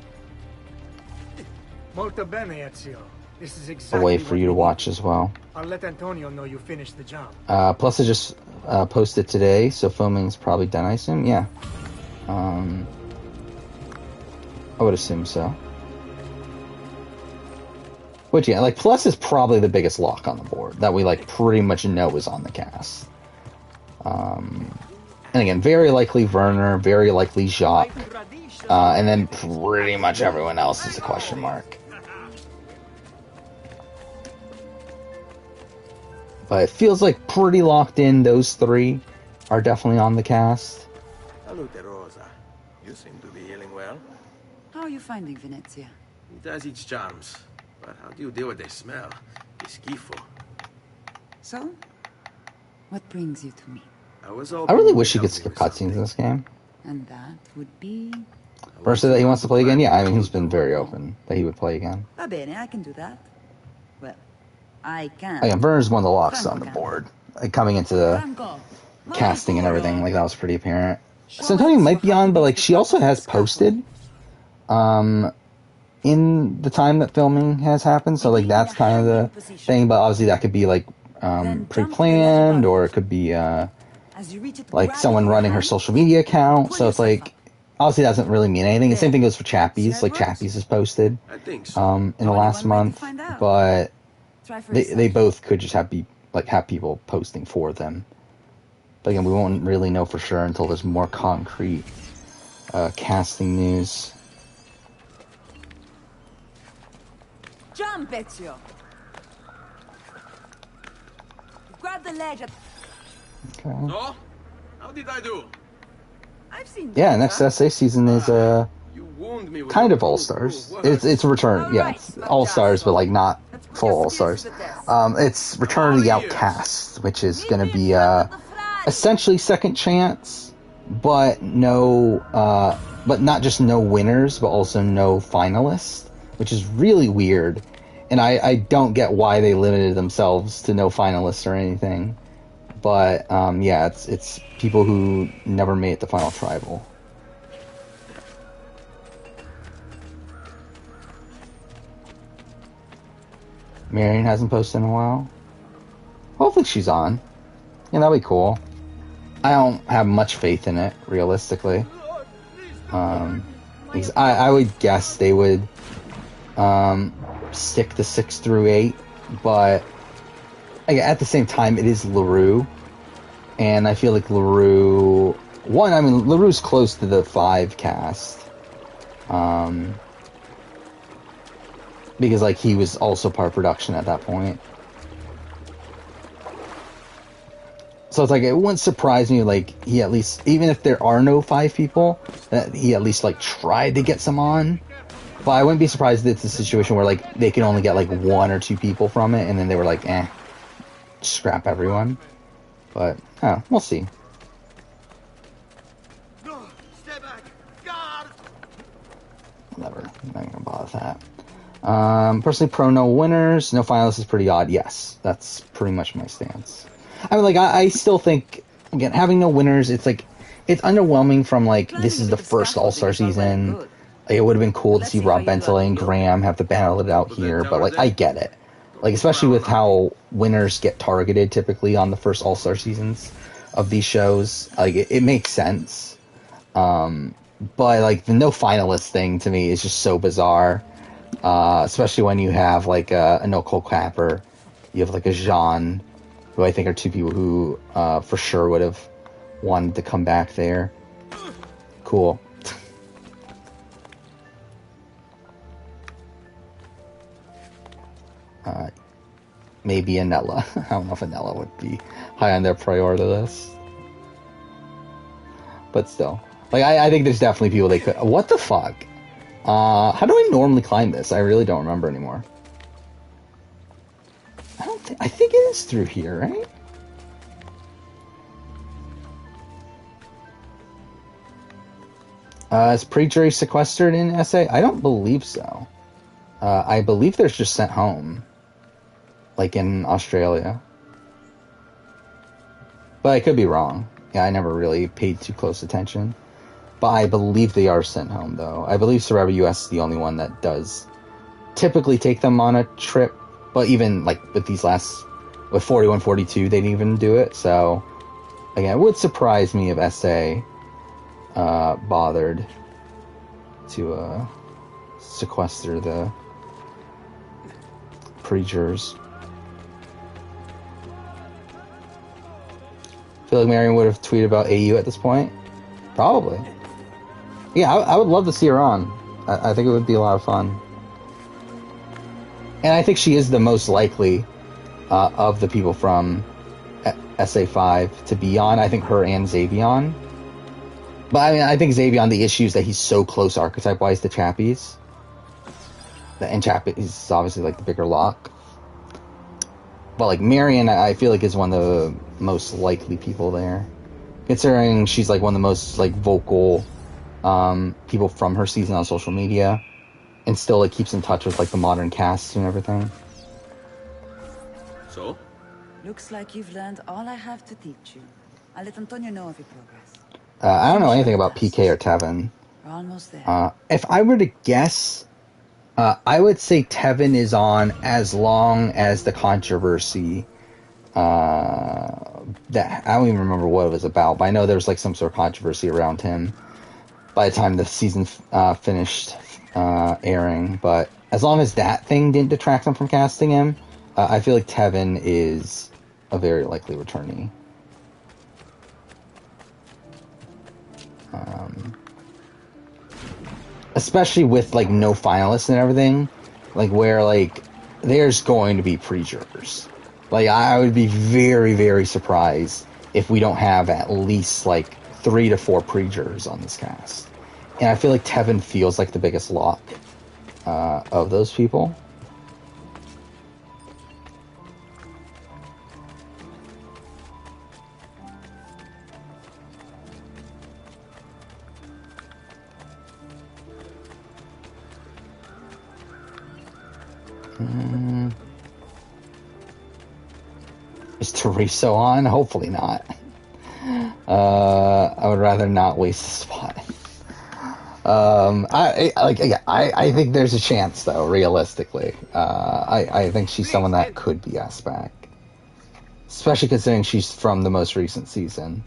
way for you to watch as well. I'll let Antonio know you finished the job. Plus I just posted today, so filming's probably done, I assume. Yeah. I would assume so. Which, yeah, like, Plus is probably the biggest lock on the board that we, like, pretty much know is on the cast. And again, very likely Werner, very likely Jacques, and then pretty much everyone else is a question mark. But it feels like pretty locked in. Those three are definitely on the cast. Salute, Rosa. You seem to be healing well. How are you finding Venezia? It has its charms. But how do you deal with the smell? The schifo. So, what brings you to me? I really wish you could skip cutscenes in this game. And that would be... Versus that he wants to play again? Yeah, I mean, he's been very open that he would play again. Va bene, I can do that. Well, I can. Again, Werner's one of the locks on the board. Like, coming into the casting and everything, like, that was pretty apparent. Santonia might be on, but, like, she also has posted in the time that filming has happened, so, like, that's kind of the thing, but obviously that could be, like, pre-planned, or it could be, like, someone running her social media account, so it's, like, obviously that doesn't really mean anything. The same thing goes for Chappie's, like, Chappie's is posted, in the last month, but they both could just have people posting for them. But again, we won't really know for sure until there's more concrete, casting news. Jump, Ezio! Grab the ledge. Okay. No? How did I do? I've seen. Yeah, next SA season is kind of All Stars. It's a return. Yeah, it's All Stars, but like not full All Stars. It's Return of the Outcast, which is going to be essentially second chance, but but not just no winners, but also no finalists, which is really weird. And I don't get why they limited themselves to no finalists or anything. But yeah, it's people who never made it to final tribal. Marion hasn't posted in a while. Hopefully she's on. Yeah, that'd be cool. I don't have much faith in it, realistically. Because I would guess they would stick to 6 through 8, but at the same time, it is LaRue, and I feel like LaRue... One, I mean, LaRue's close to the 5 cast. Because, like, he was also part of production at that point. So it's like, it wouldn't surprise me, like, he at least, even if there are no 5 people, that he at least, like, tried to get some on. But I wouldn't be surprised if it's a situation where, like, they can only get, like, 1 or 2 people from it, and then they were like, scrap everyone. But, we'll see. No, stay back. Guard. Whatever, I'm not gonna bother with that. Personally, pro no winners, no finalists is pretty odd. Yes, that's pretty much my stance. I mean, like, I still think, again, having no winners, it's like, it's underwhelming from, like, this is the first All-Star season. Like, it would have been cool to see Rob Bentley and Graham have to battle it out here, but, like, I get it. Like, especially with how winners get targeted typically on the first All-Star seasons of these shows. Like, it makes sense. But, like, the no finalist thing to me is just so bizarre. Especially when you have, like, a Nicole Capper, you have, like, a Jean, who I think are 2 people who for sure would have wanted to come back there. Cool. Maybe Anella. I don't know if Anella would be high on their priority list. But still. Like, I think there's definitely people they could... What the fuck? How do I normally climb this? I really don't remember anymore. I think it is through here, right? Is pre-jury sequestered in SA? I don't believe so. I believe they're just sent home. Like in Australia. But I could be wrong. Yeah, I never really paid too close attention. But I believe they are sent home, though. I believe Survivor US is the only one that does typically take them on a trip. But even, like, with these last... With 41, 42, they didn't even do it. So, again, it would surprise me if SA bothered to sequester the pre-jurors. I feel like Marion would have tweeted about AU at this point. Probably. Yeah, I would love to see her on. I think it would be a lot of fun. And I think she is the most likely of the people from SA5 to be on. I think her and Xavion. But I mean, I think Xavion, the issue is that he's so close archetype-wise to Chappies. And Chappies is obviously like the bigger lock. But like Marion, I feel like is one of the most likely people there. Considering she's like one of the most like vocal people from her season on social media. And still like keeps in touch with like the modern cast and everything. So? Looks like you've learned all I have to teach you. I'll let Antonio know of your progress. I don't know anything about PK or Tevin. We're almost there. If I were to guess, I would say Tevin is on as long as the controversy that I don't even remember what it was about, but I know there was like some sort of controversy around him by the time the season finished airing. But as long as that thing didn't detract them from casting him, I feel like Tevin is a very likely returnee. Especially with like no finalists and everything, like where like there's going to be pre-jurors. Like I would be very, very surprised if we don't have at least like 3 to 4 pre-jurors on this cast. And I feel like Tevin feels like the biggest lock of those people. Is Teresa on? Hopefully not. I would rather not waste the spot. I think there's a chance though, realistically. I think she's someone that could be asked back. Especially considering she's from the most recent season.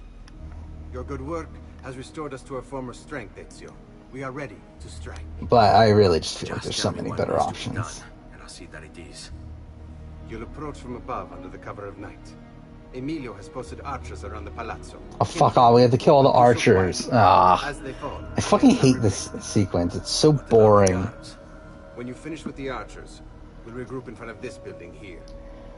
Your good work has restored us to our former strength, Ezio. We are ready to strike. But I really just feel like there's so many better options. And I'll see that it is. You'll approach from above under the cover of night. Emilio has posted archers around the palazzo. Oh, fuck off. We have to kill all the archers. I fucking hate this sequence. It's so boring. When you finish with the archers, we'll regroup in front of this building here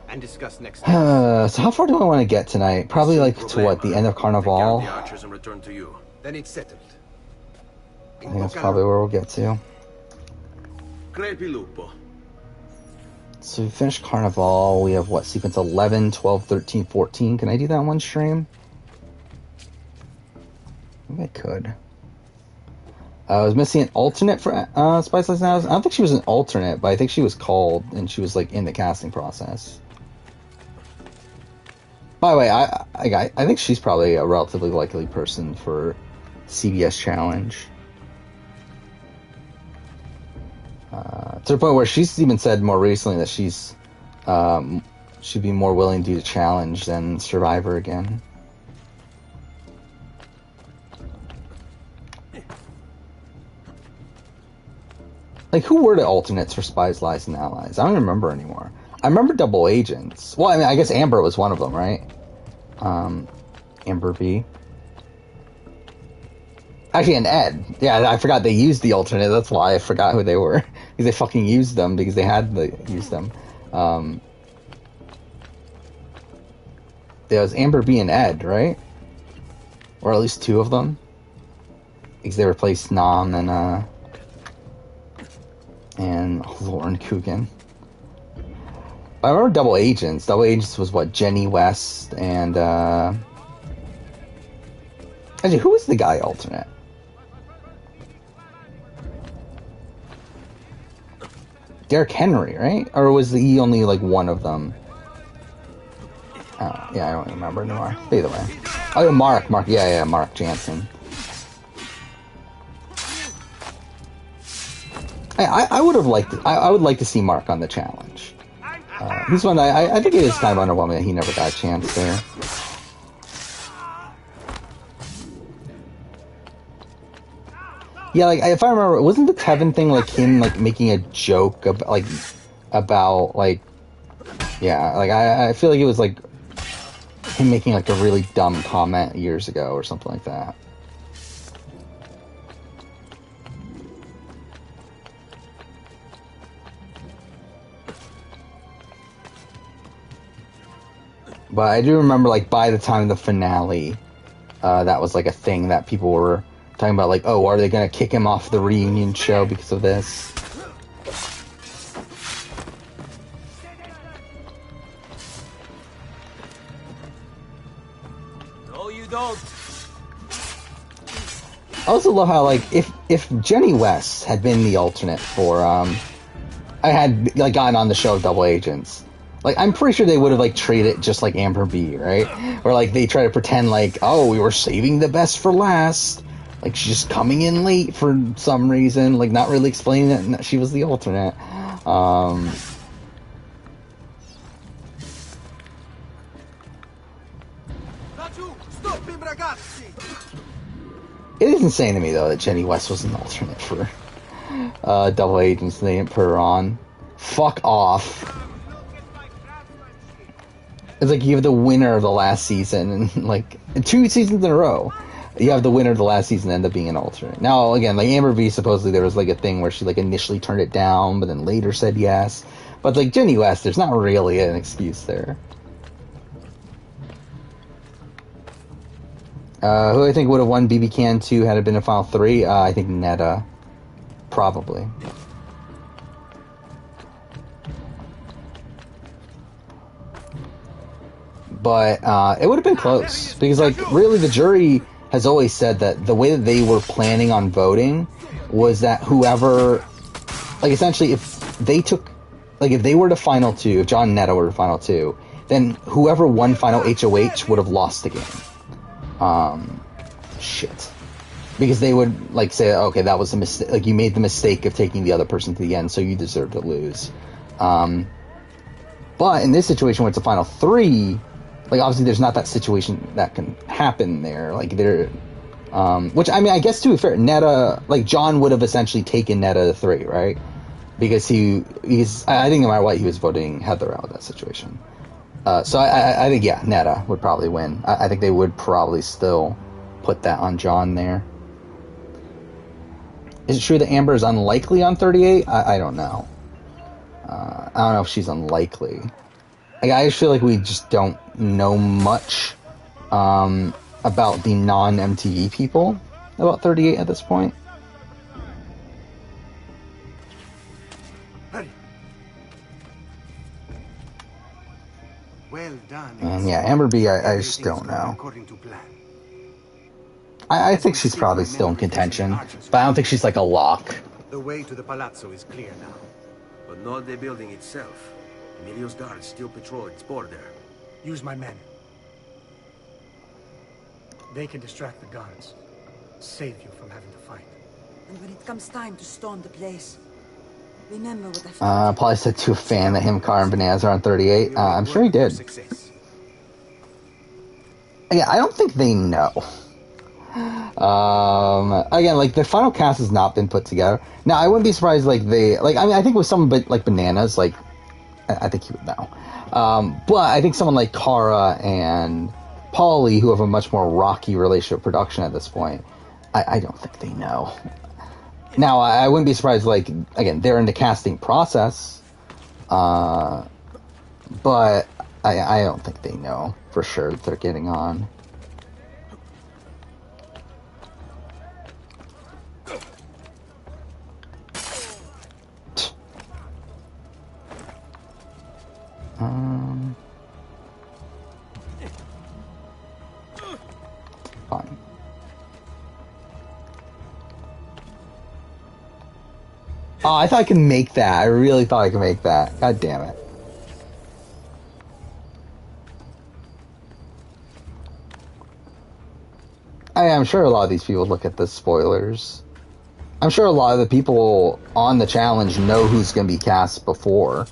and discuss next So how far do I want to get tonight? Probably like to what, the end of Carnival? the archers and return to you. Then it's settled. I think that's probably where we'll get to. Crepi lupo. So we finished Carnival. We have what, sequence 11, 12, 13, 14. Can I do that one stream? I think I could. I was missing an alternate for Spice Last House. I don't think she was an alternate, but I think she was called and she was like in the casting process. By the way, I think she's probably a relatively likely person for CBS Challenge. To the point where she's even said more recently that she'd be more willing to do the challenge than Survivor again. Like, who were the alternates for Spies, Lies, and Allies? I don't remember anymore. I remember Double Agents. Well, I mean, I guess Amber was one of them, right? Amber B. Actually, and Ed. Yeah, I forgot they used the alternate. That's why I forgot who they were. Because they fucking used them, because they had to use them. There was Amber B and Ed, right? Or at least two of them. Because they replaced Nam and Lauren Coogan. I remember Double Agents. Double Agents was what, Jenny West and actually, who was the guy alternate? Derek Henry, right? Or was he only like one of them? Oh, yeah, I don't remember anymore. Either way. Oh, yeah, Mark, yeah, Mark Jansen. I would have liked. I would like to see Mark on the challenge. He's one. I think it is kind of underwhelming that he never got a chance there. Yeah, like if I remember, wasn't the Tevin thing like him like making a joke about yeah, like I feel like it was like him making like a really dumb comment years ago or something like that. But I do remember, like, by the time of the finale, that was, like, a thing that people were talking about, like, oh, are they going to kick him off the reunion show because of this? No, you don't. I also love how, like, if Jenny West had been the alternate for, I had, like, gotten on the show of Double Agents, like, I'm pretty sure they would have, like, treated it just like Amber B, right? Or, like, they try to pretend like, oh, we were saving the best for last. Like, she's just coming in late for some reason. Like, not really explaining that she was the alternate. It is insane to me, though, that Jenny West was an alternate for Double Agents. They didn't put her on. Fuck off. It's like you have the winner of the last season, and like 2 seasons in a row, you have the winner of the last season end up being an alternate. Now, again, like Amber V, supposedly there was like a thing where she like initially turned it down, but then later said yes. But like Jenny West, there's not really an excuse there. Who I think would have won BB Can 2 had it been a Final 3? I think Netta, probably. But it would have been close, because like really the jury has always said that the way that they were planning on voting was that whoever, like essentially if they took like if they were to final 2, if John and Netta were to final 2, then whoever won final HOH would have lost the game. Shit. Because they would, like, say, okay, that was a mistake, like, you made the mistake of taking the other person to the end, so you deserve to lose. But in this situation where it's a final 3, like, obviously there's not that situation that can happen there. Like, which, I mean, I guess to be fair, Netta, like, John would have essentially taken Netta to 3, right? Because I think no matter what, he was voting Heather out of that situation. So I think, yeah, Netta would probably win. I think they would probably still put that on John there. Is it true that Amber is unlikely on 38? I don't know. I don't know if she's unlikely. Like, I just feel like we just don't know much about the non-MTV people about 38 at this point. Well done. Yeah, Amber B, I just don't know. I think she's probably still in contention, but I don't think she's like a lock. The way to the palazzo is clear now. But not the building itself. Emilio's guards still patrol its border. Use my men. They can distract the guards. Save you from having to fight. And when it comes time to storm the place, remember what I probably said to a fan that him, Carr, and Bananas are on 38. I'm sure he did. Yeah, I don't think they know. Again, like, the final cast has not been put together. Now, I wouldn't be surprised, like, I think with someone like Bananas, like, I think he would know. But I think someone like Kara and Paulie, who have a much more rocky relationship with production at this point, I don't think they know. Now, I wouldn't be surprised, like, again, they're in the casting process, but I don't think they know for sure that they're getting on. Fine. Oh, I thought I could make that. I really thought I could make that. God damn it. I'm sure a lot of these people look at the spoilers. I'm sure a lot of the people on the challenge know who's going to be cast before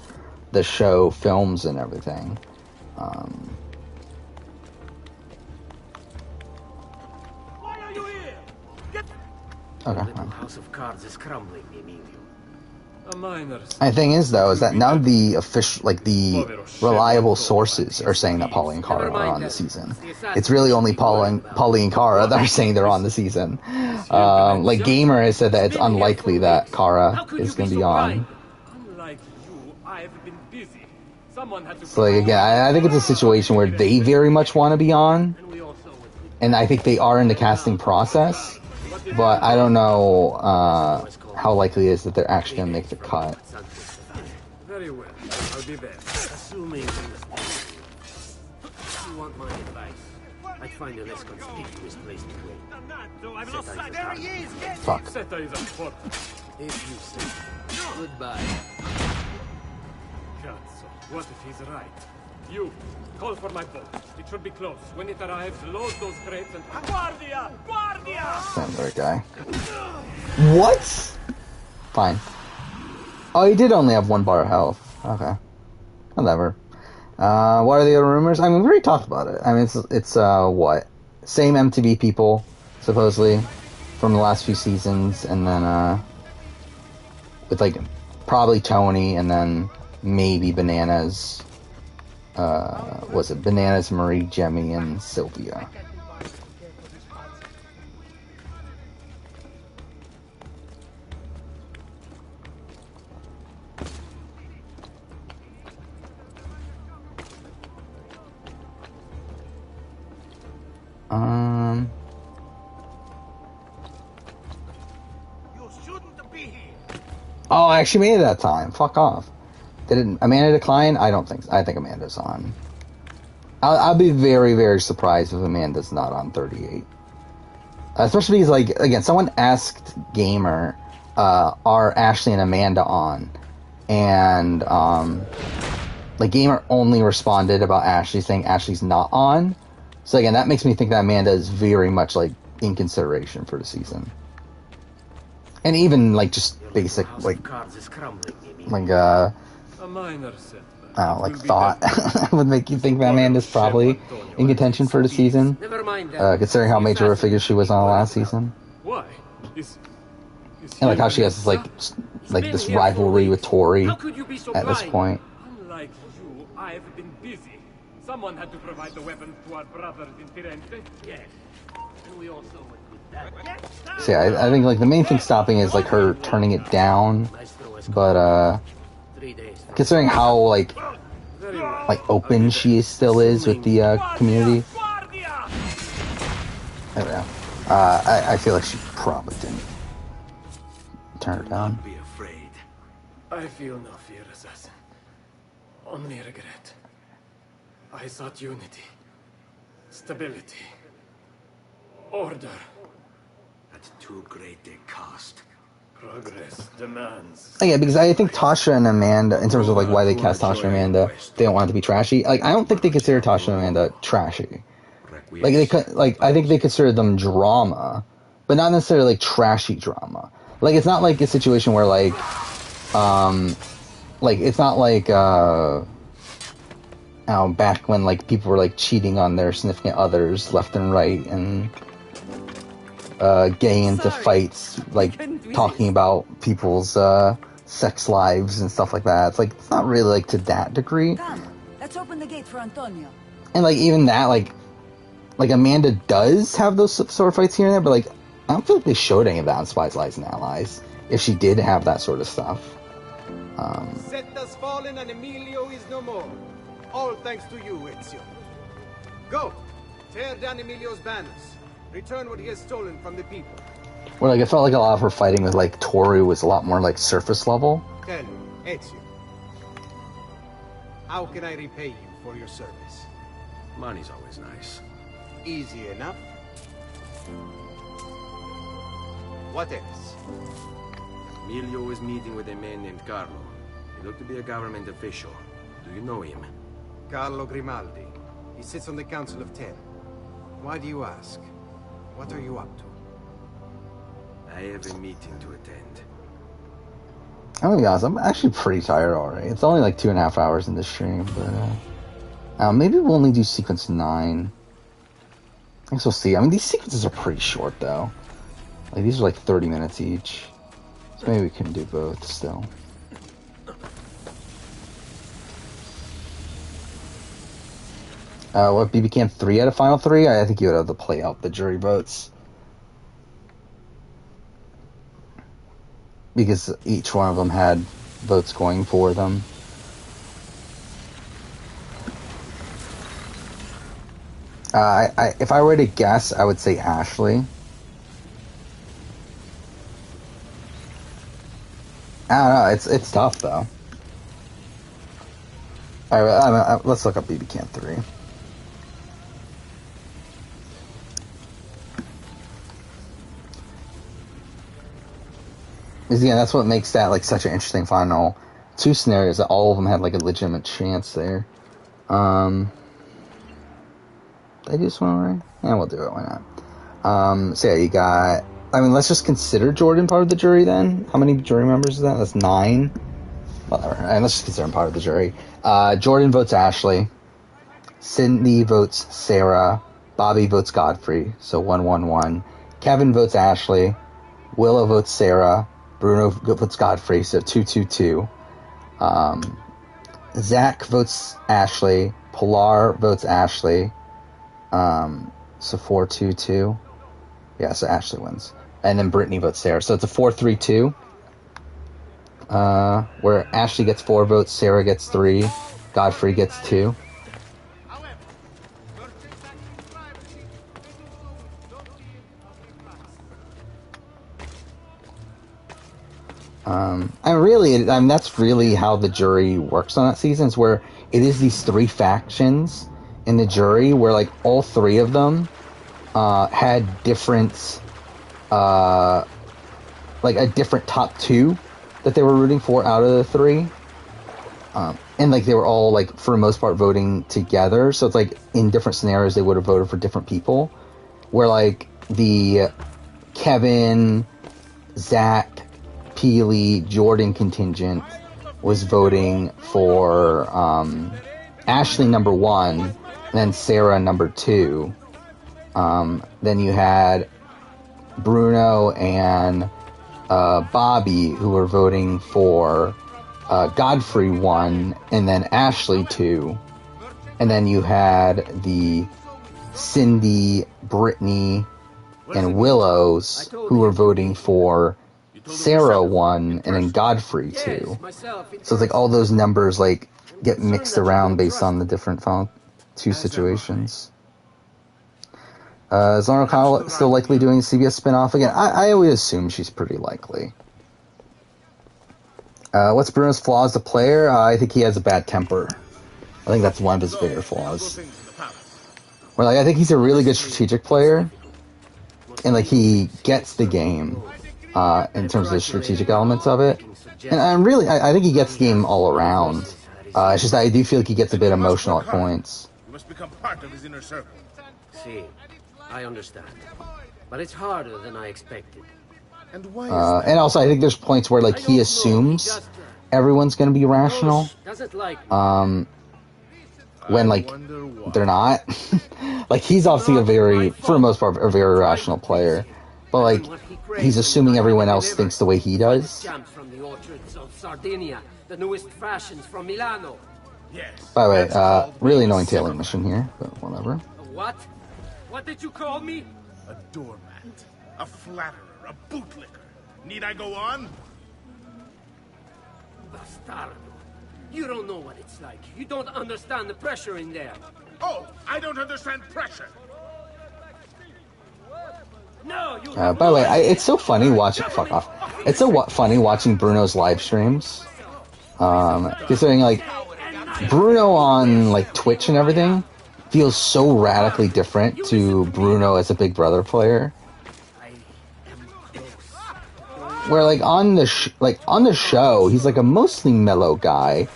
the show films and everything. Why are you here? Okay. The little house of cards is crumbling, Emilio. A minor. And the thing is, though, is that none of the official, like, the reliable sources are saying that Paulie and Kara are on the season. It's really only Paulie and Kara that are saying they're on the season. Like, Gamer has said that it's unlikely that Kara is going to be on. Unlike you, I've been busy. Someone had to. So, like, again, I think it's a situation where they very much want to be on, and I think they are in the casting process, but I don't know how likely it is that they're actually going to make the cut. Very well. I'll be there. Assuming things. You want my advice? I'd find a less conspicuous place to wait. There he is! Fuck. Seta is important. If you say. Goodbye. Cazzo. What if he's right? You, call for my boat. It should be close. When it arrives, load those crates and... Guardia! Guardia! Another guy. What? Fine. Oh, he did only have 1 bar of health. Okay. Whatever. What are the other rumors? I mean, we already talked about it. I mean, it's what? Same MTV people, supposedly, from the last few seasons, and then, with, like, probably Tony, and then maybe Bananas. Was it Bananas, Marie, Jemmy, and Sylvia? You shouldn't be here. Oh, I actually made it that time. Fuck off. Did Amanda decline? I don't think so. I think Amanda's on. I'll be very, very surprised if Amanda's not on 38. Especially because, like, again, someone asked Gamer, are Ashley and Amanda on? and like Gamer only responded about Ashley saying Ashley's not on. So again, that makes me think that Amanda is very much like in consideration for the season, and even like just basic like A minor setback. I don't know, like thought would make you think that Amanda's probably in contention for the season, considering how major a figure she was on the last season. Why? And like how she has this like this rivalry with Tori at this point. Unlike you, I've been busy. Someone had to provide the weapons to our brothers in Firenze. Yes. And we also went with that. So yeah, I think like the main thing stopping is like her turning it down, but considering how like open she still is with the community, I don't know. I feel like she probably didn't turn her down. Be afraid. I feel no fear, assassin. Only regret. I sought unity, stability, order. At too great a cost. Progress demands. Yeah, because I think Tasha and Amanda, in terms of like why they cast Tasha and Amanda, they don't want it to be trashy. Like I don't think they consider Tasha and Amanda trashy. Like they could, like I think they consider them drama, but not necessarily like trashy drama. Like it's not like a situation where like it's not like back when like people were like cheating on their significant others left and right and getting into fights, like talking about people's sex lives and stuff like that. It's like it's not really like to that degree. Come, let's open the gate for Antonio. And like even that, like Amanda does have those sword fights here and there, but like I don't feel like they showed any of that on Spies, Lies, and Allies. If she did have that sort of stuff. Set us fallen and Emilio is no more. All thanks to you, Ezio. Go, tear down Emilio's banners. Return what he has stolen from the people. Where like I felt like a lot of her fighting with like Tori was a lot more like surface level. Tell me, Ezio. How can I repay you for your service? Money's always nice. Easy enough. What else? Emilio is meeting with a man named Carlo. He looked to be a government official. Do you know him? Carlo Grimaldi. He sits on the Council of Ten. Why do you ask? What are you up to? I have a meeting to attend. I'm gonna be honest, I'm actually pretty tired already. It's only like 2.5 hours in this stream, but maybe we'll only do sequence 9. I guess we'll see. I mean, these sequences are pretty short though. Like these are like 30 minutes each. So maybe we can do both still. What, BB Cam 3 out of Final 3? I think you would have to play out the jury votes. Because each one of them had votes going for them. If I were to guess, I would say Ashley. I don't know, it's tough though. Alright, let's look up BB Cam 3. Because yeah, that's what makes that like such an interesting final 2 scenarios, that all of them had like a legitimate chance there. Did I do this one right? Yeah, we'll do it, why not? So yeah, you got, I mean, let's just consider Jordan part of the jury then. How many jury members is that? That's 9. Whatever, and let's just consider him part of the jury. Jordan votes Ashley. Cindy votes Sarah. Bobby votes Godfrey, so 1-1-1. Kevin votes Ashley. Willow votes Sarah. Bruno votes Godfrey, so 2-2-2. Zach votes Ashley. Pilar votes Ashley. So 4-2-2. Yeah, so Ashley wins. And then Brittany votes Sarah. So it's a 4-3-2. Where Ashley gets 4 votes, Sarah gets 3, Godfrey gets 2. And really, that's really how the jury works on that season, is where it is these 3 factions in the jury, where like all 3 of them had different, like a different top 2 that they were rooting for out of the three. And like they were all like for the most part voting together, so it's like in different scenarios they would have voted for different people. Where like the Kevin, Zach, Peely, Jordan contingent was voting for Ashley number 1, and then Sarah number 2. Then you had Bruno and Bobby who were voting for Godfrey 1, and then Ashley 2. And then you had the Cindy, Brittany, and Willows who were voting for Sarah 1 and then Godfrey 2. So it's like all those numbers like get mixed around based on the different two situations. Is Lauren O'Connell still likely doing CBS spinoff again? I would assume she's pretty likely. What's Bruno's flaw as a player? I think he has a bad temper. I think that's one of his bigger flaws. Where like I think he's a really good strategic player, and like he gets the game in terms of the strategic elements of it. And I think he gets the game all around. It's just I do feel like he gets a bit emotional at points. You must become part of his inner circle. See, I understand, but it's harder than I expected. And why and also I think there's points where like he assumes everyone's going to be rational. When like they're not. Like he's obviously for the most part, a very rational player, but like he's assuming everyone else thinks the way he does. From the orchards of Sardinia, the newest fashions from Milano. Yes. By the way, really annoying tailing mission here, but whatever. What? What did you call me? A doormat, a flatterer, a bootlicker. Need I go on? Bastardo. You don't know what it's like. You don't understand the pressure in there. Oh, I don't understand pressure. No, you by the way, it's so funny watching. Fuck off. It's so funny watching Bruno's live streams. Considering like Bruno on like Twitch and everything feels so radically different to Bruno as a Big Brother player. Where like on the show, he's like a mostly mellow guy.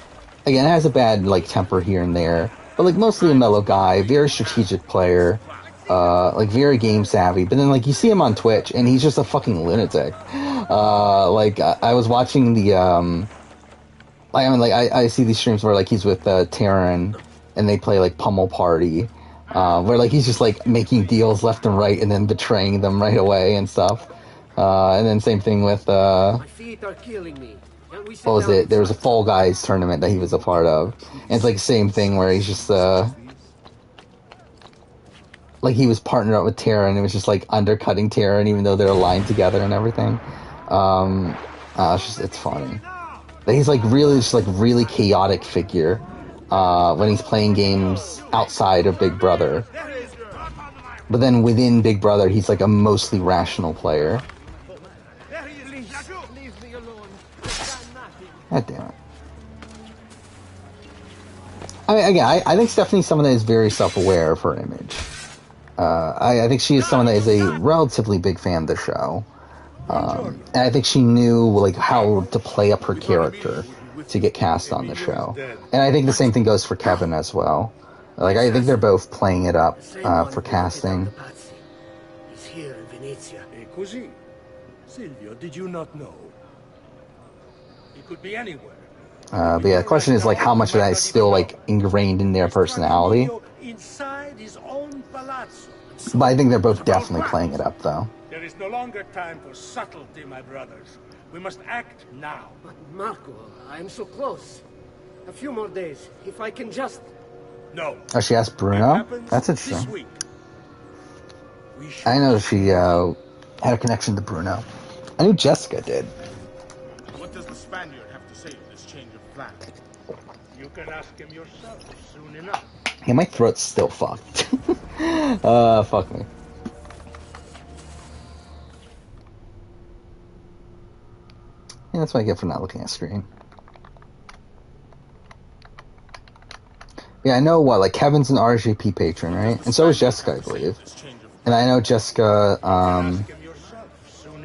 Again, has a bad like temper here and there, but like mostly a mellow guy, very strategic player, like very game savvy. But then like you see him on Twitch, and he's just a fucking lunatic. I was watching the I see these streams where like he's with Taryn, and they play like Pummel Party, where like he's just like making deals left and right, and then betraying them right away and stuff. And then same thing with My feet are killing me. what was it? There was a Fall Guys tournament that he was a part of, and it's like the same thing where he's just like he was partnered up with Tara, and it was just like undercutting Tara, and even though they're aligned together and everything. It's funny. But he's like really chaotic figure when he's playing games outside of Big Brother. But then within Big Brother, he's like a mostly rational player. God damn it. I mean, again, I think Stephanie's someone that is very self-aware of her image. I think she is someone that is a relatively big fan of the show. And I think she knew like how to play up her character to get cast on the show. And I think the same thing goes for Kevin as well. Like, I think they're both playing it up for casting. He's here in Venezia. Così. Silvio, did you not know? He could be anywhere. But yeah, the question is like how much of that is still like ingrained in their personality. Inside his own palazzo. But I think they're both definitely playing it up, though. There is no longer time for subtlety, my brothers. We must act now. But Marco, I am so close. A few more days, if I can just... No. Oh, she asked Bruno? That's interesting. I know she had a connection to Bruno. I knew Jessica did. What does the Spaniard have to say of this change of plan? You can ask him yourself soon enough. Yeah, my throat's still fucked. Fuck me. Yeah, that's what I get for not looking at screen. Yeah, I know what, like Kevin's an RGP patron, right? And so is Jessica, I believe. And I know Jessica,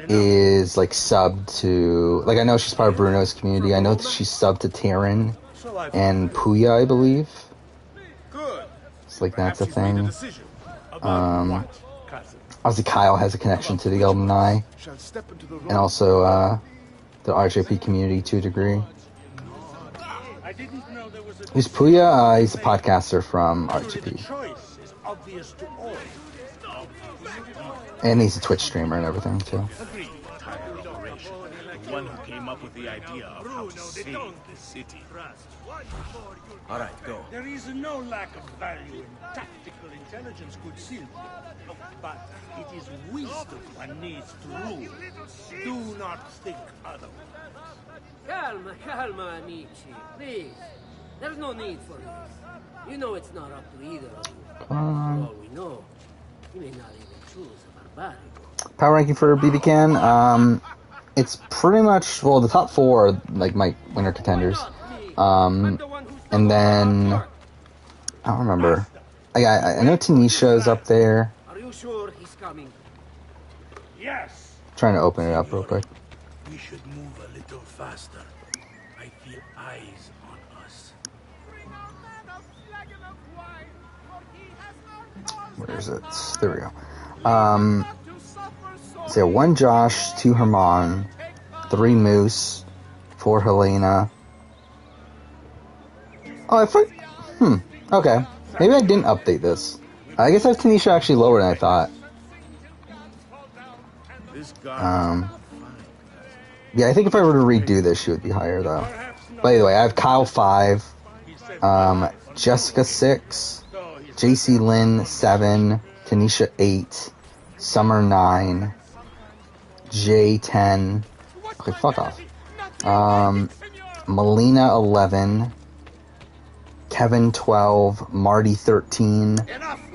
is like subbed to, like, I know she's part of Bruno's community. I know that she's subbed to Taryn and Puya, I believe. It's like that's a thing. Obviously Kyle has a connection to the alumni, and also the RJP community to a degree. Who's Puya? He's a podcaster from RGP. And he's a Twitch streamer and everything, too. The one who came up with the idea of how to save the city. All right, go. There is no lack of value in tactical intelligence, good Silvio. But it is wisdom one needs to rule. Do not think otherwise. Calma, amici. Please. There's no need for this. You know it's not up to either of you. For all we know, you may not even choose a barbaric. Power ranking for BvCan, it's pretty much, well, the top 4 are like my winner contenders. And then I don't remember. I know Tanisha is up there. Are you sure he's coming? Yes. Trying to open it up real quick. We should move a little faster. I feel eyes on us. Where is it? There we go. So 1 Josh, 2 Herman, 3 Moose, 4 Helena. Oh, I forgot. Okay. Maybe I didn't update this. I guess I have Tanisha actually lower than I thought. Yeah, I think if I were to redo this, she would be higher, though. By the way, I have Kyle 5, Jessica 6, JC Lynn 7, Tanisha 8, Summer 9, Jay 10. Okay, fuck off. Melina 11, Kevin 12, Marty 13,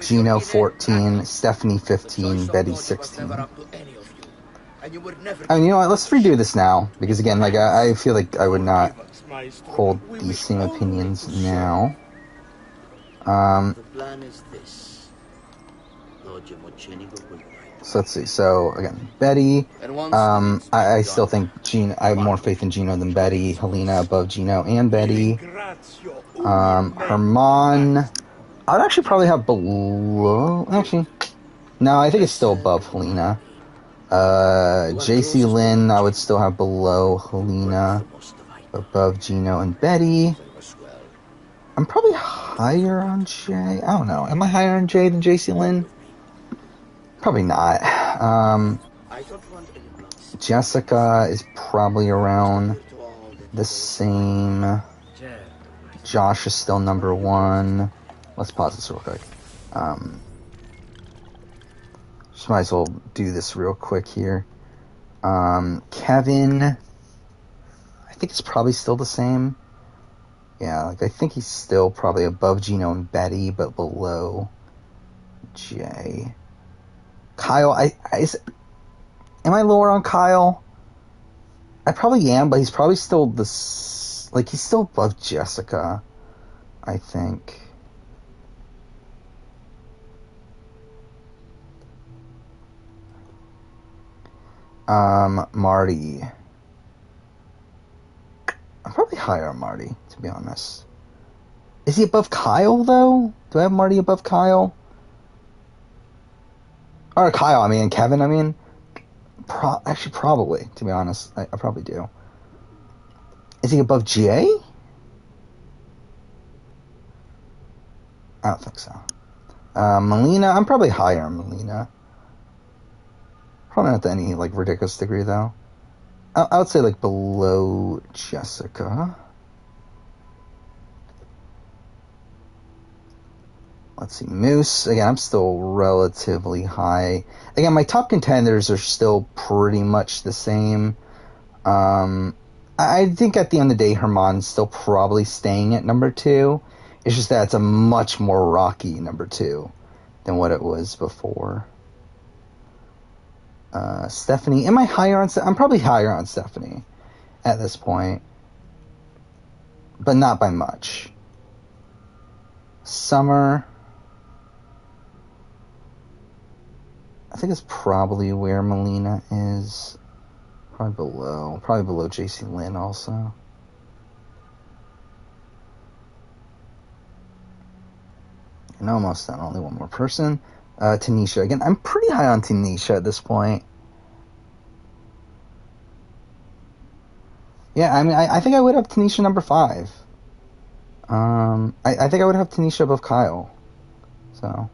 Gino 14, Stephanie 15, Betty 16. I mean, you know what, let's redo this now, because again, like, I feel like I would not hold these same opinions now. The plan is this. So let's see, so again, Betty, I still think Gino, I have more faith in Gino than Betty, Helena above Gino and Betty. Herman, I would actually probably have below, actually, no, I think it's still above Helena. JC Lynn, I would still have below Helena, above Gino and Betty. I'm probably higher on Jay. I don't know. Am I higher on Jay than JC Lynn? Probably not. Jessica is probably around the same. Josh is still number 1. Let's pause this real quick. Just might as well do this real quick here. Kevin, I think it's probably still the same. Yeah, like I think he's still probably above Gino and Betty, but below Jay. Kyle, am I lower on Kyle? I probably am, but he's probably still he's still above Jessica, I think. Marty. I'm probably higher on Marty, to be honest. Is he above Kyle, though? Do I have Marty above Kyle? Or Kyle, I mean, Kevin, I mean. Actually, probably, to be honest. I probably do. Is he above Jay? I don't think so. Melina, I'm probably higher on Melina. Probably not to any, like, ridiculous degree, though. I would say, like, below Jessica. Let's see, Moose. Again, I'm still relatively high. Again, my top contenders are still pretty much the same. I think at the end of the day, Herman's still probably staying at number 2. It's just that it's a much more rocky number 2 than what it was before. Stephanie, am I higher on I'm probably higher on Stephanie at this point, but not by much. Summer, I think it's probably where Melina is. Probably below JC Lynn also. And almost done. Only one more person. Tanisha. Again, I'm pretty high on Tanisha at this point. Yeah, I mean, I think I would have Tanisha number 5. I think I would have Tanisha above Kyle. So.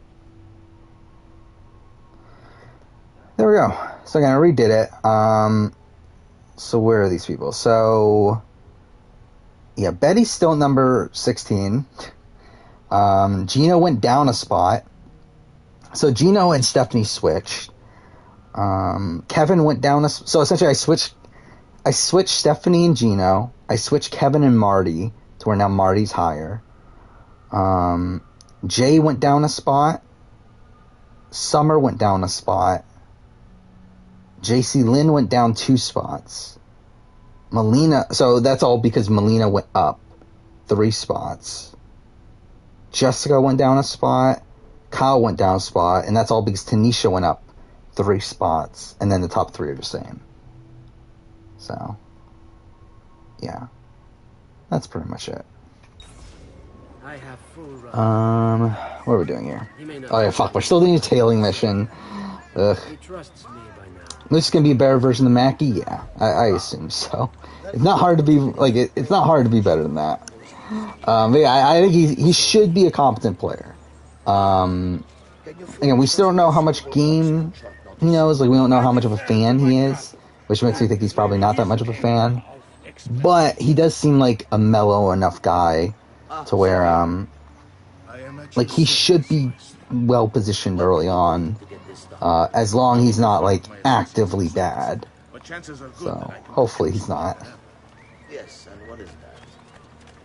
There we go. So again, I redid it. So where are these people? So, yeah, Betty's still number 16. Gino went down a spot. So Gino and Stephanie switched. Kevin went down so essentially I switched Stephanie and Gino. I switched Kevin and Marty to where now Marty's higher. Jay went down a spot. Summer went down a spot. JC Lynn went down 2 spots. Melina, so that's all because Melina went up 3 spots. Jessica went down a spot. Kyle went down a spot. And that's all because Tanisha went up 3 spots. And then the top 3 are the same. So, yeah. That's pretty much it. I have full run. What are we doing here? Oh yeah, fuck, we're still doing a tailing mission. Ugh. He trusts me by now. This is gonna be a better version of Mackie? Yeah, I assume so. It's not hard to be, it's not hard to be better than that. But yeah, I think he should be a competent player. Again, we still don't know how much game he knows, we don't know how much of a fan he is, which makes me think he's probably not that much of a fan. But he does seem like a mellow enough guy to where, he should be well positioned early on, as long as he's not, actively bad. So, hopefully he's not. Yes, and what is that?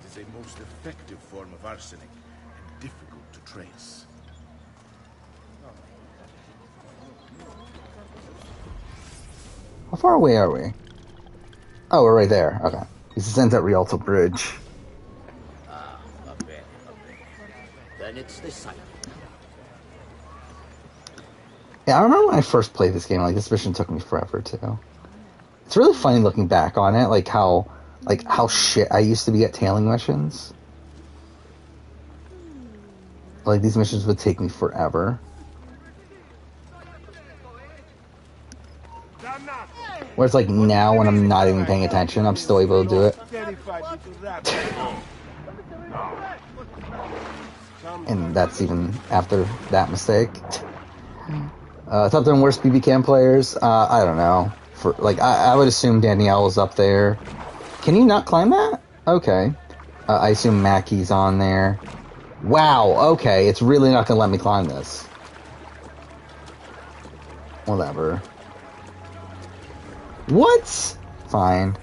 It is a most effective form of arsenic and difficult to trace. How far away are we? Oh, we're right there. Okay. He's sent at Rialto Bridge. Okay. Then it's the site. Yeah, I remember when I first played this game, this mission took me forever, too. It's really funny looking back on it, how shit I used to be at tailing missions. These missions would take me forever. Whereas, now when I'm not even paying attention, I'm still able to do it. And that's even after that mistake. Top 10 worst BB Cam players? I don't know. I would assume Danielle is up there. Can you not climb that? Okay. I assume Mackie's on there. Wow, okay. It's really not gonna let me climb this. Whatever. What? Fine.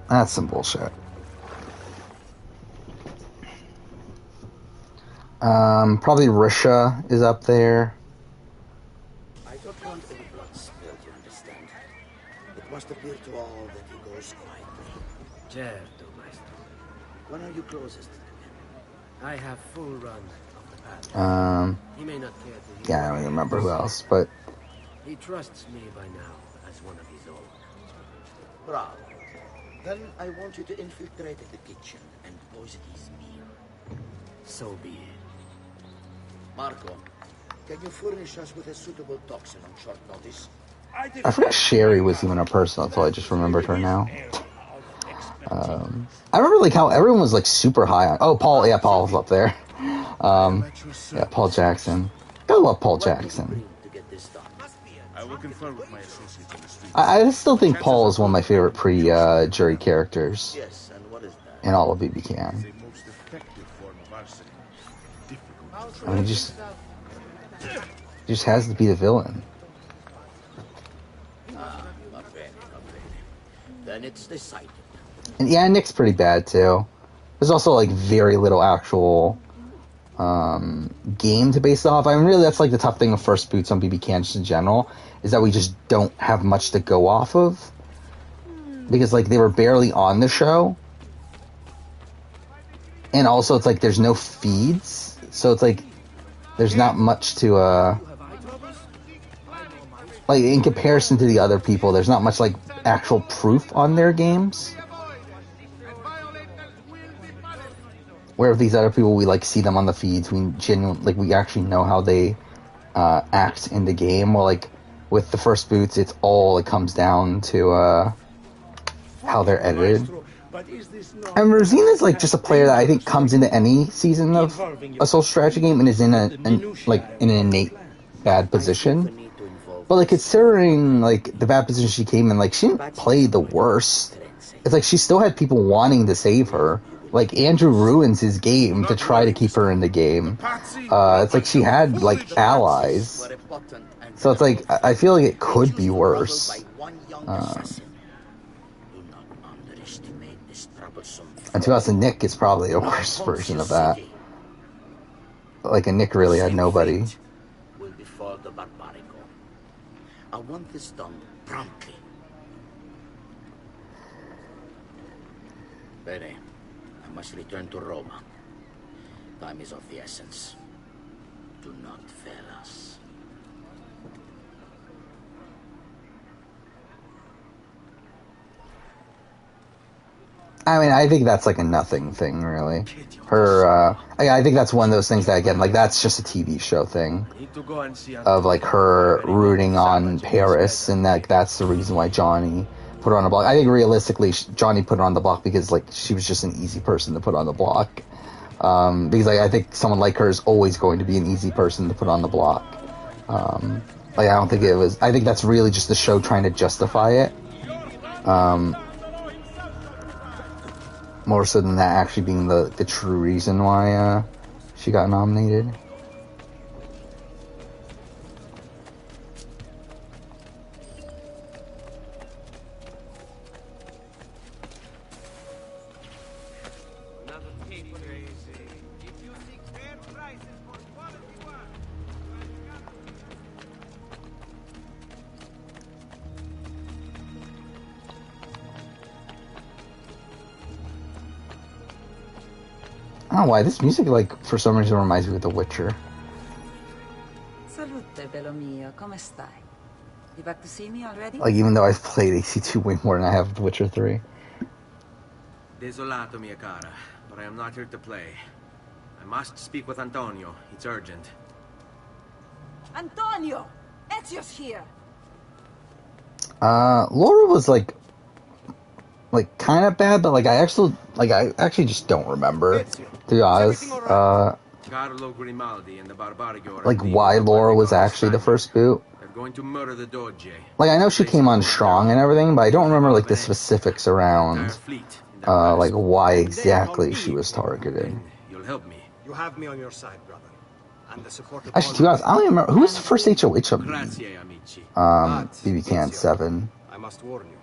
That's some bullshit. Probably Risha is up there. I don't want any blood spilled, you understand? It must appear to all that he goes quietly. Certo, maestro. When are you closest to him? I have full run of the path. He may not care to Yeah, I don't even remember who else, but... He trusts me by now as one of his own. Bravo. Then I want you to infiltrate the kitchen and poison his meal. So be it. Marco, can you furnish us with a suitable toxin on short notice? I forgot Sherry was even a person until I just remembered her now. I remember how everyone was super high on... Oh, Paul, yeah, Paul's up there. Yeah, Paul Jackson. Gotta love Paul Jackson. I will confer with my associates in the street. I still think Paul is one of my favorite pre-jury characters. Yes, and what is that? In all of BB Cam. I mean, he just has to be the villain. Then it's decided. And yeah, Nick's pretty bad too. There's also very little actual game to base it off. I mean, really, that's the tough thing with first boots on BB Cam just in general, is that we just don't have much to go off of, because they were barely on the show, and also it's there's no feeds, so it's there's not much to like in comparison to the other people, there's not much like actual proof on their games. Where with these other people, we like see them on the feeds. We genuinely like we actually know how they act in the game. Well, like with the first boots, it comes down to how they're edited. And Rosine is like just a player that I think comes into any season of a social strategy game and is in in an innate bad position. But like considering like the bad position she came in, like she didn't play the worst. It's like she still had people wanting to save her. Like Andrew ruins his game to try to keep her in the game. It's like she had like allies. So it's like I feel like it could be worse. And to us, a Nick is probably a worse version of that. Like a Nick really had nobody. I want this done promptly. Bene, I must return to Roma. Time is of the essence. Do not fail us. I mean, I think that's like a nothing thing, really. Her, I think that's one of those things that, again, like, that's just a TV show thing. Of, like, her rooting on Paris, and that's the reason why Johnny put her on the block. I think, realistically, Johnny put her on the block because, like, she was just an easy person to put on the block. Because, like, I think someone like her is always going to be an easy person to put on the block. Like, I don't think it was... I think that's really just the show trying to justify it. More so than that actually being the true reason why she got nominated. I don't know why this music, like, for some reason reminds me of The Witcher. Salute, bello mio. Come stai? You back to see me already? Like, even though I've played AC2 way more than I have The Witcher 3. Desolato, mia cara, but I am not here to play. I must speak with Antonio. It's urgent. Antonio! Ezio's here! Laura was, like kind of bad, but, like, I actually just don't remember, to be honest. Like, why Laura was actually the first boot. Going to murder the Doge. Like, I know she came on strong and everything, but I don't remember, like, the specifics around, like, why exactly she was targeted. You'll help me. You have me on your side, brother. And the support of Actually, to be honest, I don't even remember, who was the first HOH of me? BB Can 7. I must warn you.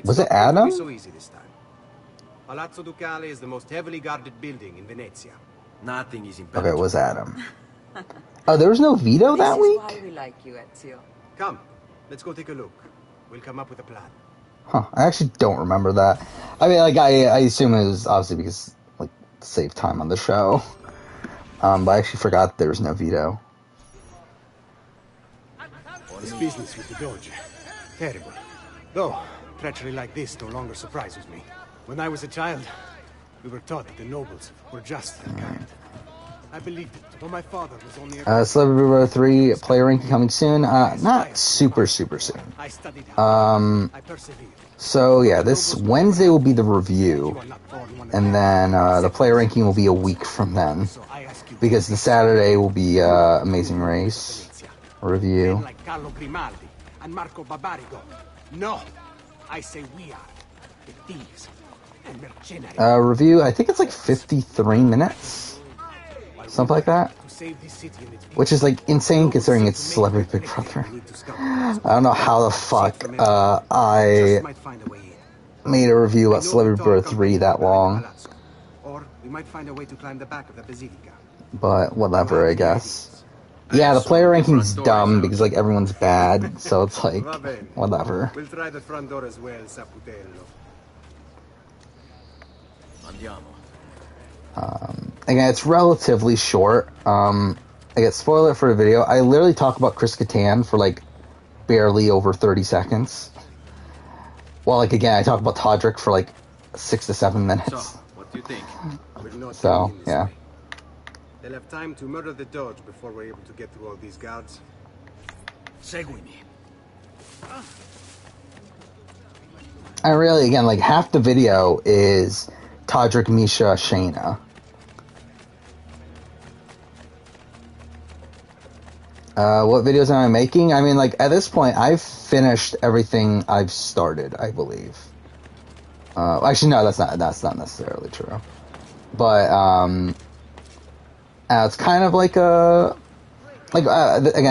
Was it Adam? So easy this time. Palazzo Ducale is the most heavily guarded building in Venezia. Nothing is Okay, it was Adam. Oh, there was no veto that week? This is why we like you, Ezio. Come, let's go take a look. We'll come up with a plan. Huh, I actually don't remember that. I mean, like, I assume it was obviously because, like, to save time on the show. But I actually forgot there was no veto. This business with the Doge. Terrible. Though, treachery like this no longer surprises me. When I was a child, we were taught that the nobles were just and kind. I believed it, though my father was only a... Celebrity Row 3 player ranking coming soon. Not super soon. So yeah, this Wednesday will be the review, and then the player ranking will be a week from then, because the Saturday will be Amazing Race review. And Marco Barbarigo. No, I say we are the thieves and mercenaries. Review, I think it's like 53 minutes, something like that, which is like insane considering it's Celebrity Big Brother. I don't know how the fuck I made a review about Celebrity Big Brother 3 that long, Or we might find a way to climb the back of the Basilica. but whatever, I guess. Yeah, the player ranking's dumb because, like, everyone's bad, so it's like, whatever. We'll try the front door as well, Saputello. Again, it's relatively short. I get spoiler for the video. I literally talk about Chris Kattan for, like, barely over 30 seconds. Well, like, again, I talk about Todrick for, like, 6 to 7 minutes. So, what do you think? We're not So, going in this yeah. way. They'll have time to murder the Doge before we're able to get through all these guards. Seguimi. I really, again, like, half the video is Todrick, Misha, Shayna. What videos am I making? I mean, like, at this point, I've finished everything I've started, I believe. Actually, no, that's not necessarily true. But, it's kind of like again,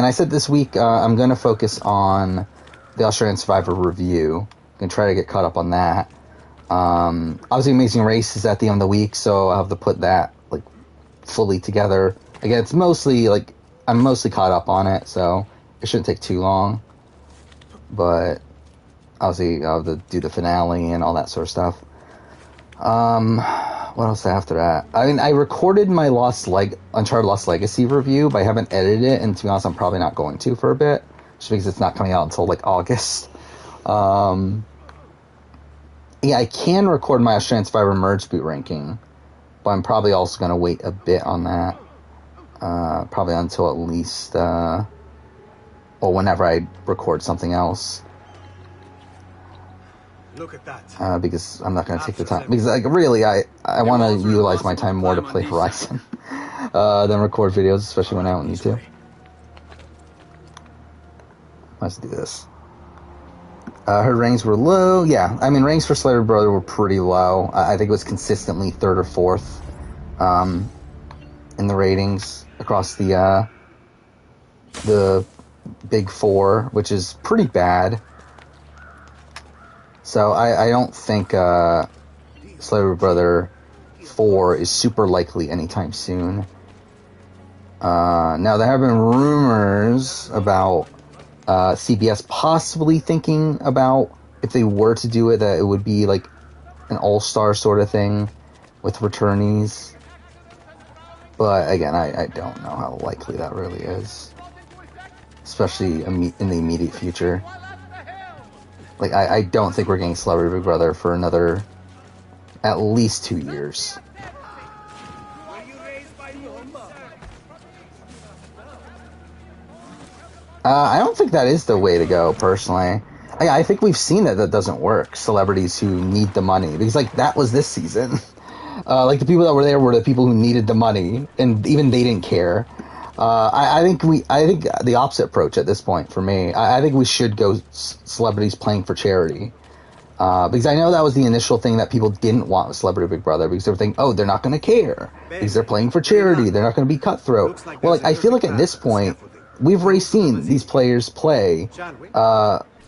I said this week, I'm going to focus on the Australian Survivor review. I'm going to try to get caught up on that. Obviously, Amazing Race is at the end of the week, so I'll have to put that, like, fully together. Again, it's mostly, like, I'm mostly caught up on it, so it shouldn't take too long. But obviously, I'll have to do the finale and all that sort of stuff. What else after that? I mean, I recorded my Uncharted Lost Legacy review, but I haven't edited it, and to be honest, I'm probably not going to for a bit, just because it's not coming out until, like, August. Yeah, I can record my Australian Survivor Merge Boot ranking, but I'm probably also going to wait a bit on that. Probably until at least, or whenever I record something else. Look at that. Because I'm not going to take the time. Because, like, really, I want to utilize my time more to play Horizon than record videos, especially when I don't need to. Let's do this. Her ratings were low. Yeah, I mean, ratings for Slayer Brother were pretty low. I think it was consistently 3rd or 4th in the ratings across the big 4, which is pretty bad. So I don't think Slayer Brother 4 is super likely anytime soon. Now, there have been rumors about CBS possibly thinking about, if they were to do it, that it would be like an all-star sort of thing with returnees. But again, I don't know how likely that really is, especially in the immediate future. Like, I don't think we're getting Celebrity Big Brother for another at least 2 years. I don't think that is the way to go, personally. I think we've seen that doesn't work. Celebrities who need the money, because, like, that was this season. Like, the people that were there were the people who needed the money, and even they didn't care. I think the opposite approach at this point for me. I think we should go celebrities playing for charity. Because I know that was the initial thing that people didn't want with Celebrity Big Brother, because they were thinking, oh, they're not going to care because they're playing for charity. They're not going to be cutthroat. Well, like, I feel like at this point, we've already seen these players play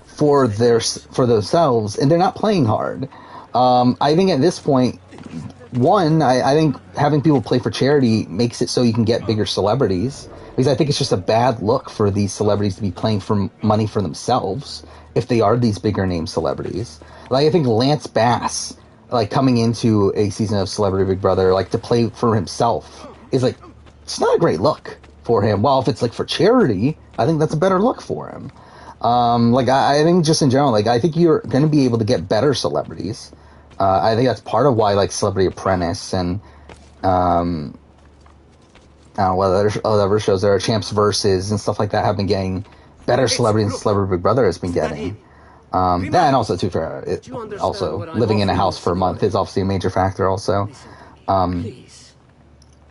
for themselves, and they're not playing hard. I think at this point, I think having people play for charity makes it so you can get bigger celebrities, because I think it's just a bad look for these celebrities to be playing for money for themselves if they are these bigger name celebrities. Like, I think Lance Bass, like, coming into a season of Celebrity Big Brother, like, to play for himself is, like, it's not a great look for him. While if it's, like, for charity, I think that's a better look for him. Like, I think just in general, like, I think you're going to be able to get better celebrities. I think that's part of why, like, Celebrity Apprentice and, I don't know what other shows there are, Champs Versus and stuff like that have been getting better celebrities than Celebrity Big Brother has been getting. That, and also, too, for also living in a house for a month is obviously a major factor also.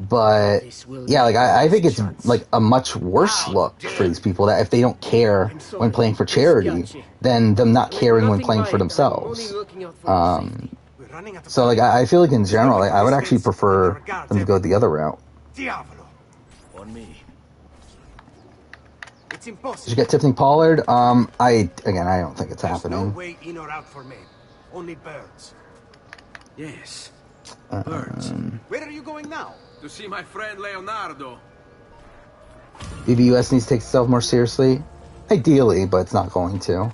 But, yeah, like, I think it's, like, a much worse look for these people that if they don't care when playing for charity than them not caring when playing for themselves. So, like, I feel like in general, like, I would actually prefer them to go the other route. On me. It's impossible. Did you get Tiffany Pollard? I don't think it's happening. No way in or out for men. Only birds. Yes. Birds. Where are you going now? To see my friend Leonardo. BvUS needs to take itself more seriously. Ideally, but it's not going to.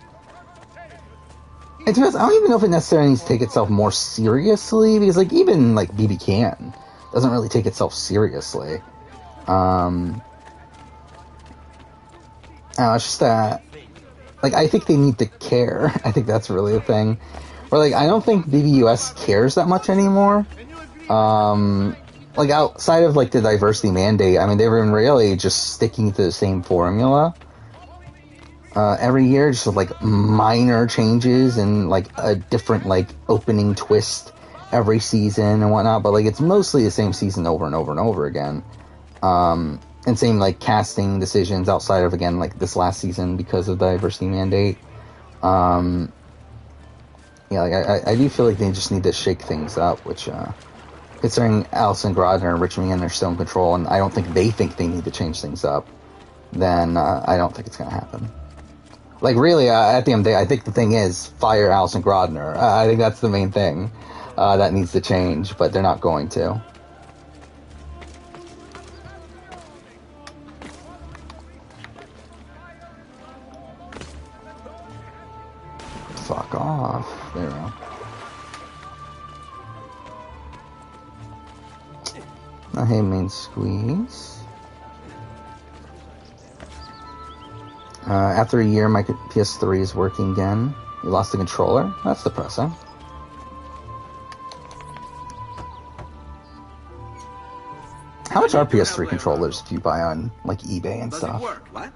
And to be honest, I don't even know if it necessarily needs to take itself more seriously, because, like, even, like, BB Can doesn't really take itself seriously. It's just that, like, I think they need to care. I think that's really a thing. Or, like, I don't think BvUS cares that much anymore. Like, outside of, like, the diversity mandate, I mean, they were really just sticking to the same formula. Every year, just with, like, minor changes and, like, a different, like, opening twist every season and whatnot. But, like, it's mostly the same season over and over and over again. And same, like, casting decisions outside of, again, like, this last season because of the diversity mandate. Yeah, like, I do feel like they just need to shake things up, which, considering Alison Grodner and Rich Meehan are still in control, and I don't think they need to change things up, then, I don't think it's gonna happen. Like, really, at the end of the day, I think the thing is, fire Alison Grodner. I think that's the main thing, that needs to change, but they're not going to. Fuck off. There we go. Now, hey, main squeeze. After a year, my PS3 is working again. You lost the controller? That's depressing. How much are PS3 controllers if you buy on, like, eBay and stuff? Does it work? What?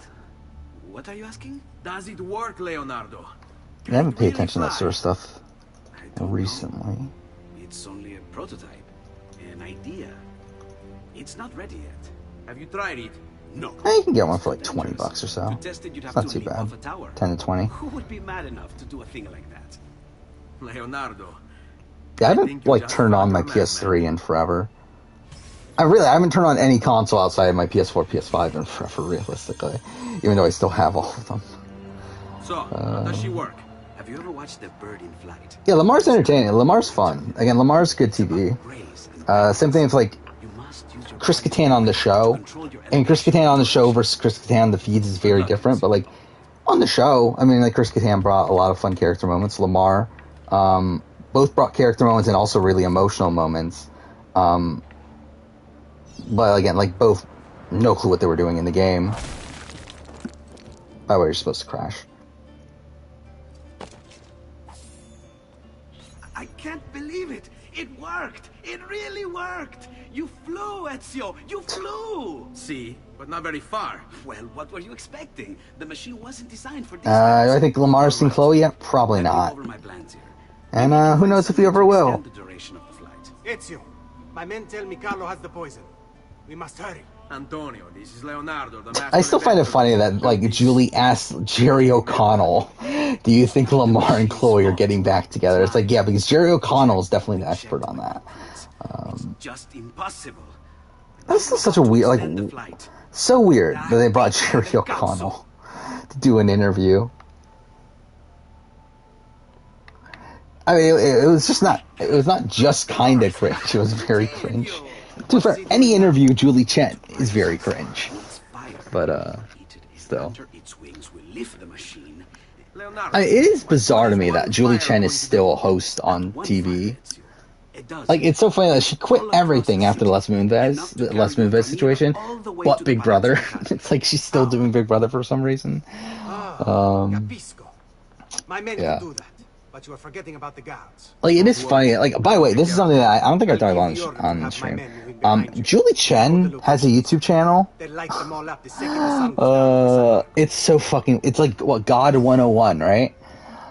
What are you asking? Does it work, Leonardo? I haven't paid attention to that sort of stuff recently. It's only a prototype, an idea. It's not ready yet. Have you tried it? No. You can get one for like $20 or so. It's not too bad. 10 to 20. Who would be mad enough to do a thing like that? Leonardo. Yeah, I haven't like turned on my PS3 in forever. I haven't turned on any console outside of my PS4, PS5 in forever, realistically. Even though I still have all of them. So, how does she work? Have you ever watched The Bird in Flight? Yeah, Lamar's entertaining. Lamar's fun. Again, Lamar's good TV. Same thing with like Chris Kattan on the show. And Chris Kattan on the show versus Chris Kattan on the feeds is very different. But like on the show, I mean, like Chris Kattan brought a lot of fun character moments. Lamar, both brought character moments and also really emotional moments. But again, like both, no clue what they were doing in the game. By the way, you're supposed to crash. I can't believe it! It worked! It really worked! You flew, Ezio! You flew! See, but not very far. Well, what were you expecting? The machine wasn't designed for this. I think Lamar's seen Chloe yet? Probably not. And who knows if he ever will. Ezio, my men tell me Carlo has the poison. We must hurry. Antonio, this is Leonardo, the master. I still find it funny that, like, Julie asked Jerry O'Connell, do you think Lamar and Chloe are getting back together? It's like, yeah, because Jerry O'Connell is definitely the expert on that. Just impossible. That's still such a weird, like, so weird that they brought Jerry O'Connell to do an interview. I mean, it was just not, it was not just kind of cringe, it was very cringe. To be fair, any interview Julie Chen is very cringe. But, still. I mean, it is bizarre to me that Julie Chen is still a host on TV. Like, it's so funny that she quit everything after the Les Moonves situation, but Big Brother. It's like she's still doing Big Brother for some reason. My men can do that. But you are forgetting about the guards. Like, it is funny. Like, by the way, this is something that I don't think I talked about on stream. Julie Chen has a YouTube channel. It's so fucking... It's like, what, God 101, right?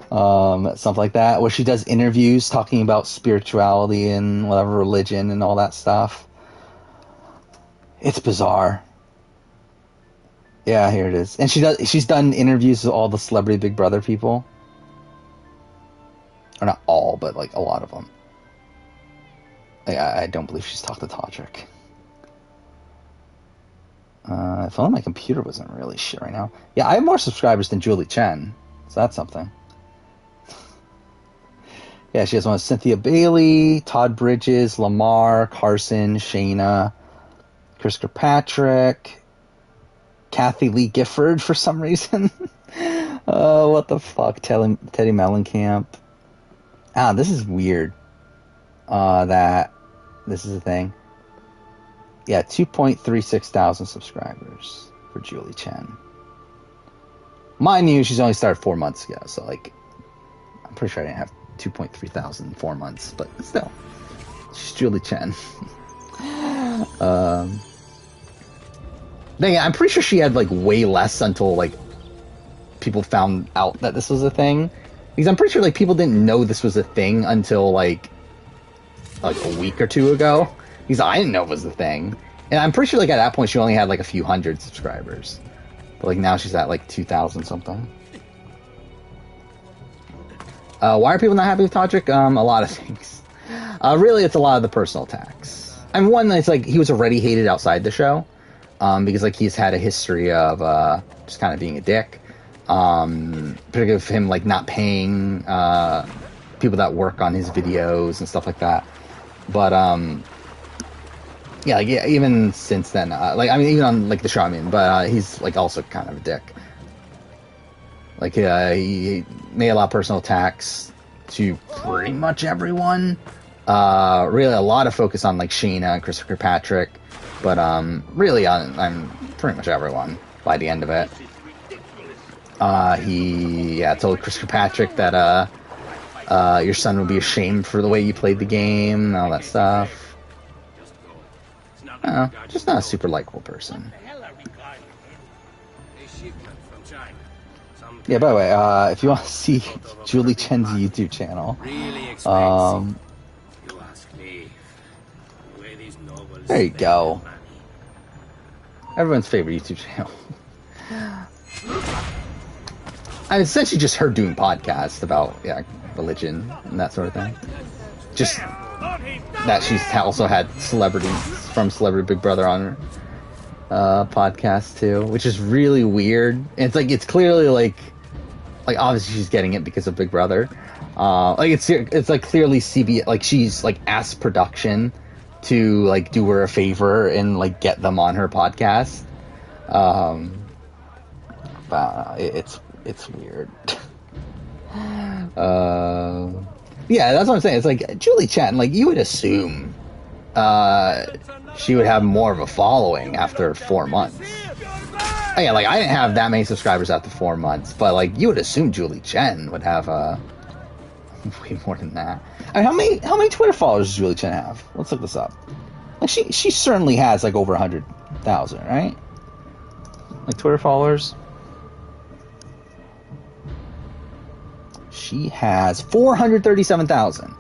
Something like that, where she does interviews talking about spirituality and whatever, religion and all that stuff. It's bizarre. Yeah, here it is. And she's done interviews with all the celebrity Big Brother people. Or not all, but like a lot of them. I don't believe she's talked to Todrick. If only my computer wasn't really shit right now. Yeah, I have more subscribers than Julie Chen. So that's something. Yeah, she has one with Cynthia Bailey, Todd Bridges, Lamar, Carson, Shayna, Chris Kirkpatrick, Kathy Lee Gifford for some reason. What the fuck? Teddy Mellencamp. This is weird. That this is a thing. Yeah, 2.36 thousand subscribers for Julie Chen. Mind you, she's only started 4 months ago, so like, I'm pretty sure I didn't have 2.3 thousand in 4 months, but still, she's Julie Chen. Yeah, I'm pretty sure she had like way less until like people found out that this was a thing. Because I'm pretty sure like people didn't know this was a thing until like a week or two ago. Because I didn't know it was a thing. And I'm pretty sure like at that point she only had like a few hundred subscribers. But like now she's at like 2,000 something. Why are people not happy with Todrick? A lot of things. Really, it's a lot of the personal attacks. I mean, one, it's like he was already hated outside the show. Because like he's had a history of just kind of being a dick. Particularly of him like not paying people that work on his videos and stuff like that. But yeah, even since then, like I mean, even on like the show, I mean, but he's like also kind of a dick. Like he made a lot of personal attacks to pretty much everyone. Really, a lot of focus on like Shayna and Christopher Patrick. But really on pretty much everyone by the end of it. He told Christopher Patrick that your son would be ashamed for the way you played the game and all that stuff. Just not a super likable person. Yeah, by the way, if you want to see Julie Chen's YouTube channel, there you go. Everyone's favorite YouTube channel. I mean, essentially just her doing podcasts about religion and that sort of thing. Just that she's also had celebrities from Celebrity Big Brother on her podcast too, which is really weird. And it's clearly like obviously she's getting it because of Big Brother. Like it's like clearly CB, like she's like asked production to like do her a favor and like get them on her podcast. But it's weird. Yeah, that's what I'm saying. It's like Julie Chen, like you would assume she would have more of a following after 4 months. Yeah, like I didn't have that many subscribers after 4 months, but like you would assume Julie Chen would have way more than that. I mean, how many Twitter followers does Julie Chen have? Let's look this up. Like she certainly has like over 100,000, right? Like Twitter followers. She has 437,000.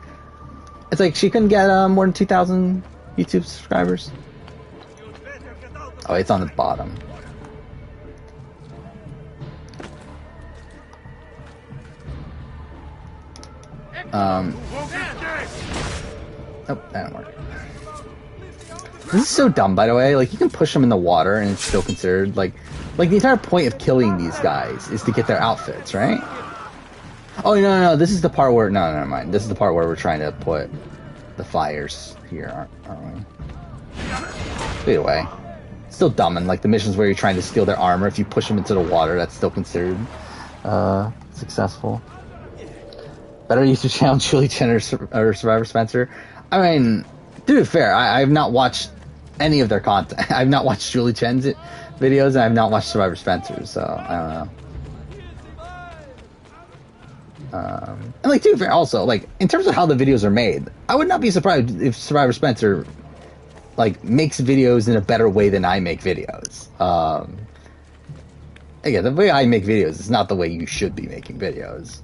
It's like she couldn't get more than 2,000 YouTube subscribers. Oh, it's on the bottom. Oh, that didn't work. This is so dumb, by the way. Like, you can push them in the water and it's still considered, like the entire point of killing these guys is to get their outfits, right? Oh, no, this is the part where, no, never mind. This is the part where we're trying to put the fires here, aren't we? Either way. Still dumb, and like the missions where you're trying to steal their armor, if you push them into the water, that's still considered successful. Better YouTube channel, Julie Chen or Survivor Spencer. I mean, to be fair, I've not watched any of their content. I've not watched Julie Chen's videos, and I've not watched Survivor Spencer's, so I don't know. And like, to be fair, also, like, in terms of how the videos are made, I would not be surprised if Survivor Spencer, like, makes videos in a better way than I make videos. Again, the way I make videos is not the way you should be making videos.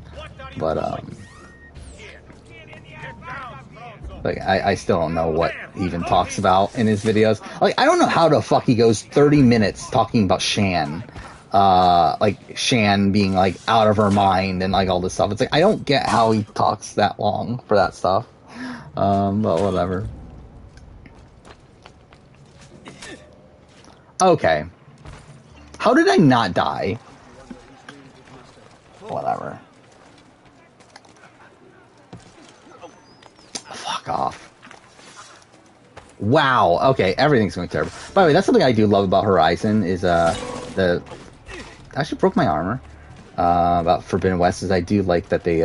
But, like, I still don't know what he even talks about in his videos. Like, I don't know how the fuck he goes 30 minutes talking about Shan. Like, Shan being, like, out of her mind and, like, all this stuff. It's like, I don't get how he talks that long for that stuff. But whatever. Okay. How did I not die? Whatever. Fuck off. Wow. Okay, everything's going terrible. By the way, that's something I do love about Horizon is, I actually broke my armor. About Forbidden West is I do like that they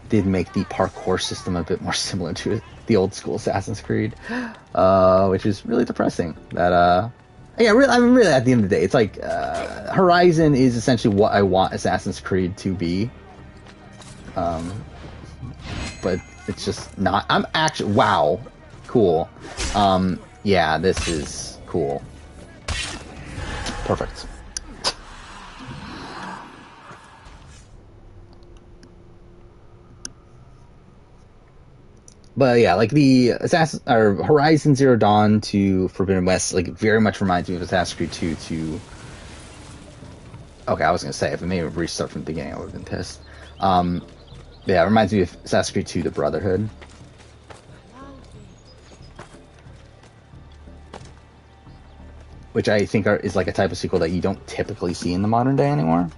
did make the parkour system a bit more similar to the old school Assassin's Creed, which is really depressing. That Yeah, really, I mean, really, at the end of the day, it's like Horizon is essentially what I want Assassin's Creed to be. But it's just not. I'm actually wow, cool. Yeah, this is cool. Perfect. But yeah, like the Horizon Zero Dawn to Forbidden West, like very much reminds me of Assassin's Creed 2 to. Okay, I was gonna say if it made a restart from the beginning, I would have been pissed. Yeah, it reminds me of Assassin's Creed 2 The Brotherhood. Which I think is like a type of sequel that you don't typically see in the modern day anymore.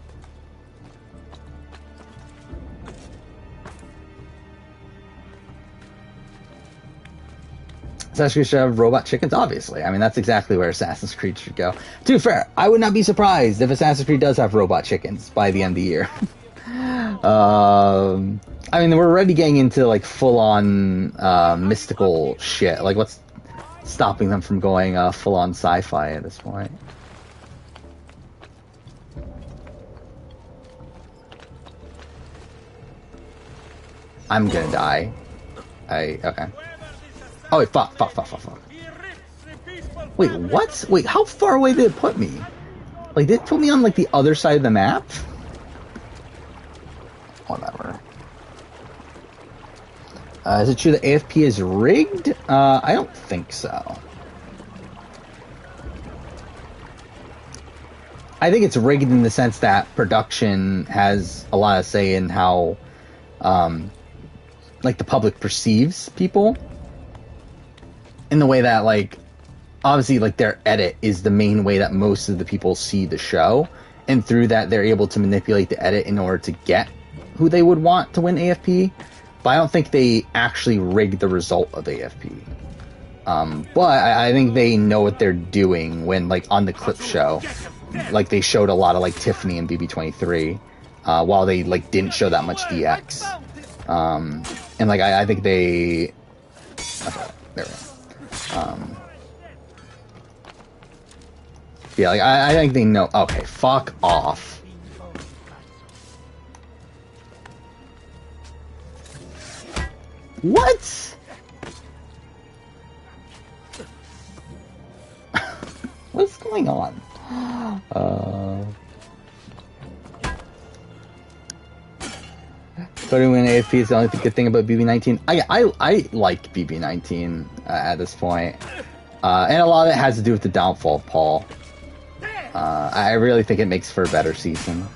Assassin's Creed should have robot chickens, obviously. I mean, that's exactly where Assassin's Creed should go. To be fair, I would not be surprised if Assassin's Creed does have robot chickens by the end of the year. I mean, we're already getting into, like, full-on mystical shit. Like, what's stopping them from going full-on sci-fi at this point? I'm gonna die. Okay. Oh, wait, fuck. Wait, what? Wait, how far away did it put me? Like, did it put me on, like, the other side of the map? Whatever. Is it true that AFP is rigged? I don't think so. I think it's rigged in the sense that production has a lot of say in how, like, the public perceives people. In the way that, like, obviously, like, their edit is the main way that most of the people see the show. And through that, they're able to manipulate the edit in order to get who they would want to win AFP. But I don't think they actually rigged the result of AFP. But I think they know what they're doing when, like, on the clip show, like, they showed a lot of, like, Tiffany and BB23, while they, like, didn't show that much DX. And, like, I think they... Okay, there we go. Yeah, like, I think they know... Okay, fuck off. What? What's going on? Cody win AFP is the only good thing about BB19. I like BB19 at this point. And a lot of it has to do with the downfall of Paul. I really think it makes for a better season.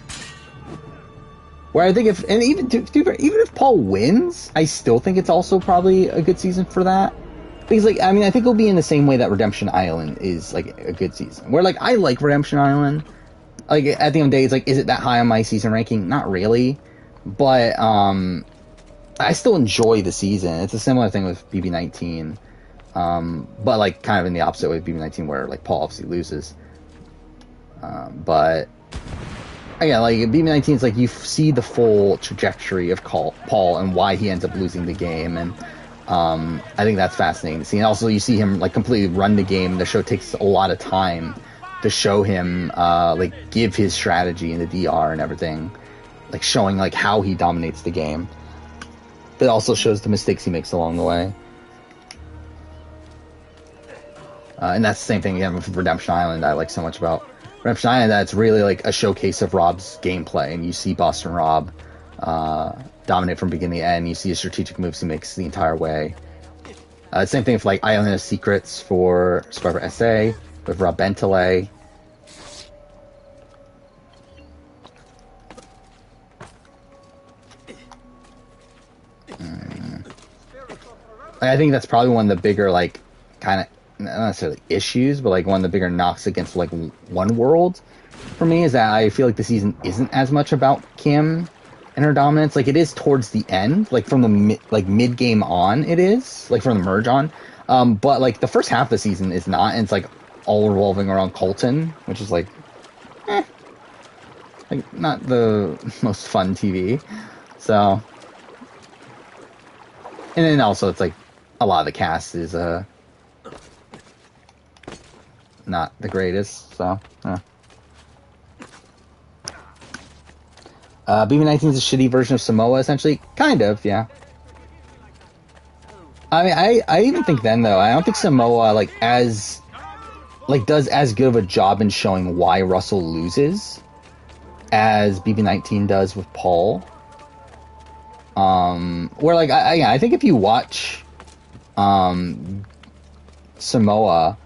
Where I think even if Paul wins, I still think it's also probably a good season for that. Because, like, I mean, I think it'll be in the same way that Redemption Island is, like, a good season. Where, like, I like Redemption Island. Like, at the end of the day, it's like, is it that high on my season ranking? Not really. But, I still enjoy the season. It's a similar thing with BB19. But, like, kind of in the opposite way of BB19, where, like, Paul obviously loses. But, again, like, BB19 is like, you see the full trajectory of Paul and why he ends up losing the game, and I think that's fascinating to see. And also, you see him, like, completely run the game. The show takes a lot of time to show him, like, give his strategy in the DR and everything. Like, showing, like, how he dominates the game. But it also shows the mistakes he makes along the way. And that's the same thing, again, with Redemption Island I like so much about Redemption Island, that it's really, like, a showcase of Rob's gameplay. And you see Boston Rob dominate from beginning to end. You see his strategic moves he makes the entire way. Same thing with, like, Island of Secrets for Survivor SA, with Rob Bentelay. I think that's probably one of the bigger, like, kind of, not necessarily issues, but, like, one of the bigger knocks against, like, One World for me is that I feel like the season isn't as much about Kim and her dominance. Like, it is towards the end, like, from the mid-game on, it is, like, from the merge on. But, like, the first half of the season is not, and it's, like, all revolving around Colton, which is, like, like, not the most fun TV. So, and then also it's, like, a lot of the cast is, not the greatest. So, BB-19 is a shitty version of Samoa, essentially. Kind of, yeah. I mean, I even think then though, I don't think Samoa does as good of a job in showing why Russell loses as BB-19 does with Paul. Where I think if you watch Samoa,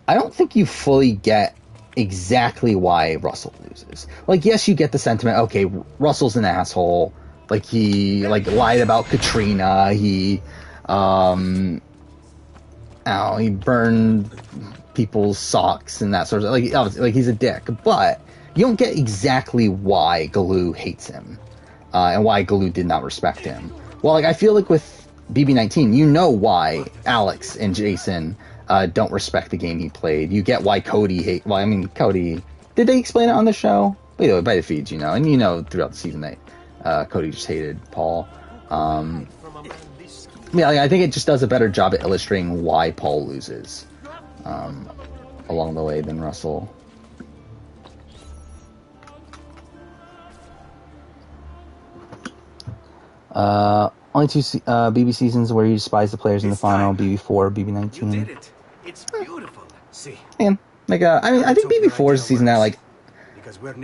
I don't think you fully get exactly why Russell loses. Like, yes, you get the sentiment, okay, Russell's an asshole. Like, he, lied about Katrina. He, he burned people's socks and that sort of, obviously, he's a dick. But you don't get exactly why Galoo hates him, and why Galoo did not respect him. Well, I feel like with BB-19, you know why Alex and Jason don't respect the game he played. You get why Cody Cody... Did they explain it on the show? By the feeds, and throughout the season that Cody just hated Paul. I think it just does a better job at illustrating why Paul loses along the way than Russell. Only 2 BB seasons where you despise the players in the final. BB4, BB-19. You did it. It's beautiful. See. Man, I think BB4 is a season that I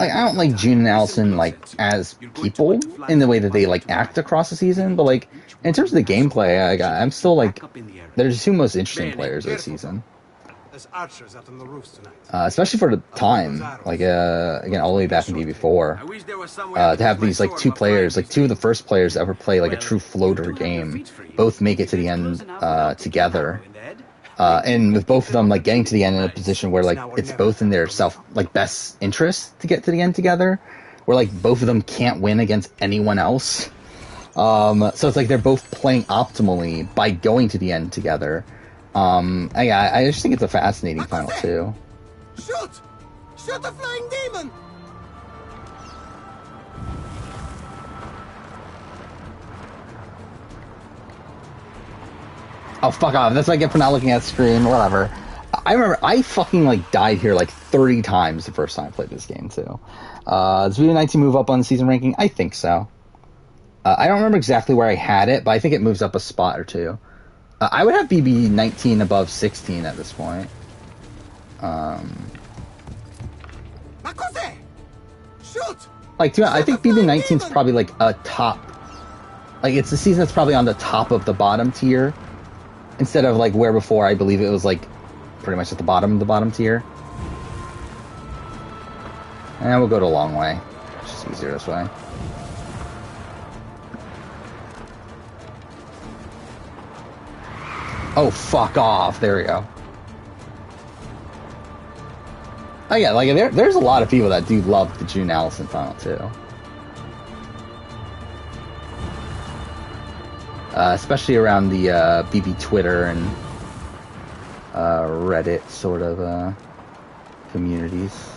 don't like June and Allison as people in the way that they act across the season, but in terms of the gameplay, I'm still they're the 2 most interesting players this season. There's archers out on the roofs tonight. Especially for the time, again, all the way back in BB4, to have these 2 players, 2 of the first players to ever play a true floater game, both make it to the end together. And with both of them getting to the end in a position where it's both in their best interest to get to the end together, where both of them can't win against anyone else. So it's they're both playing optimally by going to the end together. I just think it's a fascinating final too. Shoot! Shoot the flying demon! Oh, fuck off. That's what I get for not looking at the screen. Whatever. I remember I fucking died here 30 times the first time I played this game too. Does BB-19 move up on the season ranking? I think so. I don't remember exactly where I had it, but I think it moves up a spot or 2. I would have BB-19 above 16 at this point. Shoot! I think BB-19 is probably a top. It's the season that's probably on the top of the bottom tier, instead of where before I believe it was pretty much at the bottom of the bottom tier. And we'll go to a long way. It's just easier this way. Oh, fuck off. There we go. Oh, yeah, there's a lot of people that do love the June Allison final, too. Especially around the BB Twitter and Reddit sort of communities.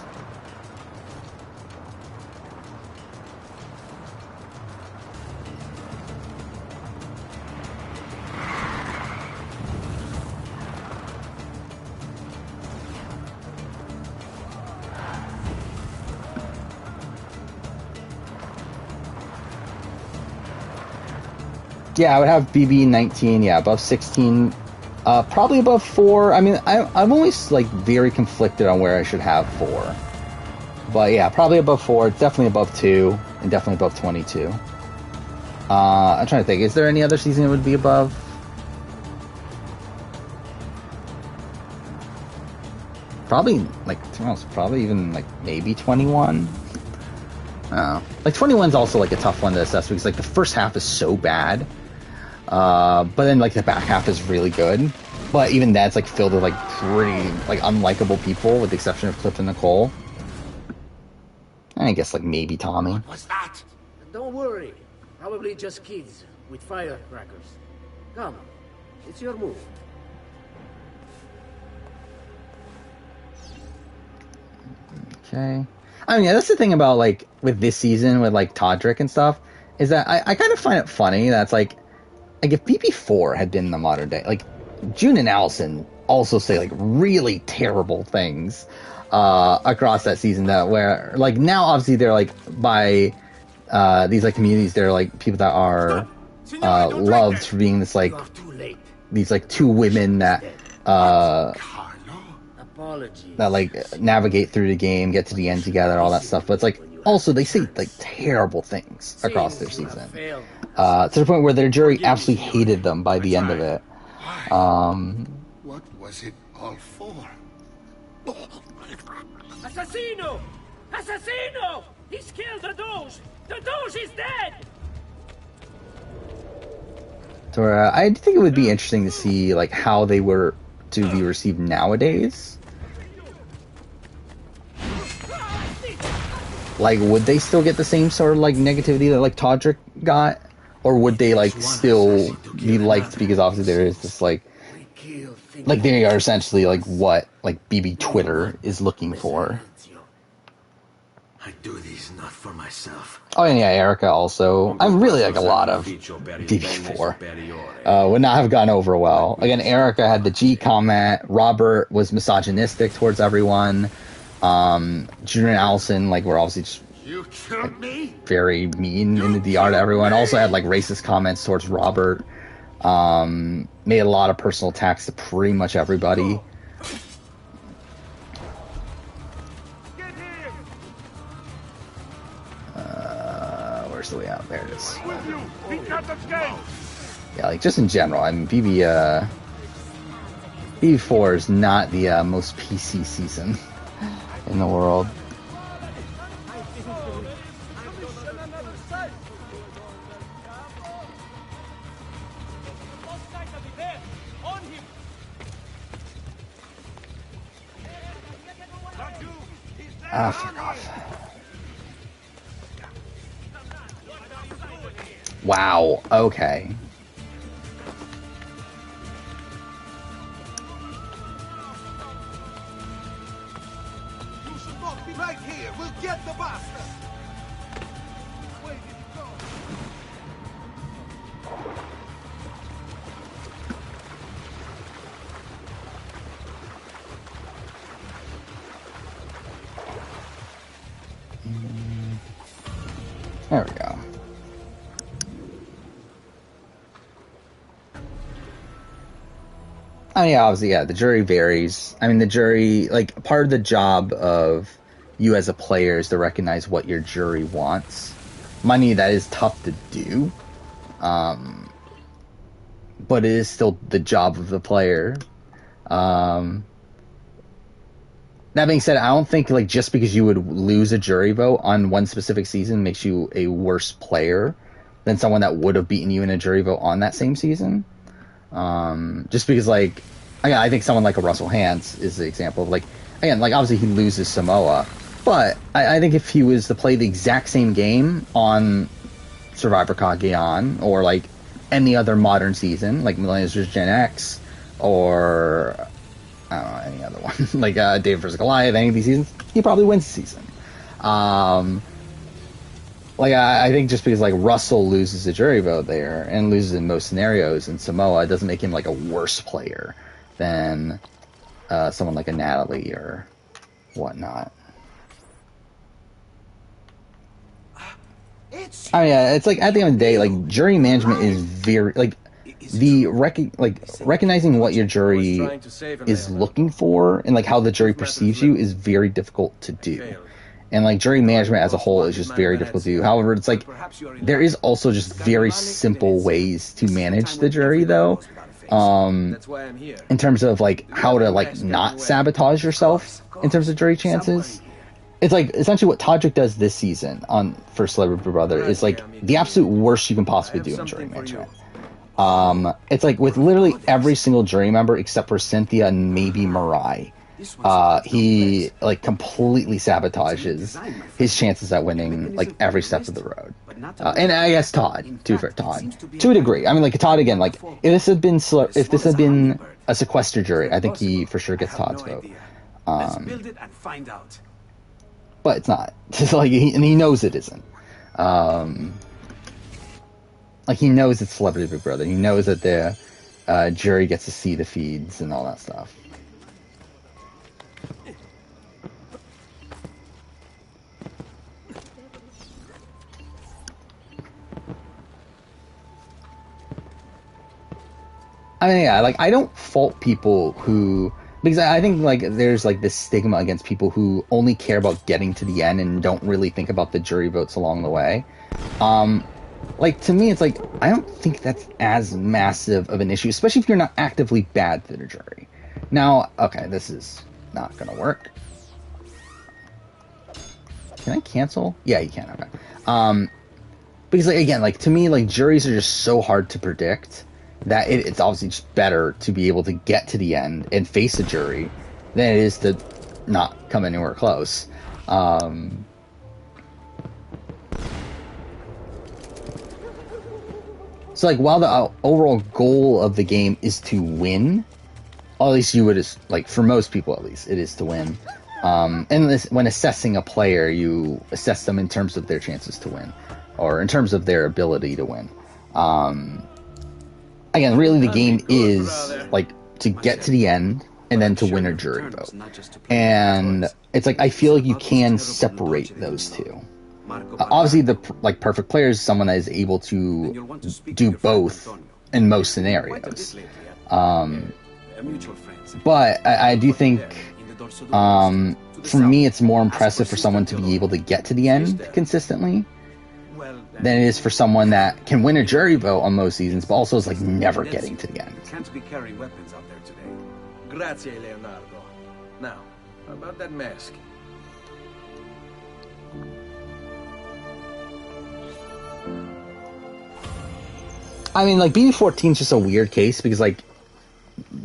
Yeah, I would have BB-19, above 16, probably above 4. I mean, I'm always, very conflicted on where I should have 4. But, yeah, probably above 4, definitely above 2, and definitely above 22. I'm trying to think, is there any other season that would be above? Probably, probably even, maybe 21. 21's also, a tough one to assess, because, the first half is so bad. But then the back half is really good, but even that's filled with pretty unlikable people, with the exception of Cliff and Nicole. And I guess maybe Tommy. What was that? Don't worry, probably just kids with firecrackers. Come, it's your move. Okay. I mean, that's the thing about with this season with Todrick and stuff, is that I kind of find it funny that it's if BB4 had been in the modern day, June and Allison also say like really terrible things across that season. That where like now obviously they're like by these like communities, they're like people that are loved for being this like these like two women that that like navigate through the game, get to the end together, all that stuff. But it's like also they say like terrible things across their season to the point where their jury absolutely hated them by the end of it. What was it all for? Assassino! Assassino! He's killed the Doge! The Doge is dead! So I think it would be interesting to see like how they were to be received nowadays. Like, would they still get the same sort of like negativity that like Todrick got, or would they like still be liked because obviously there is this like they are essentially like what like BB Twitter is looking for. I do these not for myself. Oh, and yeah, Erica also. I'm really like a lot of BB4. Would not have gone over well. Again, Erica had the G comment. Robert was misogynistic towards everyone. Junior and Allison like were obviously just like, very mean in the DR to everyone. Also had like racist comments towards Robert. Made a lot of personal attacks to pretty much everybody. Where's the way out? There it is. Yeah, like just in general, I mean, BB4 is not the most PC season in the world. Ah, fuck off. Wow, okay. You should not be right here. We'll get the bastard. Where did he go? There we go. I mean, obviously, yeah, the jury varies. I mean, the jury, like, part of the job of you as a player is to recognize what your jury wants. Money, that is tough to do. But it is still the job of the player. That being said, I don't think, like, just because you would lose a jury vote on one specific season makes you a worse player than someone that would have beaten you in a jury vote on that same season. Just because, like, I think someone like a Russell Hantz is the example of, like, again, like, obviously he loses Samoa, but I think if he was to play the exact same game on Survivor Cagayan, or, like, any other modern season, like Millennials vs. Gen X, or, I don't know, any other one, like, David vs. Goliath, any of these seasons, he probably wins the season. Like, I think just because, like, Russell loses a jury vote there, and loses in most scenarios in Samoa, it doesn't make him, like, a worse player than someone like a Natalie or whatnot. I mean, yeah, it's like, at the end of the day, like, jury management is very, like, recognizing what your jury is looking for, and, like, how the jury perceives you is very difficult to do. And, like, jury management as a whole is just very difficult to do. However, it's like, there is also just very simple ways to manage the jury, though. In terms of, like, how to, like, not sabotage yourself in terms of jury chances. It's, like, essentially what Todrick does this season for Celebrity Big Brother is, like, the absolute worst you can possibly do in jury management. It's, like, with literally every single jury member except for Cynthia and maybe Mirai. He, like, completely sabotages his chances at winning, like, every step of the road. And I guess Todd, to a degree. I mean, like, Todd, again, like, if this had been a sequestered jury, I think he for sure gets Todd's vote. But it's not. Like, and he knows it isn't. Like, he knows it's Celebrity Big Brother. He knows that jury gets to see the feeds and all that stuff. I mean, yeah, like, I don't fault people who, because I think, like, there's, like, this stigma against people who only care about getting to the end and don't really think about the jury votes along the way. Like, to me, it's like, I don't think that's as massive of an issue, especially if you're not actively bad to the jury. Now, okay, this is not gonna work. Can I cancel? Yeah, you can, okay. Because, like, again, like, to me, like, juries are just so hard to predict that it's obviously just better to be able to get to the end and face a jury than it is to not come anywhere close. So, like, while the overall goal of the game is to win, at least you would, like, for most people at least, it is to win. And when assessing a player, you assess them in terms of their chances to win, or in terms of their ability to win. Again, really the game is, like, to get to the end and then to win a jury vote. And it's like, I feel like you can separate those two. Obviously, the perfect player is someone that is able to do both in most scenarios. But I do think, for me, it's more impressive for someone to be able to get to the end consistently than it is for someone that can win a jury vote on most seasons, but also is, like, never getting to the end. Can't be carrying weapons out there today. Grazie, Leonardo. Now, about that mask. I mean, like, BB14 is just a weird case because, like,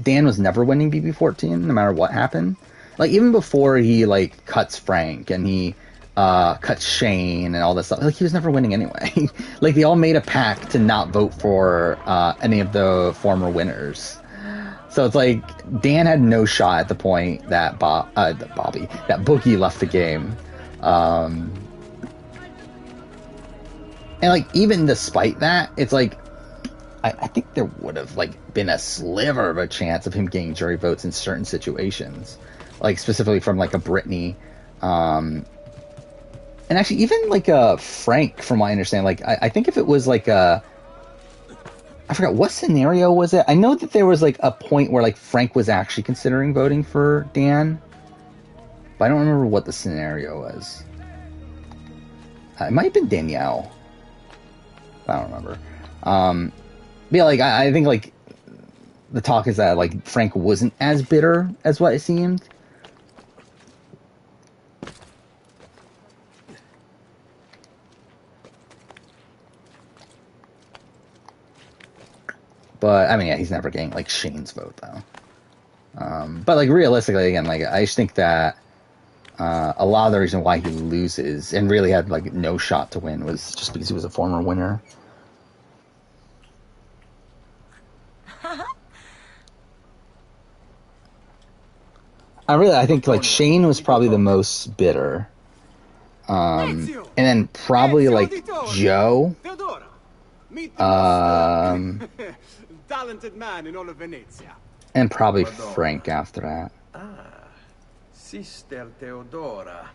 Dan was never winning BB14 no matter what happened. Like, even before he, like, cuts Frank and he cuts Shane and all this stuff, like, he was never winning anyway. Like, they all made a pact to not vote for any of the former winners. So it's like, Dan had no shot at the point that Boogie left the game. And, like, even despite that, it's like, I think there would have, like, been a sliver of a chance of him getting jury votes in certain situations. Like, specifically from, like, a Brittany. And actually, even, like, a Frank, from what I understand, like, I think if it was, like, I forgot, what scenario was it? I know that there was, like, a point where, like, Frank was actually considering voting for Dan. But I don't remember what the scenario was. It might have been Danielle. I don't remember. Yeah, like, I think, like, the talk is that, like, Frank wasn't as bitter as what it seemed. But, I mean, yeah, he's never getting, like, Shane's vote, though. But, like, realistically, again, like, I just think that a lot of the reason why he loses and really had, like, no shot to win was just because he was a former winner. I think, like, Shane was probably the most bitter. And then probably, like, Joe. Talented man in all of Venezia. And probably Frank after that. Sister Theodora.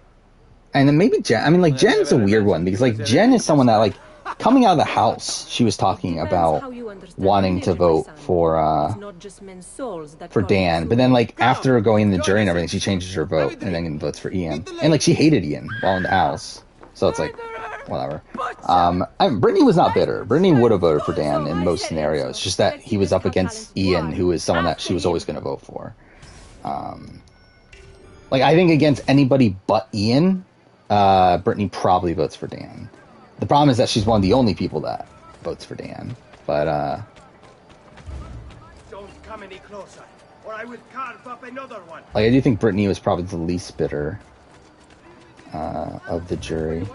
And then maybe Jen. I mean, like, Jen's a weird one because, like, Jen is someone that, like, coming out of the house, she was talking about wanting to vote for Dan, but then, like, after going in the jury and everything, she changes her vote and then votes for Ian. And, like, she hated Ian while in the house, so it's like, whatever. Brittany was not bitter. Brittany would have voted for Dan in most scenarios, just that he was up against Ian, who is someone that she was always going to vote for. Like, I think against anybody but Ian, Brittany probably votes for Dan. The problem is that she's one of the only people that votes for Dan. But, Don't come any closer, or I will carve up another one. like, I do think Brittany was probably the least bitter of the jury.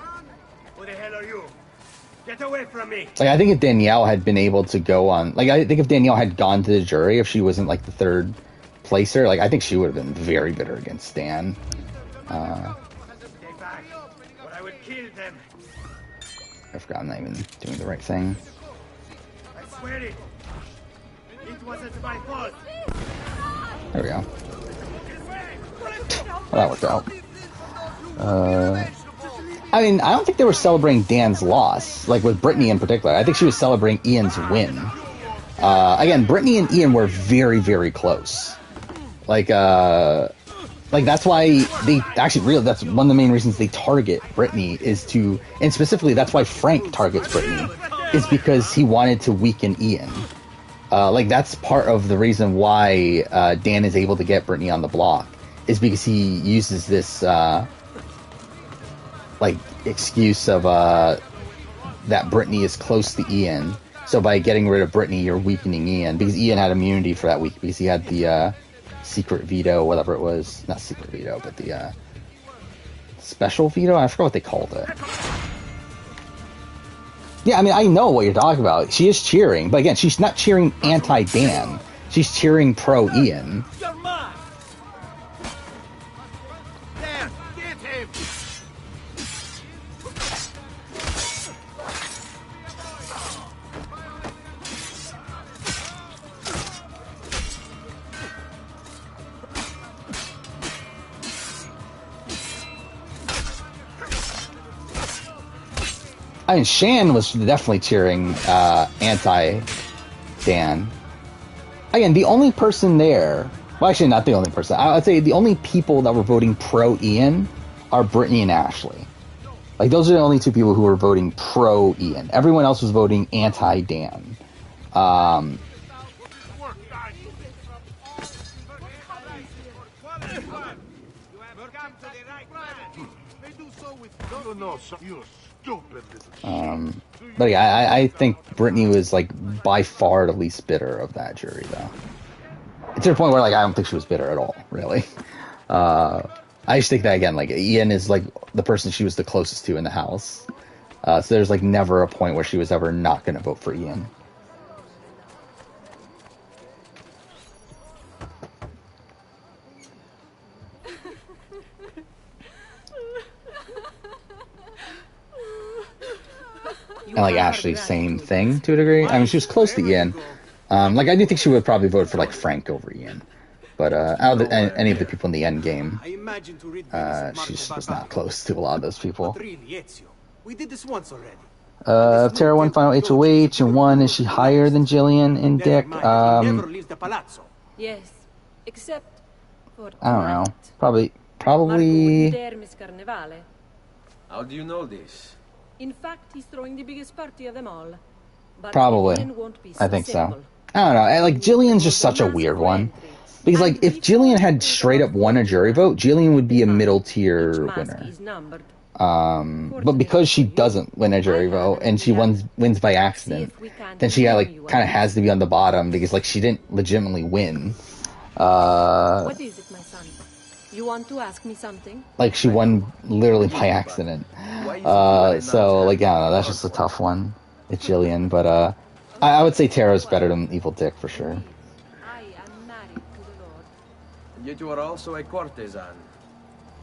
Who the hell are you? Get away from me! Like, I think if Danielle had been able to go on... Like, I think if Danielle had gone to the jury, if she wasn't, like, the third placer, like, I think she would have been very bitter against Dan. Stay back, or I will kill them. I forgot I'm not even doing the right thing. I swear it. It wasn't my fault. There we go. Well, that worked out. I mean, I don't think they were celebrating Dan's loss, like with Brittany in particular. I think she was celebrating Ian's win. Again, Brittany and Ian were very, very close. Like that's why they actually really, that's one of the main reasons they target Brittany is to, and specifically that's why Frank targets Brittany, is because he wanted to weaken Ian. Like that's part of the reason why Dan is able to get Brittany on the block, is because he uses this like excuse of that Brittany is close to Ian. So by getting rid of Brittany, you're weakening Ian, because Ian had immunity for that week because he had the secret veto, whatever it was. Not secret veto, but the special veto? I forgot what they called it. Yeah, I mean, I know what you're talking about. She is cheering, but again, she's not cheering anti-Dan. She's cheering pro-Ian. You're mine. There, get him. I mean, Shan was definitely cheering anti-Dan. Again, the only person there... Well, actually, not the only person. I would say the only people that were voting pro-Ian are Brittany and Ashley. Like, those are the only two people who were voting pro-Ian. Everyone else was voting anti-Dan. But yeah, I think Brittany was like by far the least bitter of that jury, though. It's to the point where like I don't think she was bitter at all, really. I just think that again, like Ian is like the person she was the closest to in the house, so there's like never a point where she was ever not going to vote for Ian. And like Ashley, same thing to a degree. I mean, she was close to Ian. Like I do think she would probably vote for like Frank over Ian, but out of any of the people in the end game, she just was not close to a lot of those people. We did this once already. If Tara won final HOH and won, is she higher than Jillian and Dick? Yes, except for I don't know. Probably. How do you know this? In fact, he's throwing the biggest party of them all. But Probably. I think so. I don't know. Like, Jillian's just such a weird one. Because, like, if Jillian had straight up won a jury vote, Jillian would be a middle tier winner. But because she doesn't win a jury vote and she wins by accident, then she like kind of has to be on the bottom because like she didn't legitimately win. What is it, my son? You want to ask me something? Like she won literally by accident. So like yeah, that's just a tough one. It's Jillian, but I would say Tara's better than Evil Dick for sure. I am married to the Lord. Yet you are also a courtesan.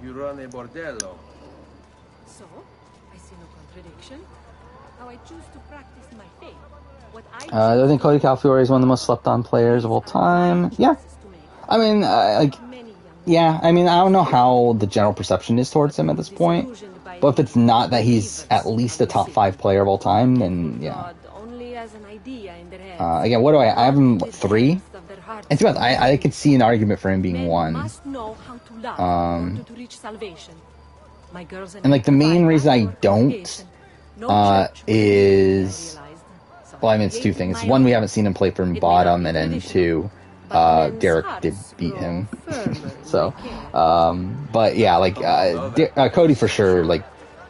You run a bordello. So, I see no contradiction. How I choose to practice my faith. What I think Cody Calfiore is one of the most slept-on players of all time. Yeah. I mean, yeah, I mean, I don't know how the general perception is towards him at this point, but if it's not that he's at least a top 5 player of all time, then yeah. Again, what do I have him, what, 3? And to be honest, I could see an argument for him being 1. And like the main reason I don't is, well, I mean, it's 2 things. 1, we haven't seen him play from bottom, and then 2, Derek did beat him. So, but yeah, like Cody for sure, like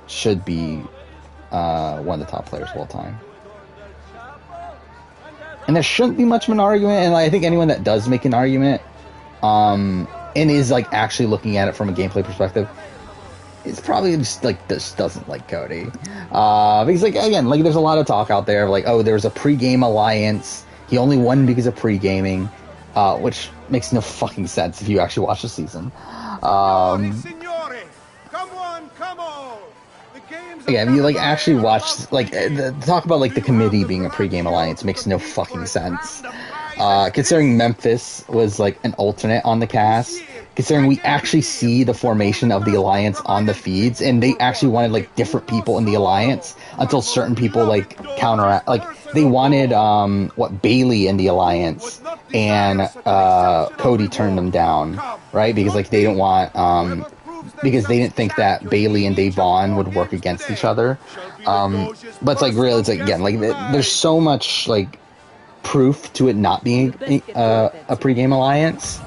should be one of the top players of all time. And there shouldn't be much of an argument. And like, I think anyone that does make an argument, and is like actually looking at it from a gameplay perspective, it's probably just like this doesn't like Cody, because like again, like there's a lot of talk out there of like, oh, there was a pre-game alliance. He only won because of pre-gaming, which makes no fucking sense if you actually watch the season. Yeah, if you like actually watch like the talk about like the committee being a pre-game alliance makes no fucking sense. considering Memphis was like an alternate on the cast, considering we actually see the formation of the Alliance on the feeds, and they actually wanted like different people in the Alliance until certain people like counteract. Like they wanted Bailey in the Alliance, and Cody turned them down, right? Because like they didn't want because they didn't think that Bailey and Dave Vaughn would work against each other. But it's like really, it's like again, like there's so much like proof to it not being a pregame alliance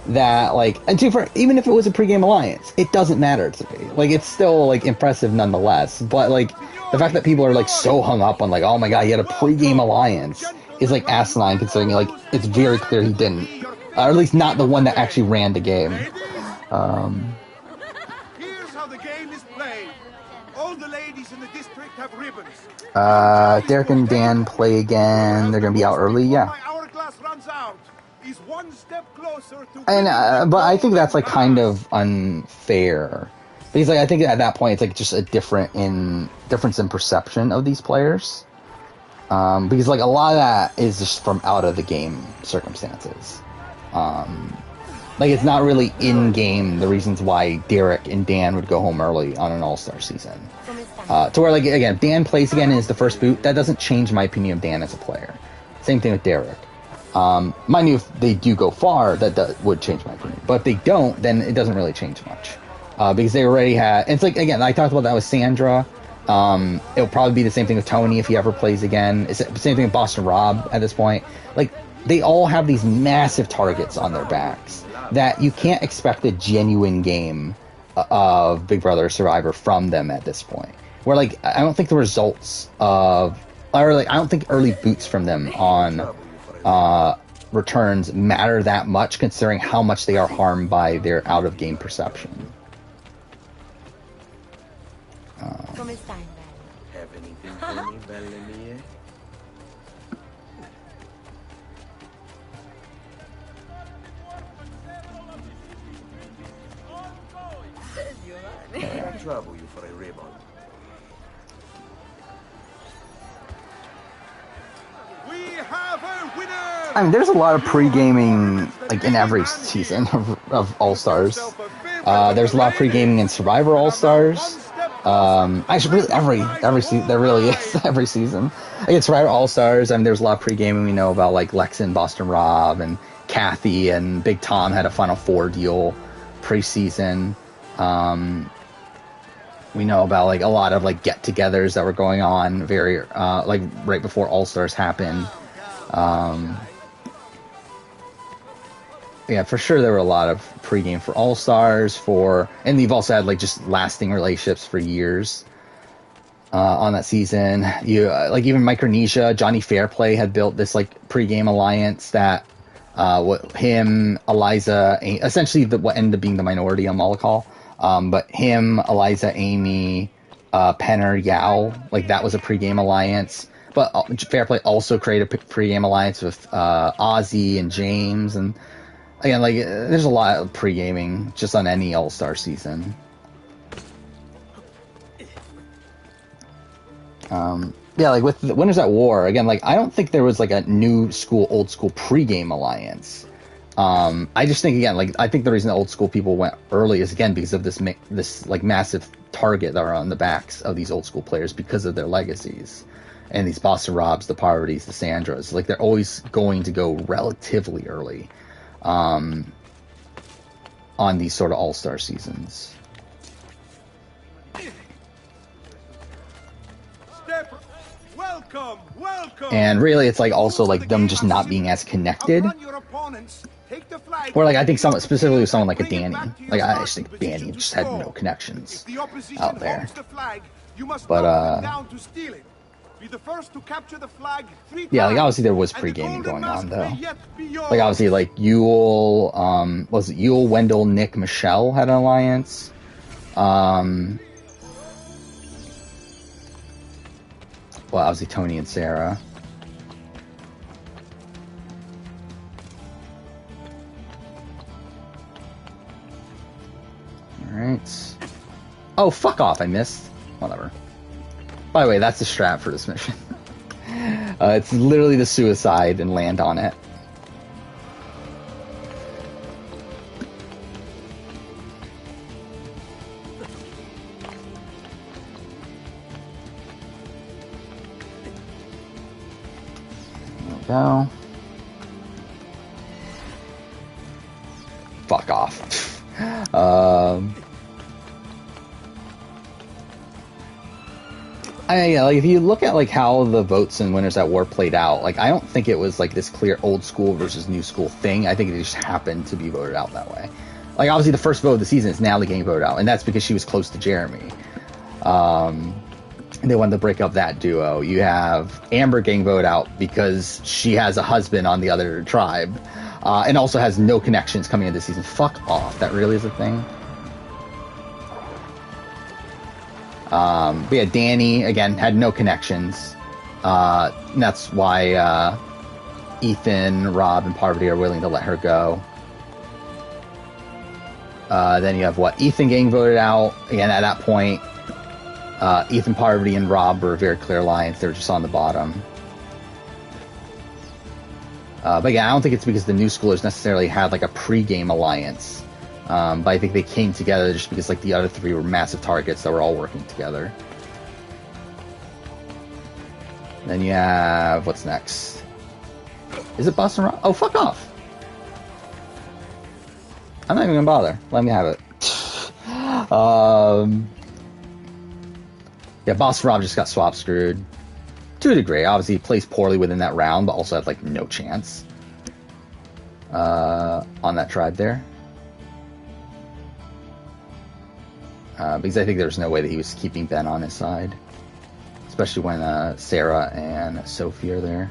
that like, and even if it was a pregame alliance, it doesn't matter to me. Like it's still like impressive nonetheless. But like the fact that people are like so hung up on like, oh my god, he had a pregame alliance is like asinine, considering like it's very clear he didn't, or at least not the one that actually ran the game. Here's how the game is played. All the ladies in the district have ribbons. Derek and Dan play again. They're gonna be out early, yeah. And but I think that's like kind of unfair, because like I think at that point it's like just a difference in perception of these players, because like a lot of that is just from out of the game circumstances. Like it's not really in game the reasons why Derek and Dan would go home early on an All-Star season. To where like again, Dan plays again and is the first boot. That doesn't change my opinion of Dan as a player. Same thing with Derek. Mind you, if they do go far, that would change my opinion. But if they don't, then it doesn't really change much. Because they already had... It's like, again, I talked about that with Sandra. It'll probably be the same thing with Tony if he ever plays again. It's the same thing with Boston Rob at this point. Like, they all have these massive targets on their backs that you can't expect a genuine game of Big Brother Survivor from them at this point. Where, like, I don't think the results of... Or, like, I don't think early boots from them on... returns matter that much, considering how much they are harmed by their out-of-game perception. Come stai, Have anything for me, belle mie? I trouble you for a ribbon. We have a winner. I mean, there's a lot of pre-gaming, like, in every season of All-Stars. There's a lot of pre-gaming in Survivor All-Stars. Actually, really, every season, there really is, every season. Like, in Survivor All-Stars, I mean, there's a lot of pre-gaming we know about, like, Lex and Boston Rob, and Kathy, and Big Tom had a Final Four deal pre-season. We know about, like, a lot of, like, get-togethers that were going on like, right before All-Stars happened. Yeah, for sure there were a lot of pregame for All-Stars, and you've also had, like, just lasting relationships for years on that season. You like, even Micronesia, Johnny Fairplay had built this, like, pregame alliance that him, Eliza, essentially what ended up being the minority on Molokol, but him, Eliza, Amy, Penner, Yao, like, that was a pregame alliance. But Fairplay also created a pregame alliance with Ozzy and James, and again, like, there's a lot of pre-gaming just on any All-Star season. Yeah, like, with the Winners at War, again, like, I don't think there was, like, a new school, old school pre-game alliance. I just think, again, like, I think the reason the old school people went early is, again, because of this like, massive target that are on the backs of these old school players because of their legacies. And these Boston Robs, the Parvati's, the Sandras, like, they're always going to go relatively early. On these sort of all-star seasons. Welcome. And really, it's like also like them just not being as connected. Or like I think specifically with someone like a Danny. Like I just think Danny just had no connections out there. But Be the first to capture the flag 3 times. Yeah, like obviously there was pre-gaming going on though. Like obviously like Yule, was it Yule, Wendell, Nick, Michelle had an alliance. Well, obviously Tony and Sarah. Alright. Oh, fuck off, I missed. Whatever. By the way, that's the strat for this mission. It's literally the suicide and land on it. There we go. Fuck off. Like if you look at like how the votes in Winners at War played out, like I don't think it was like this clear old school versus new school thing. I think it just happened to be voted out that way. Like obviously the first vote of the season is Natalie getting voted out, and that's because she was close to Jeremy. They wanted to break up that duo. You have Amber getting voted out because she has a husband on the other tribe, and also has no connections coming into the season. Fuck off. That really is a thing. But yeah, Danny, again, had no connections. And that's why Ethan, Rob, and Parvati are willing to let her go. Then you have Ethan getting voted out. Again, at that point, Ethan, Parvati, and Rob were a very clear alliance. They were just on the bottom. But again, I don't think it's because the new schoolers necessarily had like a pre-game alliance. But I think they came together just because like the other three were massive targets that were all working together. Then you have, what's next? Is it Boston Rob? Oh, fuck off! I'm not even gonna bother. Let me have it. Yeah, Boston Rob just got swap screwed. To a degree. Obviously, he plays poorly within that round, but also had like no chance on that tribe there. Because I think there's no way that he was keeping Ben on his side. Especially when Sarah and Sophie are there.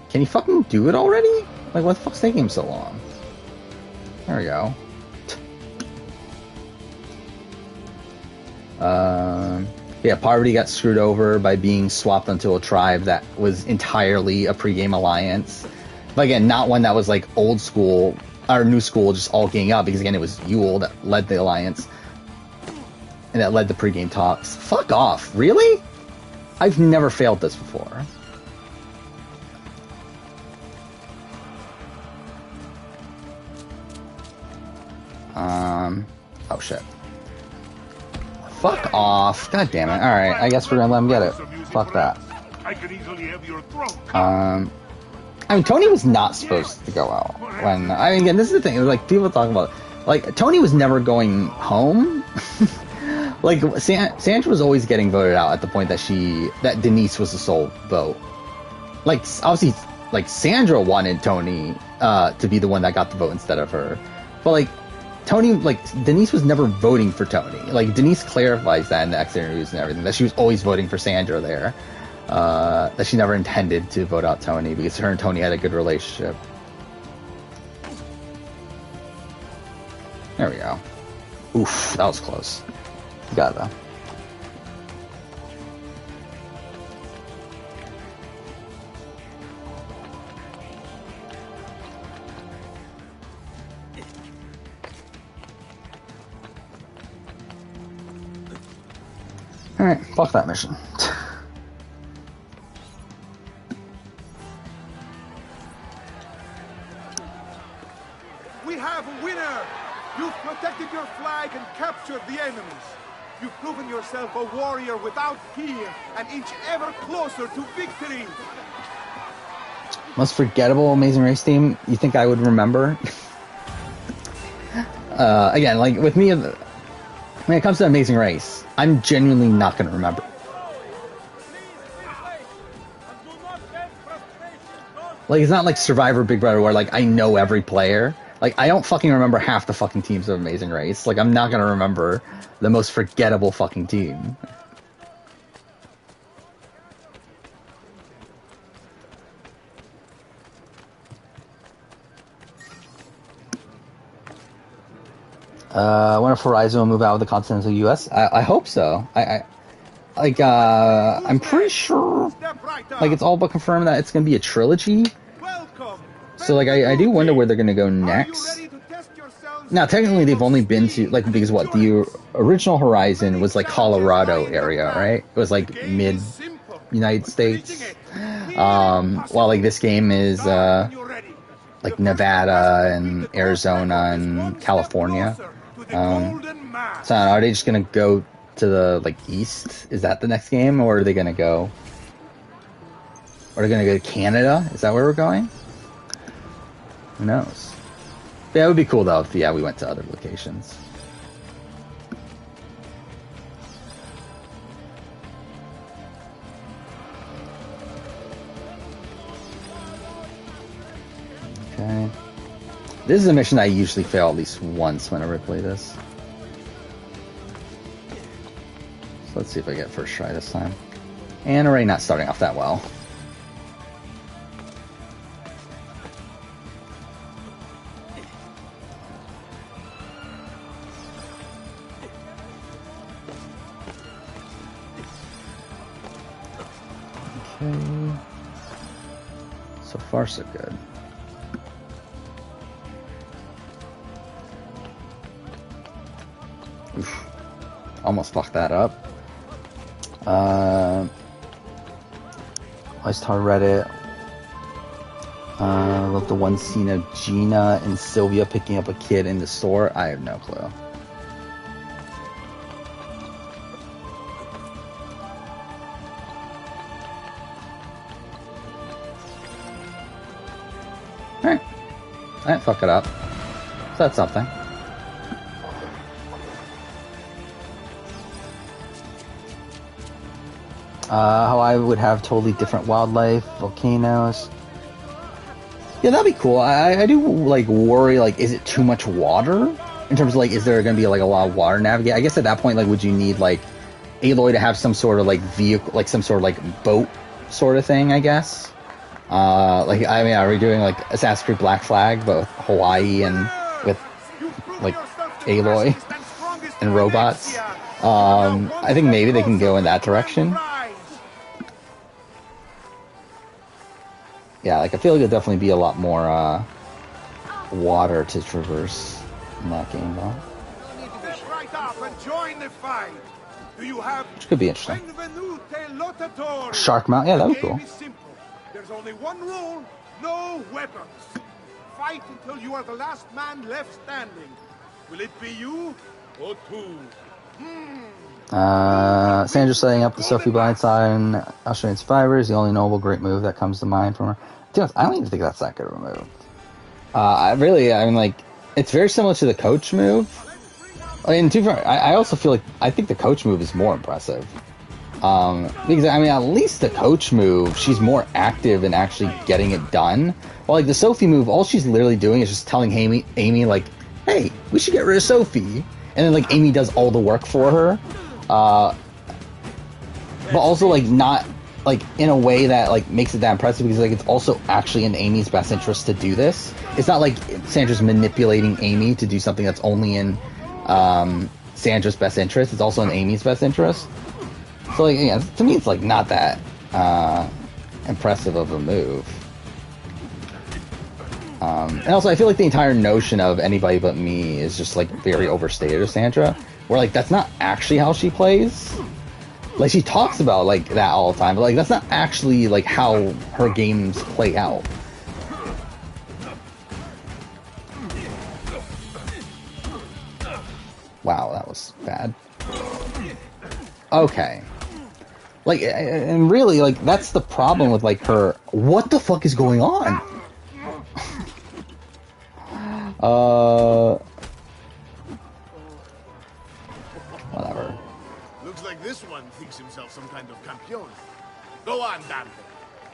Can he fucking do it already? Like, what the fuck's taking him so long? There we go. Yeah, Parvati got screwed over by being swapped onto a tribe that was entirely a pregame alliance. But again, not one that was like old school or new school, just all ganging up, because again, it was Yule that led the alliance and that led the pregame talks. Fuck off, really? I've never failed this before. Oh shit. Fuck off. God damn it. Alright, I guess we're gonna let him get it. Fuck that. I mean, Tony was not supposed to go out. When, I mean, again, this is the thing. Like, people talk about, like, Tony was never going home. Like, Sandra was always getting voted out at the point that Denise was the sole vote. Like, obviously, like, Sandra wanted Tony to be the one that got the vote instead of her. But, like, Tony, like, Denise was never voting for Tony. Like, Denise clarifies that in the exit interviews and everything, that she was always voting for Sandra there. That she never intended to vote out Tony because her and Tony had a good relationship. There we go. Oof, that was close. You got it though. Alright, fuck that mission. We have a winner! You've protected your flag and captured the enemies. You've proven yourself a warrior without fear, an inch ever closer to victory! Most forgettable Amazing Race team you think I would remember? Again, like with me, when it comes to Amazing Race, I'm genuinely not going to remember. Like, it's not like Survivor Big Brother where, like, I know every player. Like, I don't fucking remember half the fucking teams of Amazing Race. Like, I'm not going to remember the most forgettable fucking team. I wonder if Horizon will move out of the continental U.S. I hope so. I'm pretty sure, like, it's all but confirmed that it's going to be a trilogy. So, like, I do wonder where they're going to go next. Now, technically, they've only been to, like, because what, the original Horizon was, like, Colorado area, right? It was, like, mid-United States. While, like, this game is, like, Nevada and Arizona and California. So, are they just gonna go to the, like, east? Is that the next game? Or are they gonna go... Are they gonna go to Canada? Is that where we're going? Who knows? Yeah, it would be cool though if we went to other locations. Okay. This is a mission I usually fail at least once whenever I play this. So let's see if I get first try this time. And already not starting off that well. Okay. So far, so good. Oof. Almost fucked that up. I started Reddit. Love the one scene of Gina and Sylvia picking up a kid in the store. I have no clue. Alright. I didn't fuck it up. So that's something. How I would have totally different wildlife, volcanoes. Yeah, that'd be cool. I do, like, worry, like, is it too much water? In terms of, like, is there gonna be, like, a lot of water navigate? I guess at that point, like, would you need, like, Aloy to have some sort of, like, vehicle, like, some sort of, like, boat sort of thing, I guess? Like, I mean, are we doing, like, Assassin's Creed Black Flag, but with Hawaii and with, like, Aloy and robots? I think maybe they can go in that direction. Yeah, like, I feel like it'll definitely be a lot more, water to traverse in that game, though. Which could be interesting. Shark Mount, yeah, that'd be cool. There's only one rule, no weapons. Fight until you are the last man left standing. Will it be you or two? Sandra's setting up the Sophie blindside and Australian survivors. The only noble great move that comes to mind from her. Dude, I don't even think that's that good of a move. I mean, like, it's very similar to the coach move. I mean, I also feel like, I think the coach move is more impressive. Because, I mean, at least the coach move, she's more active in actually getting it done. While, like, the Sophie move, all she's literally doing is just telling Amy, like, hey, we should get rid of Sophie. And then, like, Amy does all the work for her. But also, like, not, like, in a way that, like, makes it that impressive, because, like, it's also actually in Amy's best interest to do this. It's not like Sandra's manipulating Amy to do something that's only in Sandra's best interest. It's also in Amy's best interest. So, like, yeah, to me, it's, like, not that impressive of a move. And also, I feel like the entire notion of anybody but me is just, like, very overstated of Sandra. Where, like, that's not actually how she plays. Like, she talks about, like, that all the time, but, like, that's not actually, like, how her games play out. Wow, that was bad. Okay. Like, and really, like, that's the problem with, like, her... What the fuck is going on? Whatever. Looks like this one thinks himself some kind of campeon. Go on, Dante.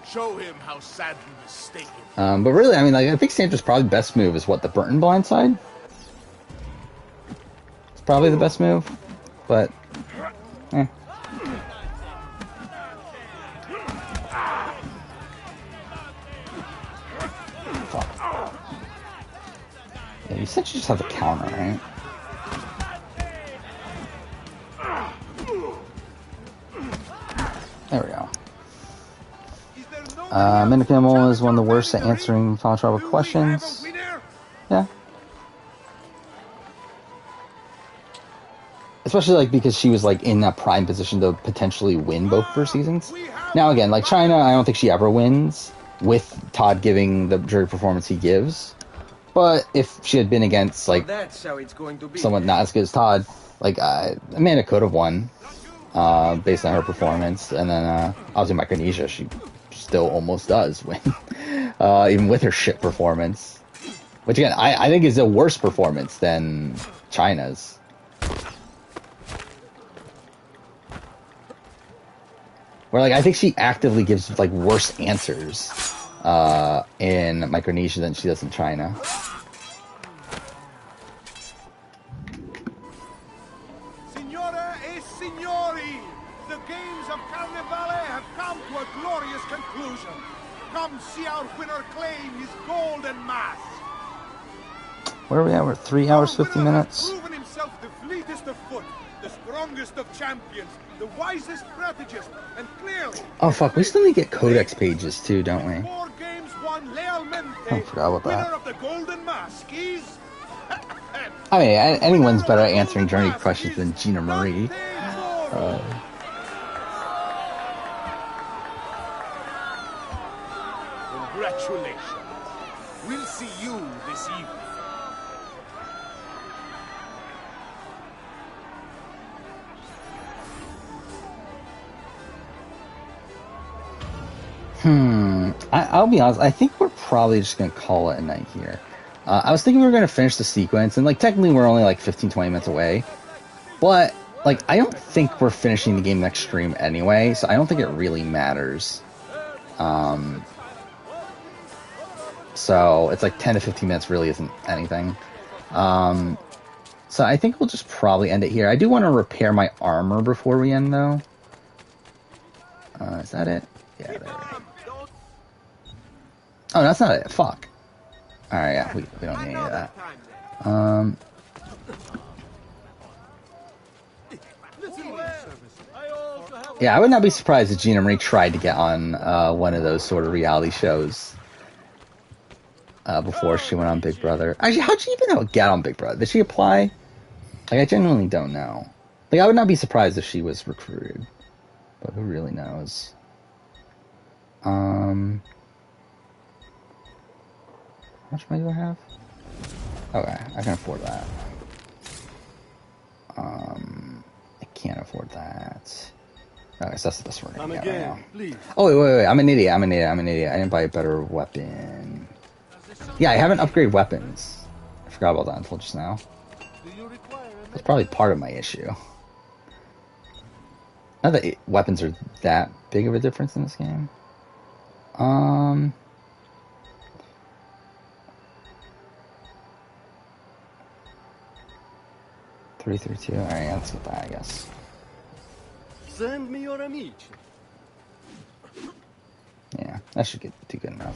Show him how sadly mistaken. But really, I mean, like, I think Sandra's probably best move is what, the Burton blindside? It's probably the best move, but eh. Fuck. Yeah, you said you just have a counter, right? There we go. Minimal is one of the worst at answering Final Trouble questions. Yeah. especially like because she was like in a prime position to potentially win both of her seasons. Now again, like China, I don't think she ever wins with Todd giving the jury performance he gives. But if she had been against like someone not as good as Todd, like Amanda could have won based on her performance. And then obviously Micronesia, she still almost does win, even with her shit performance. Which again, I think is a worse performance than China's. Where like I think she actively gives like worse answers in Micronesia than she does in China. Signore e signori, the games of Carnevale have come to a glorious conclusion. Come see our winner claim his golden mask. Where are we at? We're 3 hours, 50 minutes. Proven himself the fleetest of foot, the strongest of champions, the wisest strategist, and clearly... Oh fuck, we still need to get codex pages too, don't we? 4 games won lealmente. I forgot about that. Winner of the golden mask is... I mean, anyone's better at answering journey questions than Gina Marie. Congratulations. We'll see you this evening. I'll be honest, I think we're probably just going to call it a night here. I was thinking we were going to finish the sequence, and like technically we're only like 15-20 minutes away. But like I don't think we're finishing the game next stream anyway, so I don't think it really matters. So it's like 10 to 15 minutes really isn't anything. So I think we'll just probably end it here. I do want to repair my armor before we end though. Is that it? Yeah, there we go. Oh, that's not it. Fuck. Alright, yeah, we don't need any of that. Yeah, I would not be surprised if Gina Marie tried to get on one of those sort of reality shows before she went on Big Brother. Actually, how'd she even get on Big Brother? Did she apply? Like, I genuinely don't know. Like, I would not be surprised if she was recruited. But who really knows? How much money do I have? Okay, I can afford that. I can't afford that. Oh, I guess that's the best we're gonna get right now. Oh, wait. I'm an idiot. I didn't buy a better weapon. Yeah, I haven't upgraded weapons. I forgot about that until just now. That's probably part of my issue. Not that weapons are that big of a difference in this game. 332. Alright, let's get that, I guess. Send me your amici. Yeah, that should do good enough.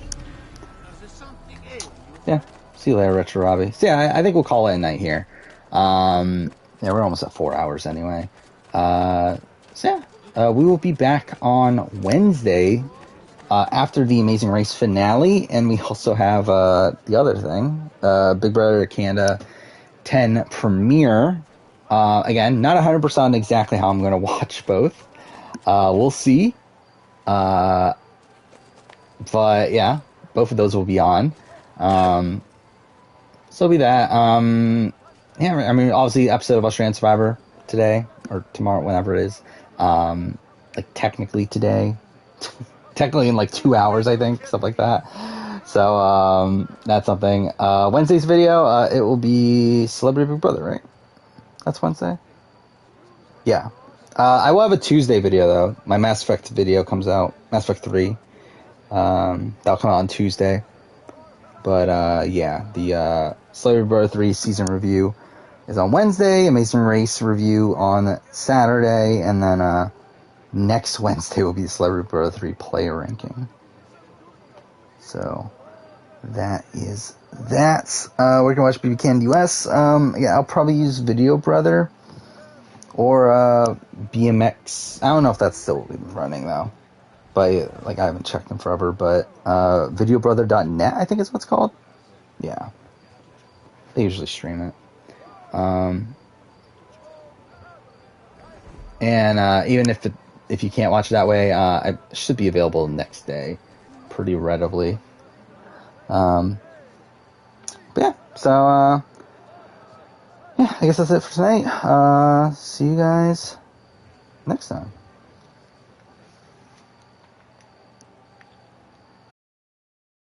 Yeah, see you later, Retro Robbie. So yeah, I think we'll call it a night here. Yeah, we're almost at 4 hours anyway. So yeah, we will be back on Wednesday after the Amazing Race finale, and we also have the other thing, Big Brother Canada 10 premiere. Again, not 100% on exactly how I'm going to watch both. We'll see. But yeah, both of those will be on. So it'll be that. Yeah, I mean, obviously, episode of Australian Survivor today, or tomorrow, whenever it is. Like, technically today. Technically in like 2 hours, I think, stuff like that. So, that's something. Wednesday's video, it will be Celebrity Big Brother, right? That's Wednesday? Yeah. I will have a Tuesday video, though. My Mass Effect video comes out. Mass Effect 3. That'll come out on Tuesday. But, yeah. The Celebrity Big Brother 3 season review is on Wednesday. Amazing Race review on Saturday. And then, next Wednesday will be the Celebrity Big Brother 3 player ranking. So, that is that. We're going to watch BB Can US. Yeah, I'll probably use Video Brother or BMX. I don't know if that's still running, though. But, like, I haven't checked them forever. But videobrother.net, I think is what it's called. Yeah. They usually stream it. And even if you can't watch it that way, it should be available the next day, pretty readily. But yeah, so yeah, I guess that's it for tonight. See you guys next time.